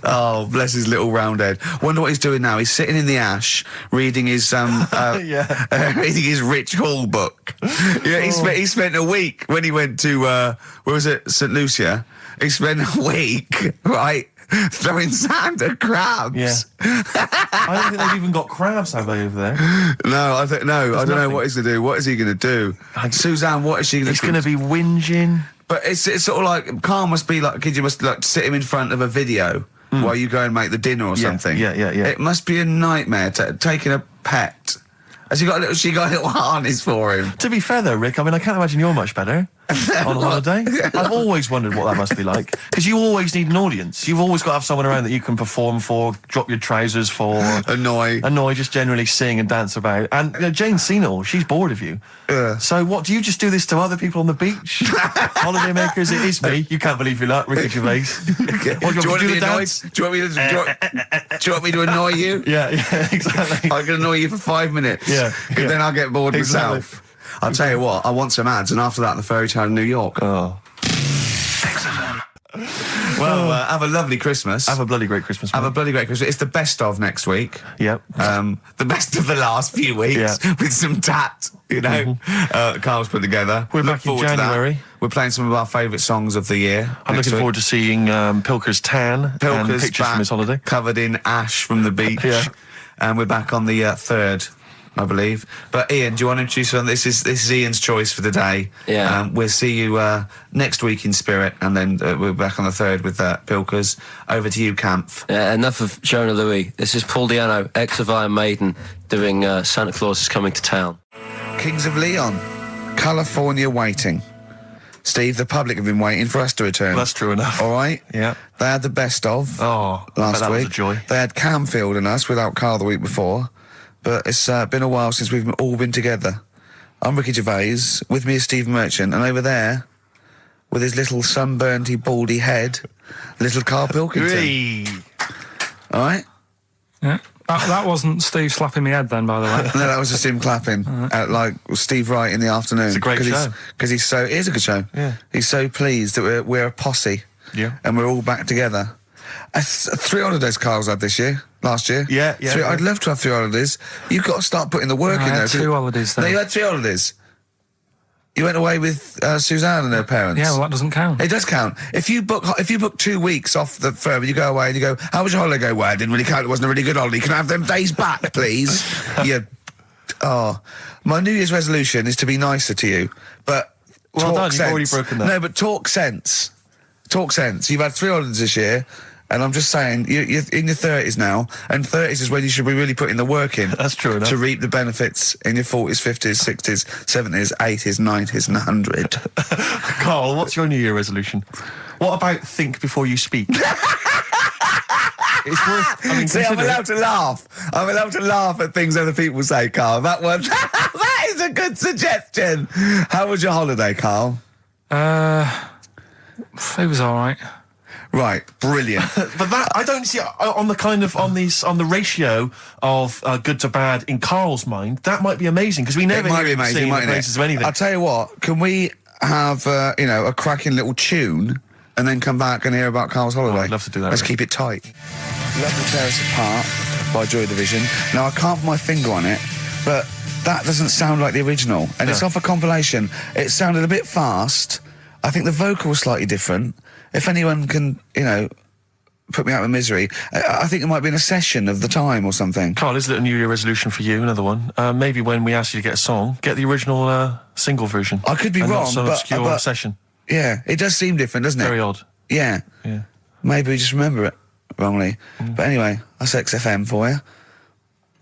Oh, bless his little round head. Wonder what he's doing now. He's sitting in the ash, reading his, reading his Rich Hall book. Yeah, he spent a week when he went to, where was it, St. Lucia? He spent a week, right, throwing sand at crabs. Yeah. I don't think they've even got crabs, have they, over there? No, I don't know what he's going to do. What is he going to do? Suzanne, what is she going to do? He's going to be whinging. But it's sort of like, Karl must be like a kid, you must like sit him in front of a video while you go and make the dinner or something. Yeah. It must be a nightmare taking a pet. Has she got a little harness for him? To be fair though, Rick, I mean, I can't imagine you're much better on holiday. I've always wondered what that must be like. Because you always need an audience. You've always got to have someone around that you can perform for, drop your trousers for. Annoy, just generally sing and dance about. And Jane's seen it all. She's bored of you. So what, do you just do this to other people on the beach? Holiday makers, it is me. You can't believe you're like Ricky Gervais. What, do you want me to do the dance? Do you want me to annoy you? Yeah, exactly. I can annoy you for 5 minutes. Yeah. Then I'll get bored myself. I'll tell you what, I want some ads, and after that, the fairy tale in New York. Oh. Well, have a lovely Christmas. Have a bloody great Christmas, mate. Have a bloody great Christmas. It's the best of next week. Yep. The best of the last few weeks with some tat, you know. Carl's put together. We're back in January. We're playing some of our favourite songs of the year. I'm looking forward to seeing Pilker's tan and pictures from his holiday. Covered in ash from the beach. And we're back on the 3rd. I believe. But Ian, do you want to introduce one? This is Ian's choice for today. Yeah. We'll see you next week in spirit, and then we're back on the 3rd with Pilkers. Over to you, Kampf. Yeah, enough of Jonah Louis. This is Paul Di'Anno, ex of Iron Maiden, doing Santa Claus is Coming to Town. Kings of Leon, California Waiting. Steve, the public have been waiting for us to return. Well, that's true enough. All right? Yeah. They had the best of last week. That was a joy. They had Camfield and us without Karl the week before. But it's been a while since we've all been together. I'm Ricky Gervais, with me is Steve Merchant, and over there, with his little sunburnt baldy head, little Karl Pilkington. All right? Yeah. That wasn't Steve slapping me head then, by the way. No, that was just him clapping, like Steve Wright in the afternoon. It's a great show. Because it is a good show. Yeah. He's so pleased that we're a posse. Yeah. And we're all back together. 3 holidays Karl's had last year. Yeah. I'd love to have 3 holidays. You've got to start putting the work in there. I had 2 holidays then. No, you had 3 holidays. You went away with Suzanne and her parents. Yeah, well, that doesn't count. It does count. If you book 2 weeks off the firm, you go away and you go, how was your holiday? Go, well, it didn't really count. It wasn't a really good holiday. Can I have them days back, please? My New Year's resolution is to be nicer to you, but well talk done, sense. You've already broken that. No, but talk sense. Talk sense. You've had 3 holidays this year. And I'm just saying, you're in your 30s now, and 30s is when you should be really putting the work in. That's true enough. To reap the benefits in your 40s, 50s, 60s, 70s, 80s, 90s, and 100. Karl, what's your New Year resolution? What about think before you speak? It's worth. I mean, see, I'm allowed to laugh. I'm allowed to laugh at things other people say, Karl. That one, that is a good suggestion. How was your holiday, Karl? It was all right. Right, brilliant. But that I don't see on the ratio of good to bad in Karl's mind. That might be amazing because we never hear him sing the praises of anything. I'll tell you what. Can we have a cracking little tune and then come back and hear about Karl's holiday? I'd love to do that. Let's keep it tight. Love to Tear Us Apart by Joy Division. Now I can't put my finger on it, but that doesn't sound like the original, and it's off a compilation. It sounded a bit fast. I think the vocal was slightly different. If anyone can, put me out of misery. I think it might be in a session of the time or something. Carl, here's a little New Year resolution for you, another one. Maybe when we ask you to get a song, get the original single version. I could be and wrong, not some obscure but session. Yeah, it does seem different, doesn't it? Very odd. Yeah. Yeah. Maybe we just remember it wrongly. But anyway, that's XFM for you.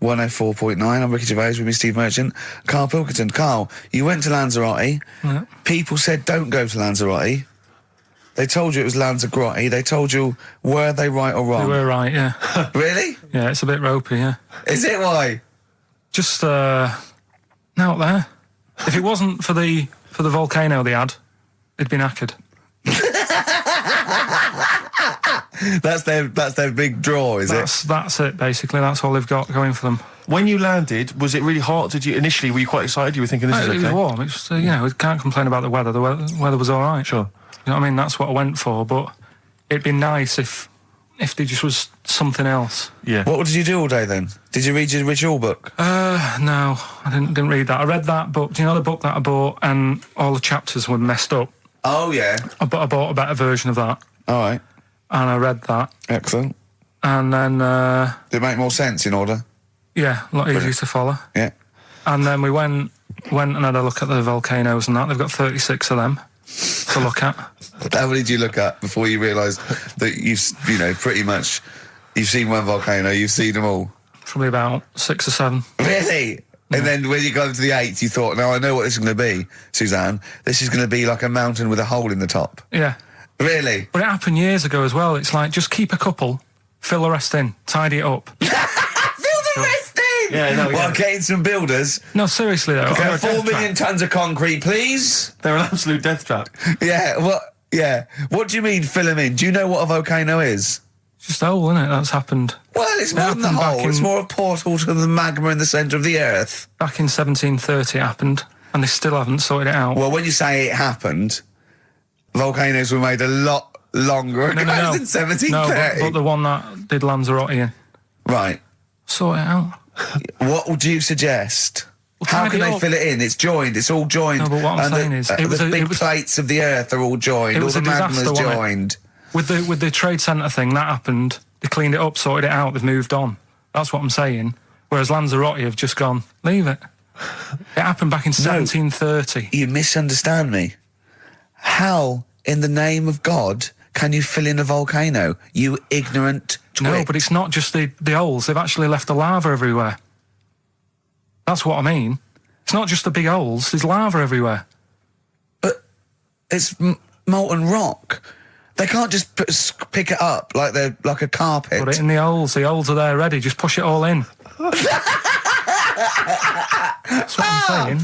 104.9, I'm Ricky Gervais with me, Steve Merchant. Karl Pilkington. Carl, you went to Lanzarote. Yeah. People said don't go to Lanzarote. They told you it was Lanzarote. They told you, were they right or wrong? They were right, yeah. Really? Yeah, it's a bit ropey, yeah. Is it? Why? Just, out there. If it wasn't for the volcano they had, it'd been knackered. That's their big draw, is it? That's it, basically. That's all they've got going for them. When you landed, was it really hot? Were you quite excited? You were thinking this is okay? It was warm. It's you know, we can't complain about the weather. The weather was all right. Sure. You know what I mean? That's what I went for, but it'd be nice if there just was something else. Yeah. What did you do all day then? Did you read your ritual book? No, I didn't read that. I read that book. Do you know the book that I bought and all the chapters were messed up? Oh, yeah. I bought a better version of that. All right. And I read that. Excellent. And then... Did it make more sense in order? Yeah, a lot easier to follow. Yeah. And then we went and had a look at the volcanoes and that. They've got 36 of them to look at. How many did you look at before you realised that pretty much, you've seen one volcano, you've seen them all? Probably about 6 or 7. Really? Yeah. And then when you got to the 8th, you thought, now I know what this is going to be, Suzanne. This is going to be like a mountain with a hole in the top. Yeah. Really? But it happened years ago as well. It's like, just keep a couple, fill the rest in, tidy it up. Fill the rest in? Yeah, no, Well, getting some builders. No, seriously though. Okay, 4 million tonnes of concrete, please. They're an absolute death trap. Yeah, what do you mean fill them in? Do you know what a volcano is? It's just a hole, isn't it? That's happened. Well, it's more than the hole. It's more a portal to the magma in the centre of the earth. Back in 1730 it happened, and they still haven't sorted it out. Well, when you say it happened, volcanoes were made a lot longer ago than 1730. No, but the one that did Lanzarote in. Right. Sort it out. What would you suggest? Well, how can they fill it in? It's joined. It's all joined. No, but what I'm saying is, the big plates of the earth are all joined. All the magma's joined. With the trade centre thing, that happened. They cleaned it up, sorted it out. They've moved on. That's what I'm saying. Whereas Lanzarote have just gone, leave it. It happened back in 1730. You misunderstand me. How, in the name of God, can you fill in a volcano? You ignorant twit. No, but it's not just the holes. They've actually left the lava everywhere. That's what I mean. It's not just the big holes. There's lava everywhere. But it's molten rock. They can't just pick it up like a carpet. Put it in the holes. The holes are there ready. Just push it all in. That's what I'm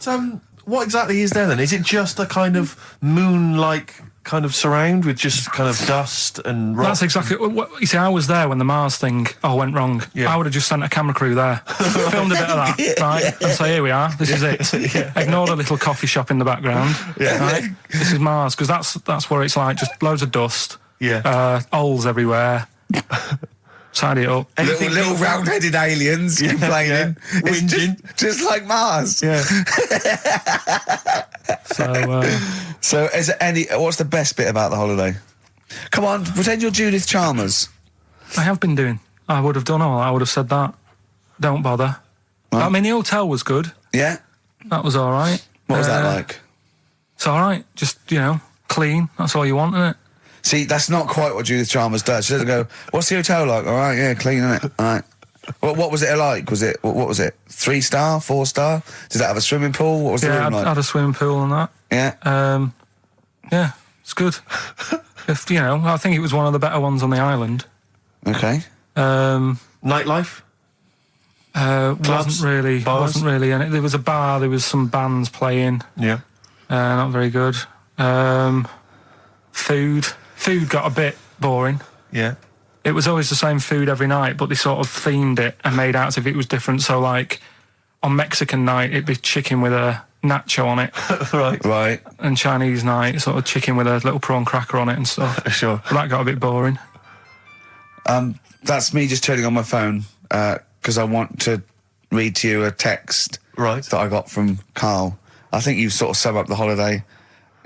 saying. What exactly is there then? Is it just a kind of moon-like kind of surround with just kind of dust and rock? That's exactly what you see. I was there when the Mars thing went wrong. Yeah. I would have just sent a camera crew there, filmed a bit of that, right, and say, here we are, this is it. Yeah. Ignore the little coffee shop in the background. Yeah. Right? This is Mars, because that's what it's like. Just loads of dust. Yeah. Holes everywhere. Tidy it up. Little round-headed aliens complaining. Yeah. Whinging. Just like Mars. Yeah. So is there what's the best bit about the holiday? Come on, pretend you're Judith Chalmers. I have been doing. I would have done all. I would have said that. Don't bother. Well, I mean, the hotel was good. Yeah? That was all right. What was that like? It's all right. Just, clean. That's all you want, isn't it? See, that's not quite what Judith Chalmers does. She doesn't go, what's the hotel like? All right, yeah, clean, innit? All right. What was it like? What was it? 3-star, 4-star? Did it have a swimming pool? What was the room like? Yeah, had a swimming pool and that. Yeah? Yeah, it's good. I think it was one of the better ones on the island. Okay. Nightlife? Wasn't really in it. There was a bar, there was some bands playing. Yeah. Not very good. Food got a bit boring. Yeah. It was always the same food every night, but they sort of themed it and made out as if it was different. So, like, on Mexican night, it'd be chicken with a nacho on it. Right. And Chinese night, sort of chicken with a little prawn cracker on it and stuff. Sure. But that got a bit boring. That's me just turning on my phone, because I want to read to you a text that I got from Carl. I think you sort of sum up the holiday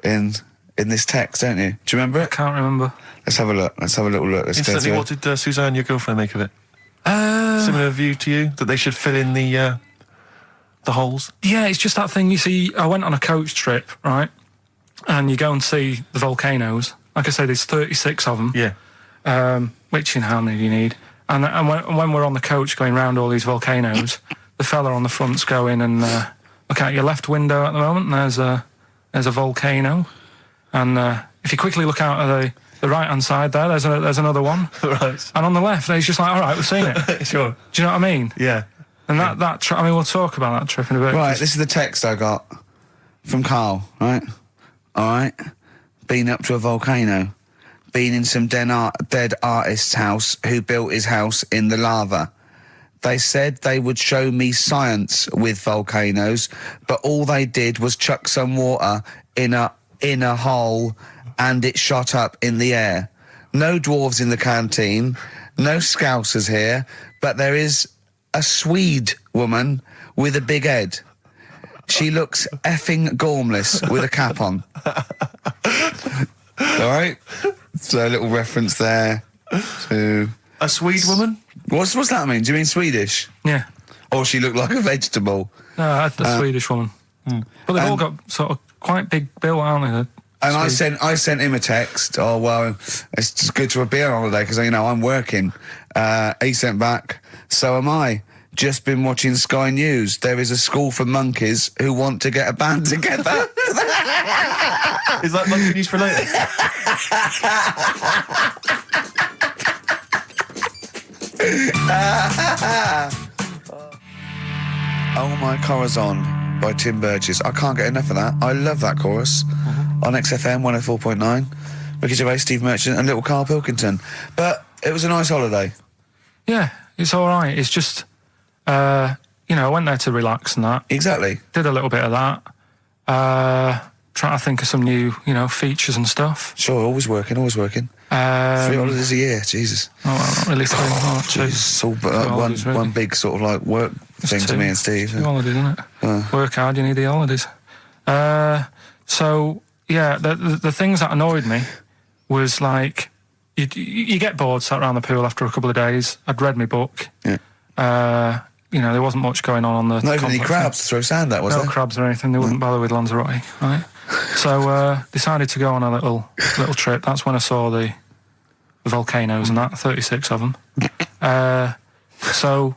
in in this text, don't you? Do you remember I it? can't remember. Let's have a look. Let's have a little look. Let's go Instantly, through what did Suzanne, your girlfriend, make of it? Similar view to you, that they should fill in the holes? Yeah, it's just that thing, you see, I went on a coach trip, right? And you go and see the volcanoes. Like I say, there's 36 of them. Yeah. Which, how many do you need? And when we're on the coach going round all these volcanoes, the fella on the front's going and look out your left window at the moment, and there's a volcano. And if you quickly look out of the right-hand side there's another one. Right. And on the left, he's just like, all right, we've seen it. Sure. Do you know what I mean? Yeah. And that trip, we'll talk about that trip in a bit. Right, this is the text I got from Karl, right? All right. Been up to a volcano. Been in some dead artist's house who built his house in the lava. They said they would show me science with volcanoes, but all they did was chuck some water in a hole and it shot up in the air. No dwarves in the canteen, no scousers here, but there is a Swede woman with a big head. She looks effing gormless with a cap on. All right? So a little reference there to... A Swede woman? What's that mean? Do you mean Swedish? Yeah. Or she looked like a vegetable? No, the Swedish woman. But they've all got sort of quite big bill, aren't they? And I sent him a text. Oh, well, it's just good to be on holiday because, I'm working. He sent back, so am I. Just been watching Sky News. There is a school for monkeys who want to get a band together. Is that monkey news for later? Oh My Corazon by Tim Burgess. I can't get enough of that. I love that chorus. On XFM 104.9. Ricky Gervais, Steve Merchant and little Karl Pilkington. But it was a nice holiday. Yeah, it's all right. It's just, I went there to relax and that. Exactly. Did a little bit of that. Trying to think of some new, features and stuff. Sure, always working. 3 holidays a year, Jesus. Oh, well, not really 3. Two. It's all one big sort of like work thing to me and Steve. 2 holidays, isn't it? Work hard, you need the holidays. So, yeah, the things that annoyed me was like, you get bored sat around the pool after a couple of days. I'd read my book. Yeah. There wasn't much going on the... Not even any crabs to throw sand at, was there? No crabs or anything. They wouldn't bother with Lanzarote, right? So decided to go on a little trip. That's when I saw the volcanoes and that, 36 of them. So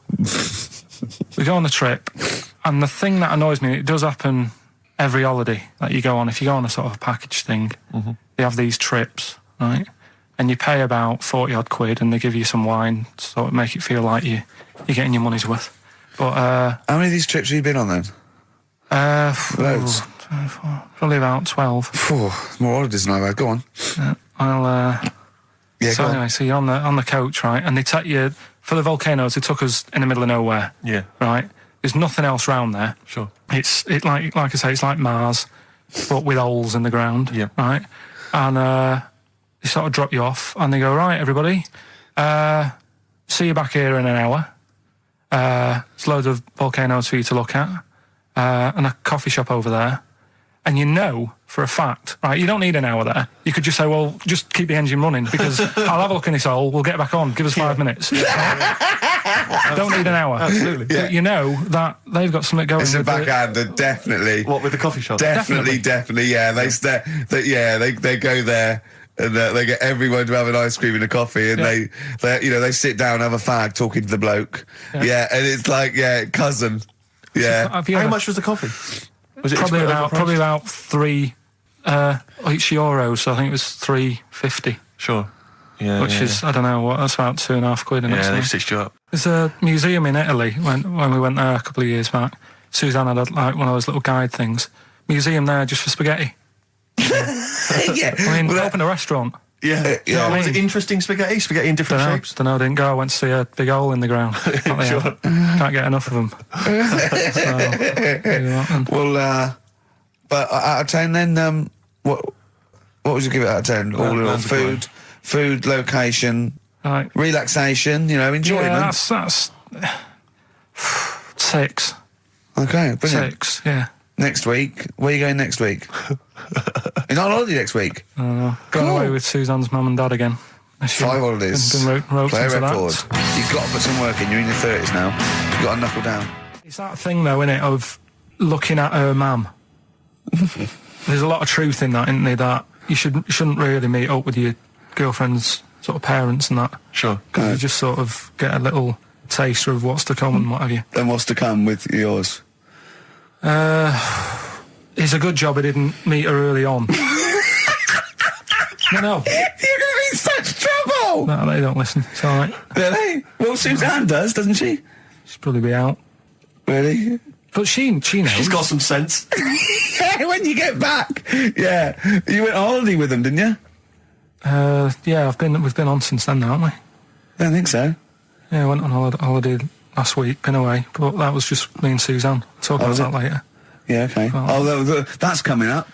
we go on the trip, and the thing that annoys me, it does happen every holiday that you go on. If you go on a sort of a package thing, they have these trips, right? And you pay about 40-odd quid, and they give you some wine, so it make it feel like you're getting your money's worth. But how many of these trips have you been on then? Loads. Probably about 12. More holidays than I've had. Go on. So you're on the coach, right? And they take you for the volcanoes. They took us in the middle of nowhere. Yeah. Right. There's nothing else round there. Sure. It's like I say, it's like Mars, but with holes in the ground. Yeah. Right. And they sort of drop you off, and they go, right, everybody, see you back here in an hour. There's loads of volcanoes for you to look at, and a coffee shop over there. And for a fact, right, you don't need an hour there. You could just say, well, just keep the engine running because I'll have a look in this hole, we'll get back on, give us 5 minutes. Don't need an hour. Absolutely. But that they've got something going. It's a backhander, definitely. What, with the coffee shop? Definitely, yeah. They go there. And they get everyone to have an ice cream and a coffee, and they sit down, have a fag, talking to the bloke. Yeah, and it's like, cousin. Yeah. How much was the coffee? Was it probably about 3 each euros? So I think it was $3.50. Sure. Yeah. Which is I don't know what. That's about 2.5 quid. Yeah, they stitched you up. There's a museum in Italy when we went there a couple of years back. Suzanne had one of those little guide things. Museum there just for spaghetti. Yeah. I mean, we opened a restaurant. Yeah. Was it interesting spaghetti? Spaghetti in different shapes? Don't know, I didn't go. I went to see a big hole in the ground. Sure. Can't get enough of them. Well, but out of 10 then, what would you give it out of 10? All in all, food, location, right. Relaxation, enjoyment. Yeah, that's 6. Okay, brilliant. 6, yeah. Next week? Where are you going next week? You're not on holiday next week? Going away with Suzanne's mum and dad again. 5 holidays. Been Play a into record. that. You've got to put some work in. You're in your 30s now. You've got to knuckle down. It's that thing, though, innit, of looking at her mum. There's a lot of truth in that, isn't there, that you shouldn't really meet up with your girlfriend's sort of parents and that. Sure. Because you just sort of get a little taster of what's to come and what have you. And what's to come with yours? It's a good job I didn't meet her early on. No. You're going to be in such trouble! No, they don't listen. It's all right. Really? Well, Suzanne does, doesn't she? She'll probably be out. Really? But she knows. She's got some sense. Yeah, when you get back. Yeah. You went on holiday with them, didn't you? Yeah, we've been on since then, haven't we? I don't think so. Yeah, I went on holiday last week, been away, but that was just me and Suzanne. Talk about that later. Yeah, okay. That's coming up.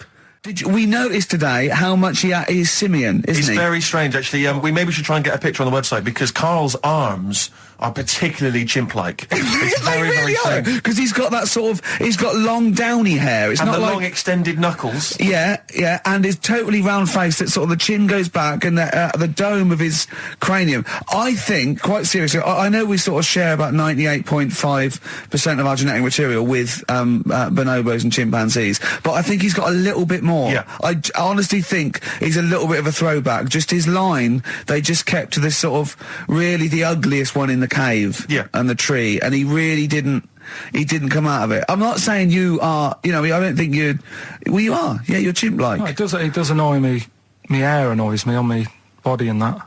We noticed today how much he is simian, isn't he? It's very strange, actually. We maybe should try and get a picture on the website, because Karl's arms are particularly chimp-like. It's very, very strange. Because he's got that sort of... He's got long, downy hair. It's and not the like... long, extended knuckles. Yeah, and his totally round face, that sort of the chin goes back and the dome of his cranium. I think, quite seriously, I know we sort of share about 98.5% of our genetic material with bonobos and chimpanzees, but I think he's got a little bit more. Yeah. I honestly think he's a little bit of a throwback. Just his line, they just kept to this sort of really the ugliest one in the cave and the tree, and he really didn't come out of it. I'm not saying you are, I don't think you're... Well, you are. Yeah, you're chimp-like. No, it does annoy me. My hair annoys me on my body and that.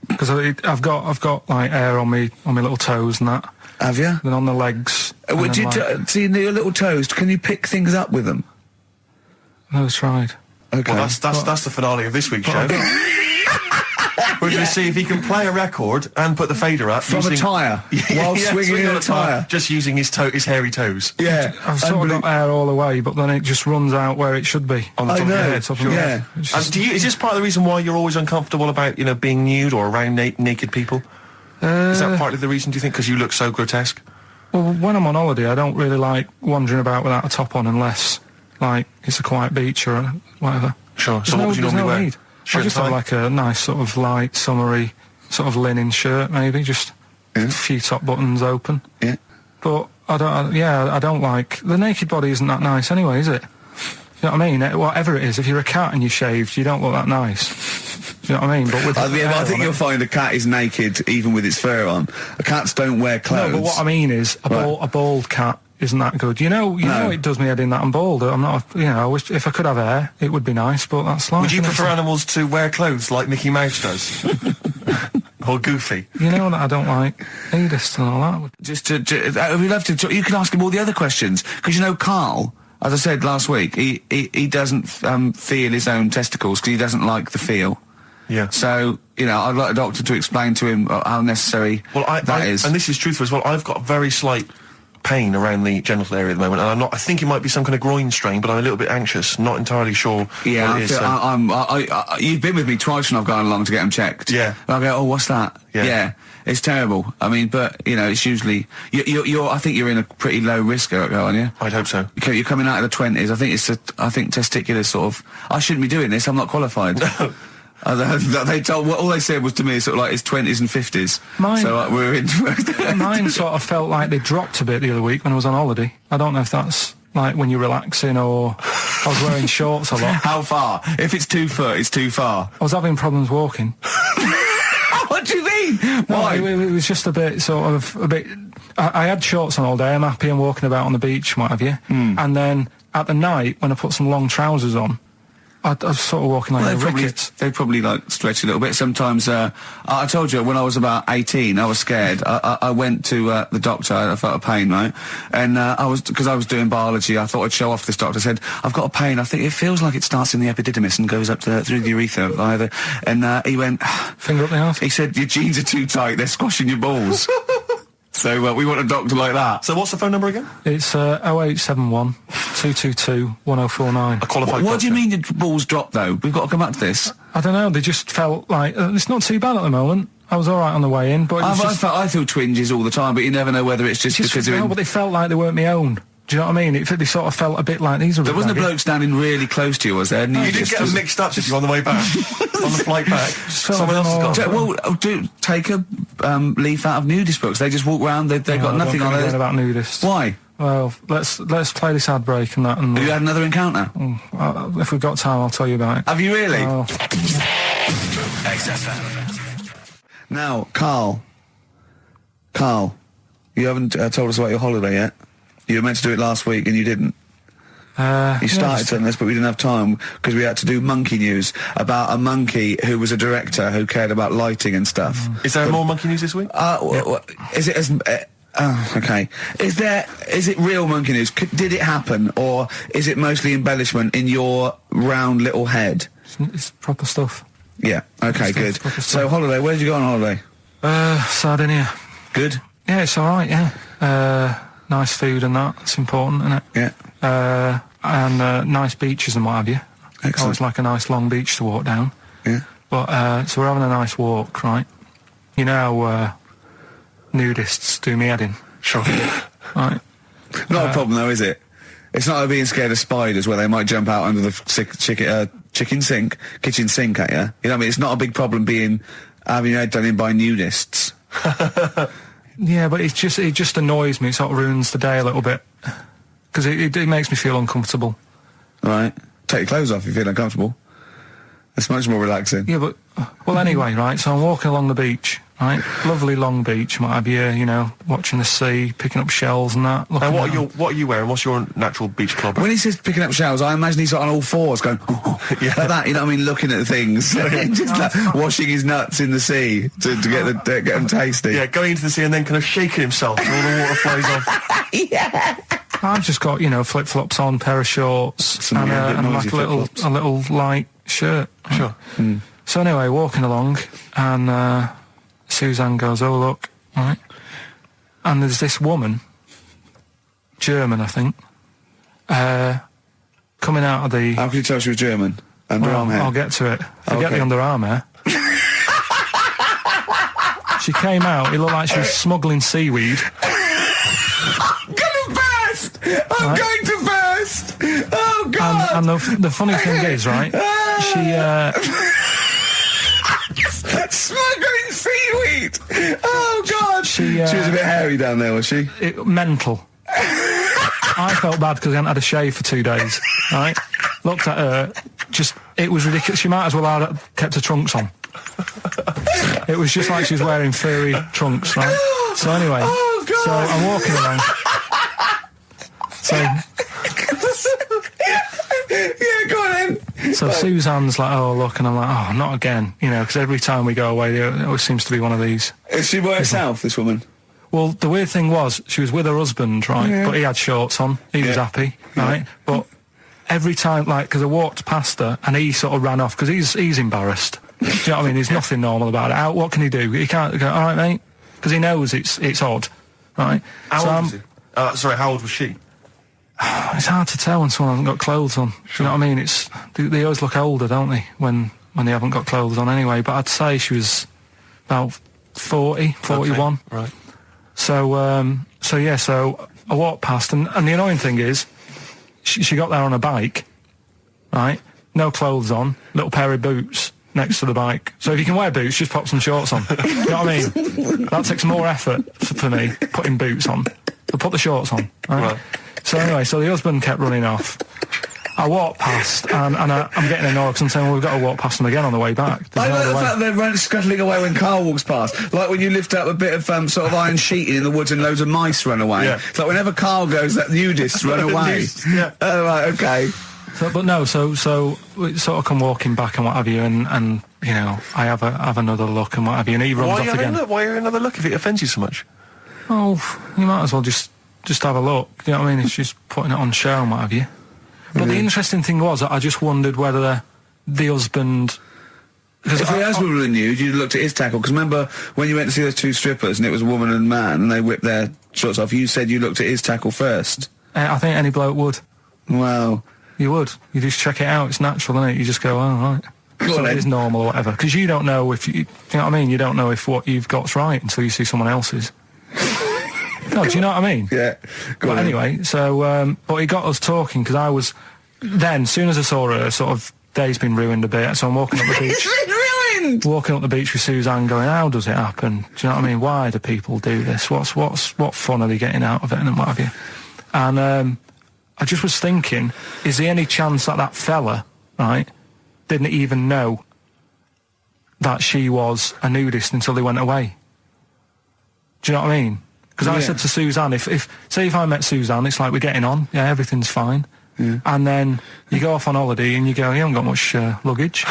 Because I've got like hair on my little toes and that. Have you? Then on the legs. Would you see your little toes? Can you pick things up with them? No, it's tried. Okay. Well, that's the finale of this week's show. We're going to see if he can play a record and put the fader up from a tyre while swinging on a tyre, just using his hairy toes. Yeah, I've sort of got hair all the way, but then it just runs out where it should be on the top of your head. Top of your head. Is this part of the reason why you're always uncomfortable about being nude or around naked people? Is that partly the reason, do you think? Because you look so grotesque. Well, when I'm on holiday, I don't really like wandering about without a top on unless like it's a quiet beach or whatever. Sure. So what would you normally wear? Need. I just have like a nice sort of light, summery sort of linen shirt, maybe, just a few top buttons open. Yeah. But I don't like... The naked body isn't that nice anyway, is it? You know what I mean? Whatever it is, if you're a cat and you're shaved, you don't look that nice. You know what I mean? But with I think you'll find a cat is naked even with its fur on. Cats don't wear clothes. No, but what I mean is a bald cat isn't that good. You know it does me head in that I'm bald. I'm not, I wish if I could have hair, it would be nice, but that's life. Would you prefer animals to wear clothes like Mickey Mouse does? Or Goofy? You know that I don't like nudist and all that. We'd love to talk. You can ask him all the other questions, because Karl, as I said last week, he doesn't feel his own testicles because he doesn't like the feel. Yeah. So, I'd like a doctor to explain to him how necessary that is. And this is truthful as well. I've got a very slight pain around the genital area at the moment, and I think it might be some kind of groin strain, but I'm a little bit anxious, not entirely sure what it is. You've been with me twice when I've gone along to get them checked. Yeah. And I go, oh, what's that? Yeah. It's terrible. I mean, but, it's usually... I think you're in a pretty low risk, aren't you? I'd hope so. You're coming out of the 20s. I think testicular sort of... I shouldn't be doing this, I'm not qualified. No. All they said was to me sort of like his 20s and 50s. We're into mine sort of felt like they dropped a bit the other week when I was on holiday. I don't know if that's like when you're relaxing or I was wearing shorts a lot. How far? If it's 2 foot, it's too far. I was having problems walking. What do you mean? Why? No, it was just a bit. I had shorts on all day. I'm happy and walking about on the beach, what have you. And then at the night when I put some long trousers on, I was sort of walking like a ricket. They probably like stretch a little bit. Sometimes, I told you when I was about 18, I was scared. I went to the doctor. I felt a pain, right? And because I was doing biology, I thought I'd show off this doctor. I said, I've got a pain. I think it feels like it starts in the epididymis and goes up through the urethra via the... And he went... Finger up the arse? He said, your jeans are too tight. They're squashing your balls. So we want a doctor like that. So what's the phone number again? It's 0871 222 1049. A qualified What do you mean your balls dropped, though? We've got to come back to this. I don't know. They just felt like... it's not too bad at the moment. I was all right on the way in, but I feel twinges all the time, but you never know whether it's just because... No, but they felt like they weren't my own. Do you know what I mean? They sort of felt a bit like these. There wasn't a bloke standing really close to you, was there? You didn't get them mixed up, did you, on the way back? On the flight back? Someone else has got Well, take a leaf out of nudist books. They just walk around, they've got nothing on it. About nudists. Why? Well, let's play this ad break and that. And have you had another encounter? If we've got time, I'll tell you about it. Have you really? XFM. Now, Carl, you haven't told us about your holiday yet. You were meant to do it last week and you didn't. You started telling us, but we didn't have time because we had to do monkey news about a monkey who was a director who cared about lighting and stuff. Is there more monkey news this week? Is it as... okay. Is it real monkey news? Did it happen, or is it mostly embellishment in your round little head? It's proper stuff. Yeah. Okay. Good. So holiday. Where did you go on holiday? Sardinia. Good. Yeah, it's all right. Yeah. Nice food and that. It's important, isn't it? Yeah. And nice beaches and what have you. Excellent. Always like a nice long beach to walk down. Yeah. But so we're having a nice walk, right? You know how nudists do me head in. Sure. Right. Not a problem though, is it? It's not like being scared of spiders where they might jump out under the kitchen sink at you. You know what I mean? It's not a big problem having your head done in by nudists. Yeah, but it just annoys me. It sort of ruins the day a little bit because it makes me feel uncomfortable. Right. Take your clothes off if you feel uncomfortable. It's much more relaxing. Yeah, but well, anyway, right. So I'm walking along the beach, right? Lovely long beach, what have you? You know, watching the sea, picking up shells and that. And what are you wearing? What's your natural beach club? When he says picking up shells, I imagine he's on all fours going like that. You know what I mean? Looking at things, just like washing his nuts in the sea to get them tasty. Yeah, going into the sea and then kind of shaking himself and all the water flows off. Yeah. I've just got flip flops on, pair of shorts, and like a little light shirt. Sure. Mm. So anyway, walking along, and Suzanne goes, "Oh look," right? And there's this woman, German, I think, coming out of the. How can you tell she was German? Underarm hair. I'll get to it. Forget the underarm hair. She came out. It looked like she was smuggling seaweed. I'm going to burst! Oh, God! And the funny thing is, right, she... Smuggling seaweed! Oh, God! She was a bit hairy down there, was she? Mental. I felt bad because I hadn't had a shave for 2 days, right? Looked at her, it was ridiculous. She might as well have kept her trunks on. It was just like she was wearing furry trunks, right? So anyway, so I'm walking along... So, yeah, go on then. So Suzanne's like, "Oh, look," and I'm like, "Oh, not again," because every time we go away, there always seems to be one of these. Is she by herself, this woman? Well, the weird thing was, she was with her husband, right, Yeah. but he had shorts on, he was happy, right, but every time, because I walked past her, and he sort of ran off, because he's embarrassed. Do you know what I mean? There's nothing normal about it. What can he do? He can't go, "All right, mate," because he knows it's odd, right? How old was he? Sorry, how old was she? It's hard to tell when someone hasn't got clothes on. Sure. You know what I mean? They always look older, don't they, when they haven't got clothes on anyway. But I'd say she was about 40, 41. Okay. Right. So I walked past, and the annoying thing is, she got there on a bike, right? No clothes on, little pair of boots next to the bike. So if you can wear boots, just pop some shorts on. You know what I mean? That takes more effort for me, putting boots on. So put the shorts on, right? So anyway, the husband kept running off. I walked past, and I'm getting annoyed because I'm saying, well, we've got to walk past them again on the way back. I like the fact they're scuttling away when Carl walks past. Like when you lift up a bit of sort of iron sheeting in the woods and loads of mice run away. Yeah. It's like whenever Carl goes, that nudists run away. Yeah. Oh, right, okay. So we sort of come walking back and what have you, and I have another look and what have you, and he runs off again. Why are you another look if it offends you so much? Oh, you might as well just have a look. You know what I mean? It's just putting it on show and what have you. But the interesting thing was, I just wondered whether the husband... If the husband were nude, you'd looked at his tackle. Because remember, when you went to see those two strippers, and it was a woman and man, and they whipped their shorts off, you said you looked at his tackle first. I think any bloke would. Well... You would. You just check it out. It's natural, isn't it? You just go, oh, right. So it is normal or whatever. Because you don't know if... you know what I mean? You don't know if what you've got's right until you see someone else's. No, do you know what I mean? Yeah. But anyway, so, but it got us talking, because I was, then, as soon as I saw her, sort of, day's been ruined a bit, so I'm walking up the beach. It's been ruined! Walking up the beach with Suzanne going, how does it happen? Do you know what I mean? Why do people do this? What fun are they getting out of it and what have you? And, I just was thinking, is there any chance that fella, right, didn't even know that she was a nudist until they went away? Do you know what I mean? Because I said to Suzanne, say if I met Suzanne, it's like we're getting on, yeah, everything's fine. Yeah. And then you go off on holiday and you go, you haven't got much luggage.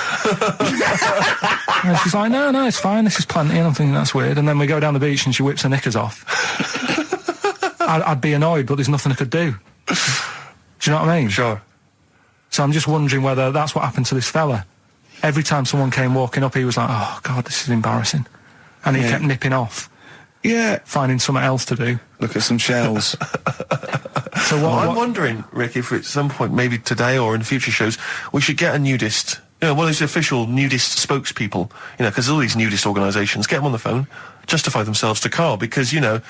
And she's like, no, it's fine, this is plenty. And I'm thinking, that's weird. And then we go down the beach and she whips her knickers off. I'd be annoyed, but there's nothing I could do. Do you know what I mean? Sure. So I'm just wondering whether that's what happened to this fella. Every time someone came walking up, he was like, oh, God, this is embarrassing. And he kept nipping off. Yeah. Finding something else to do. Look at some shells. So I'm wondering, Rick, if at some point, maybe today or in future shows, we should get a nudist, one of those official nudist spokespeople, because all these nudist organisations, get them on the phone, justify themselves to Karl, because, in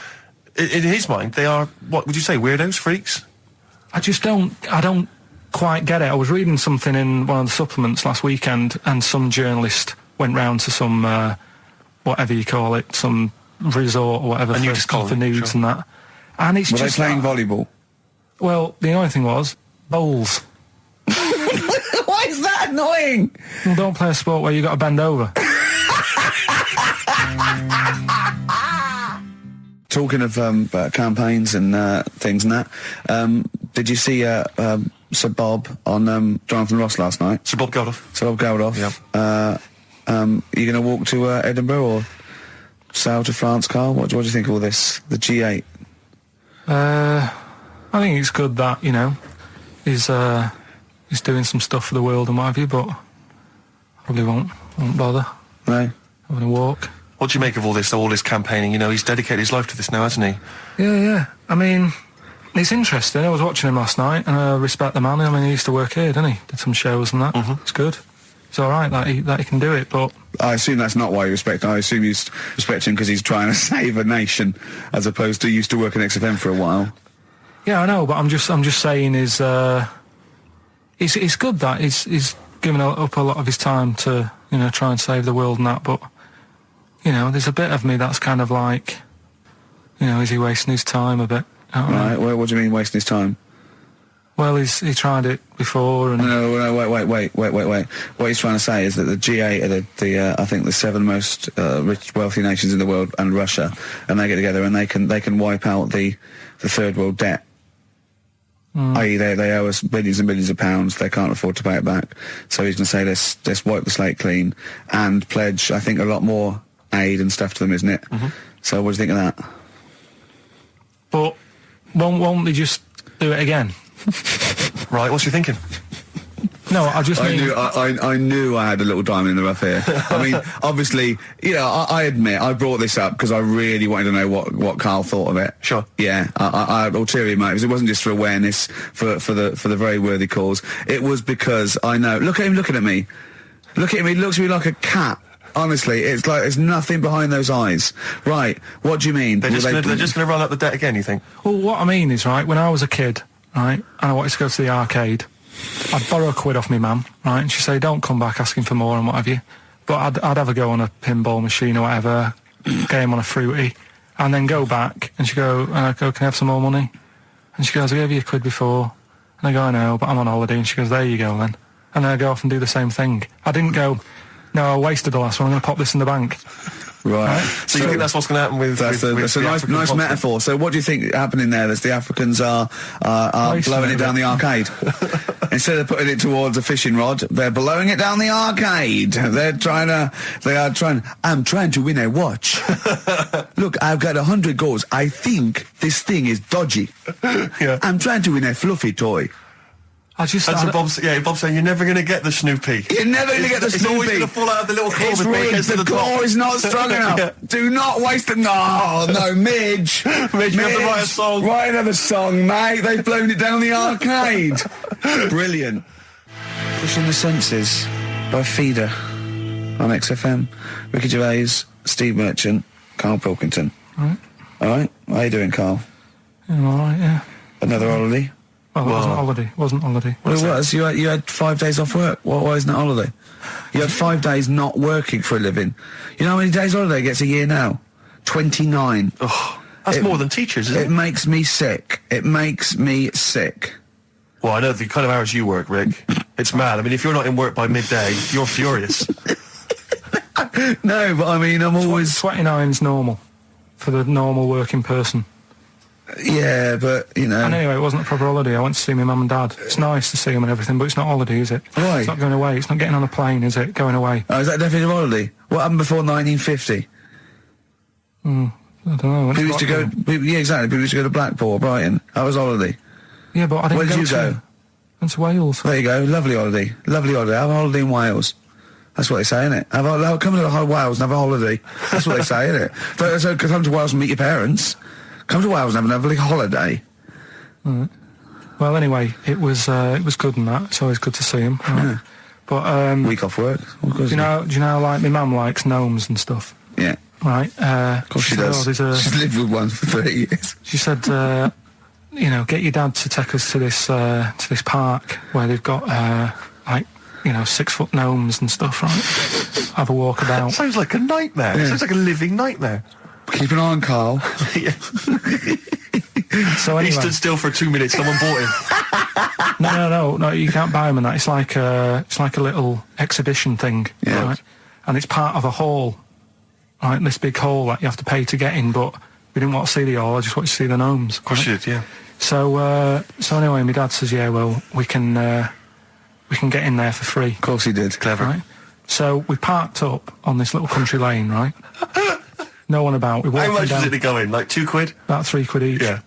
his mind, they are, what would you say, weirdos, freaks? I don't quite get it. I was reading something in one of the supplements last weekend, and some journalist went round to some, whatever you call it, some resort or whatever for nudes and that. And it's Were just... they playing volleyball? Well, the annoying thing was, bowls. Why is that annoying? Well, don't play a sport where you got to bend over. Talking of campaigns and things and that, did you see Sir Bob on Jonathan Ross last night? Sir Bob Geldof. Sir Bob Geldof. Yeah. Are you going to walk to Edinburgh or sail to France, Karl? What do you think of all this? The G8? I think it's good that, he's doing some stuff for the world and what have you, but probably won't bother. No. Having a walk. What do you make of all this campaigning? He's dedicated his life to this now, hasn't he? Yeah. I mean, it's interesting. I was watching him last night, and I respect the man. I mean, he used to work here, didn't he? Did some shows and that. Mm-hmm. It's good. It's all right that he can do it, but... I assume that's not why you respect him. I assume you respect him because he's trying to save a nation, as opposed to used to work in XFM for a while. Yeah, I know, but I'm just saying it's good that he's given up a lot of his time to, try and save the world and that, but... there's a bit of me that's kind of like, is he wasting his time a bit? Right, what do you mean wasting his time? Well, he tried it before and... No, wait. What he's trying to say is that the G8 are the I think the 7 most rich, wealthy nations in the world, and Russia, and they get together and they can wipe out the third world debt. I.e. they owe us billions and billions of pounds, they can't afford to pay it back. So he's going to say, let's wipe the slate clean and pledge, I think, a lot more aid and stuff to them, isn't it? Mm-hmm. So what do you think of that? But won't they just do it again? Right, what's you thinking? No, I knew I had a little diamond in the rough here. I mean, obviously, I admit I brought this up because I really wanted to know what Karl thought of it. Sure. Yeah, I had ulterior motives. It wasn't just for awareness, for the very worthy cause. It was because I know. Look at him looking at me. Look at him. He looks at me like a cat. Honestly, it's like there's nothing behind those eyes. Right, what do you mean? They're just going to run up the debt again, you think? Well, what I mean is, right, when I was a kid, right, and I wanted to go to the arcade, I'd borrow £1 off my mum, right, and she'd say, don't come back asking for more and what have you. But I'd have a go on a pinball machine or whatever, game on a fruity, and then go back, and she'd go, can I have some more money? And she goes, I gave you £1 before. And I go, I know, but I'm on holiday. And she goes, there you go then. And then I go off and do the same thing. I didn't go... No, I wasted the last one. I'm going to pop this in the bank. Right. So you think that's what's going to happen with... That's a nice metaphor. So what do you think happening there? That the Africans are blowing it down the arcade. Instead of putting it towards a fishing rod, they're blowing it down the arcade. I'm trying to win a watch. Look, I've got 100 goals. I think this thing is dodgy. Yeah. I'm trying to win a fluffy toy. Bob's saying you're never going to get the Snoopy. You're never going to get the Snoopy. It's always going to fall out of the little claw before it gets to the top. The claw is not strong enough. Yeah. Do not waste it. No, Midge. Midge, you have to write a song. Write another song, mate. They've blown it down the arcade. Brilliant. Pushing the Senses by Feeder on XFM. Ricky Gervais, Steve Merchant, Karl Pilkington. All right. All right? How you doing, Carl? I'm alright, yeah. Another holiday? Well, it wasn't holiday. Wasn't holiday. Well, it was. You had 5 days off work. Why isn't it holiday? You had 5 days not working for a living. You know how many days holiday gets a year now? 29. Oh, that's more than teachers, isn't it? It makes me sick. It makes me sick. Well, I know the kind of hours you work, Rick. It's mad. I mean, if you're not in work by midday, you're furious. No, but I mean, I'm always... 29's normal for the normal working person. Yeah, but, you know... And anyway, it wasn't a proper holiday. I went to see my mum and dad. It's nice to see them and everything, but it's not holiday, is it? Why? It's not going away. It's not getting on a plane, is it? Going away. Oh, is that definitely a holiday? What happened before 1950? I don't know. People used to go... Yeah, exactly. People used to go to Blackpool or Brighton. That was holiday. Yeah, but I didn't Where did you go? Went to Wales. There you go. Lovely holiday. Lovely holiday. Have a holiday in Wales. That's what they say, innit? Come to Wales and have a holiday. That's what they say, innit? So come to Wales and meet your parents. Come to Wales and have a lovely holiday. Right. Well, anyway, it was good and that. It's always good to see him. Right? Yeah. But week off work. Do you know, like my mum likes gnomes and stuff. Yeah. Right. Of course she does. She's lived with one for 30 years. She said, get your dad to take us to this park where they've got 6-foot gnomes and stuff, right? Have a walk about. Sounds like a nightmare. Yeah. Sounds like a living nightmare. Keep an eye on Carl. So anyway, he stood still for 2 minutes. Someone bought him. No. You can't buy them and that. It's like a little exhibition thing, right? And it's part of a hall, right? This big hall that you have to pay to get in. But we didn't want to see the hall. I just wanted to see the gnomes. Of course you did, yeah. So anyway, my dad says, yeah, well, we can get in there for free. Of course he did. Clever. Right? So we parked up on this little country lane, right? No one about. We How much was it to go in? Like £2? About £3 each. Yeah.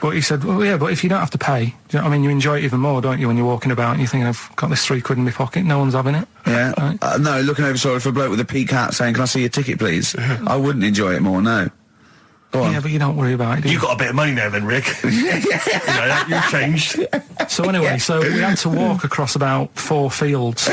But he said, well, yeah, but if you don't have to pay, do you know what I mean? You enjoy it even more, don't you, when you're walking about and you're thinking, I've got this £3 in my pocket, no one's having it. Yeah. Right? No, looking over sort of for a bloke with a peak hat saying, can I see your ticket, please? I wouldn't enjoy it more, no. Go on. Yeah, but you don't worry about it, do you? You got a bit of money now then, Rick. You've changed. So anyway, so we had to walk across about 4 fields.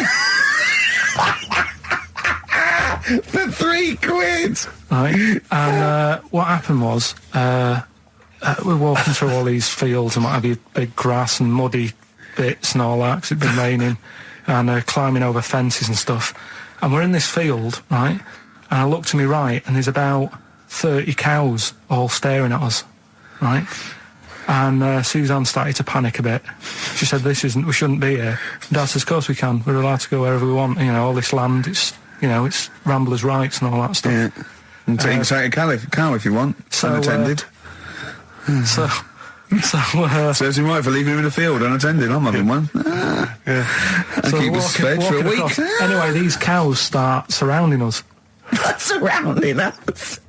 For £3. Right, and what happened was, we're walking through all these fields and what have you, big grass and muddy bits and all that, because it'd been raining, and climbing over fences and stuff. And we're in this field, right, and I look to my right, and there's about 30 cows all staring at us, right? And Suzanne started to panic a bit. She said, we shouldn't be here. And Dad says, of course we can. We're allowed to go wherever we want. All this land, it's ramblers' rights and all that stuff. Yeah. And so you can take a cow if you want, unattended. Serves him right for leaving him in the field unattended. I'm having one. And keep us fed for a week. Anyway, these cows start surrounding us. Surrounding us.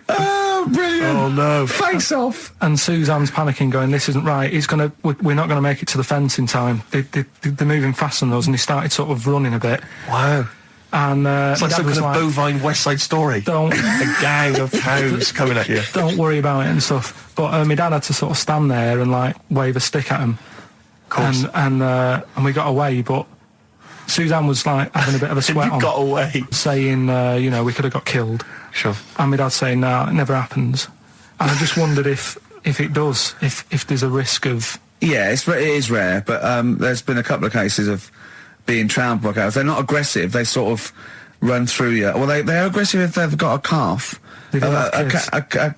Oh, brilliant. Oh, no. Face off. And Suzanne's panicking, going, this isn't right. We're not going to make it to the fence in time. They're moving faster than us, and he started sort of running a bit. Wow. And it's like some kind of bovine West Side Story. A gang of cows coming at you. Don't worry about it and stuff. But my dad had to sort of stand there and wave a stick at him. Of course. And we got away, but Suzanne was having a bit of a sweat on. Got away. Saying, we could have got killed. Sure. And my dad saying, no, it never happens. And I just wondered if it does, if there's a risk of... Yeah, it is rare, but there's been a couple of cases of being trampled by cows. They're not aggressive, they sort of run through you. Well, they're aggressive if they've got a calf. They have kids.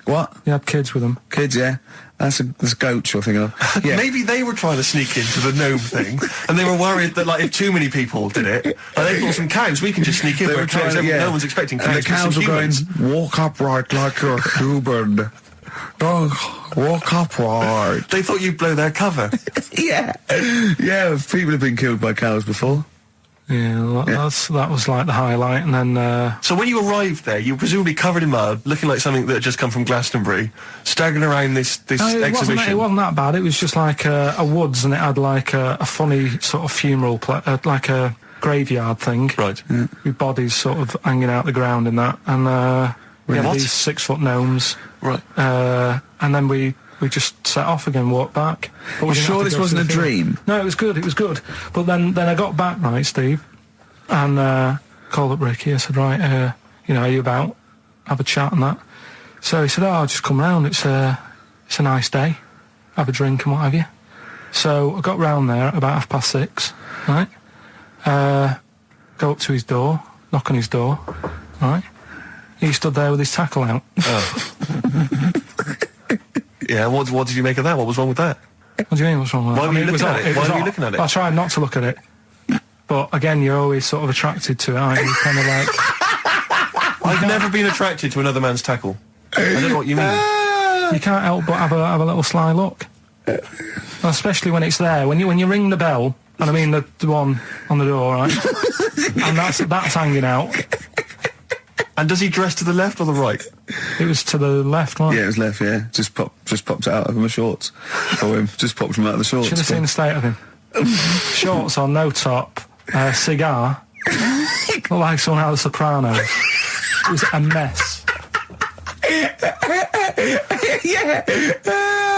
What? They had kids with them. Kids, yeah. That's goats you're thinking of. Yeah. Maybe they were trying to sneak into the gnome thing, and they were worried that if too many people did it, they thought some cows, we can just sneak in. No one's expecting cows. And the cows were going, walk upright like you're a human. Don't walk upright. They thought you'd blow their cover. Yeah. People have been killed by cows before. Yeah, that was like the highlight, and then... So when you arrived there, you were presumably covered in mud, looking like something that had just come from Glastonbury, staggering around this exhibition. It wasn't that bad. It was just like a woods, and it had like a funny sort of funeral, like a graveyard thing. Right. Yeah. With bodies sort of hanging out the ground and that. And we had these 6-foot gnomes. Right. And then we just set off again, walked back. But we're sure this wasn't a dream? No, it was good. But then I got back, right, Steve, and called up Ricky. I said, right, are you about? Have a chat and that. So he said, "Oh, I'll just come round. It's a nice day. Have a drink and what have you." So I got round there at about 6:30, right? Go up to his door, knock on his door, right? He stood there with his tackle out. Oh. Yeah, what did you make of that? What was wrong with that? What do you mean, what's wrong with that? Why were you looking at it? Why were you looking at it? I tried not to look at it. But again, you're always sort of attracted to it, aren't you? Kind of like... I've never been attracted to another man's tackle. I don't know what you mean. You can't help but have a little sly look. Especially when it's there. When you ring the bell, and I mean the one on the door, right? And that's hanging out. And does he dress to the left or the right? It was to the left, right? Yeah, it was left, yeah. Just popped it out of my shorts for him. Just popped him out of the shorts. Should have seen the state of him. Shorts on, no top, cigar. Looked like someone out of The Sopranos. It was a mess. Yeah.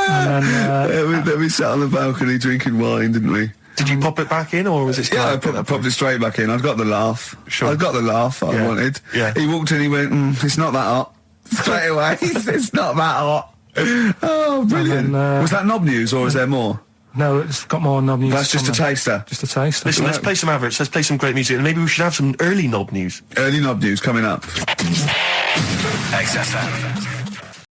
And then... we sat on the balcony drinking wine, didn't we? Did you pop it back in, or was it... Yeah, I popped it straight back in. I've got the laugh. Sure. I've got the laugh I wanted. Yeah. He walked in, he went, it's not that hot. Straight away. It's not that hot. Oh, brilliant. Then, was that knob news, or is there more? No, it's got more knob news. That's just a taster. Just a taster. Listen, let's play some average. Let's play some great music, and maybe we should have some early knob news. Early knob news coming up. XFM.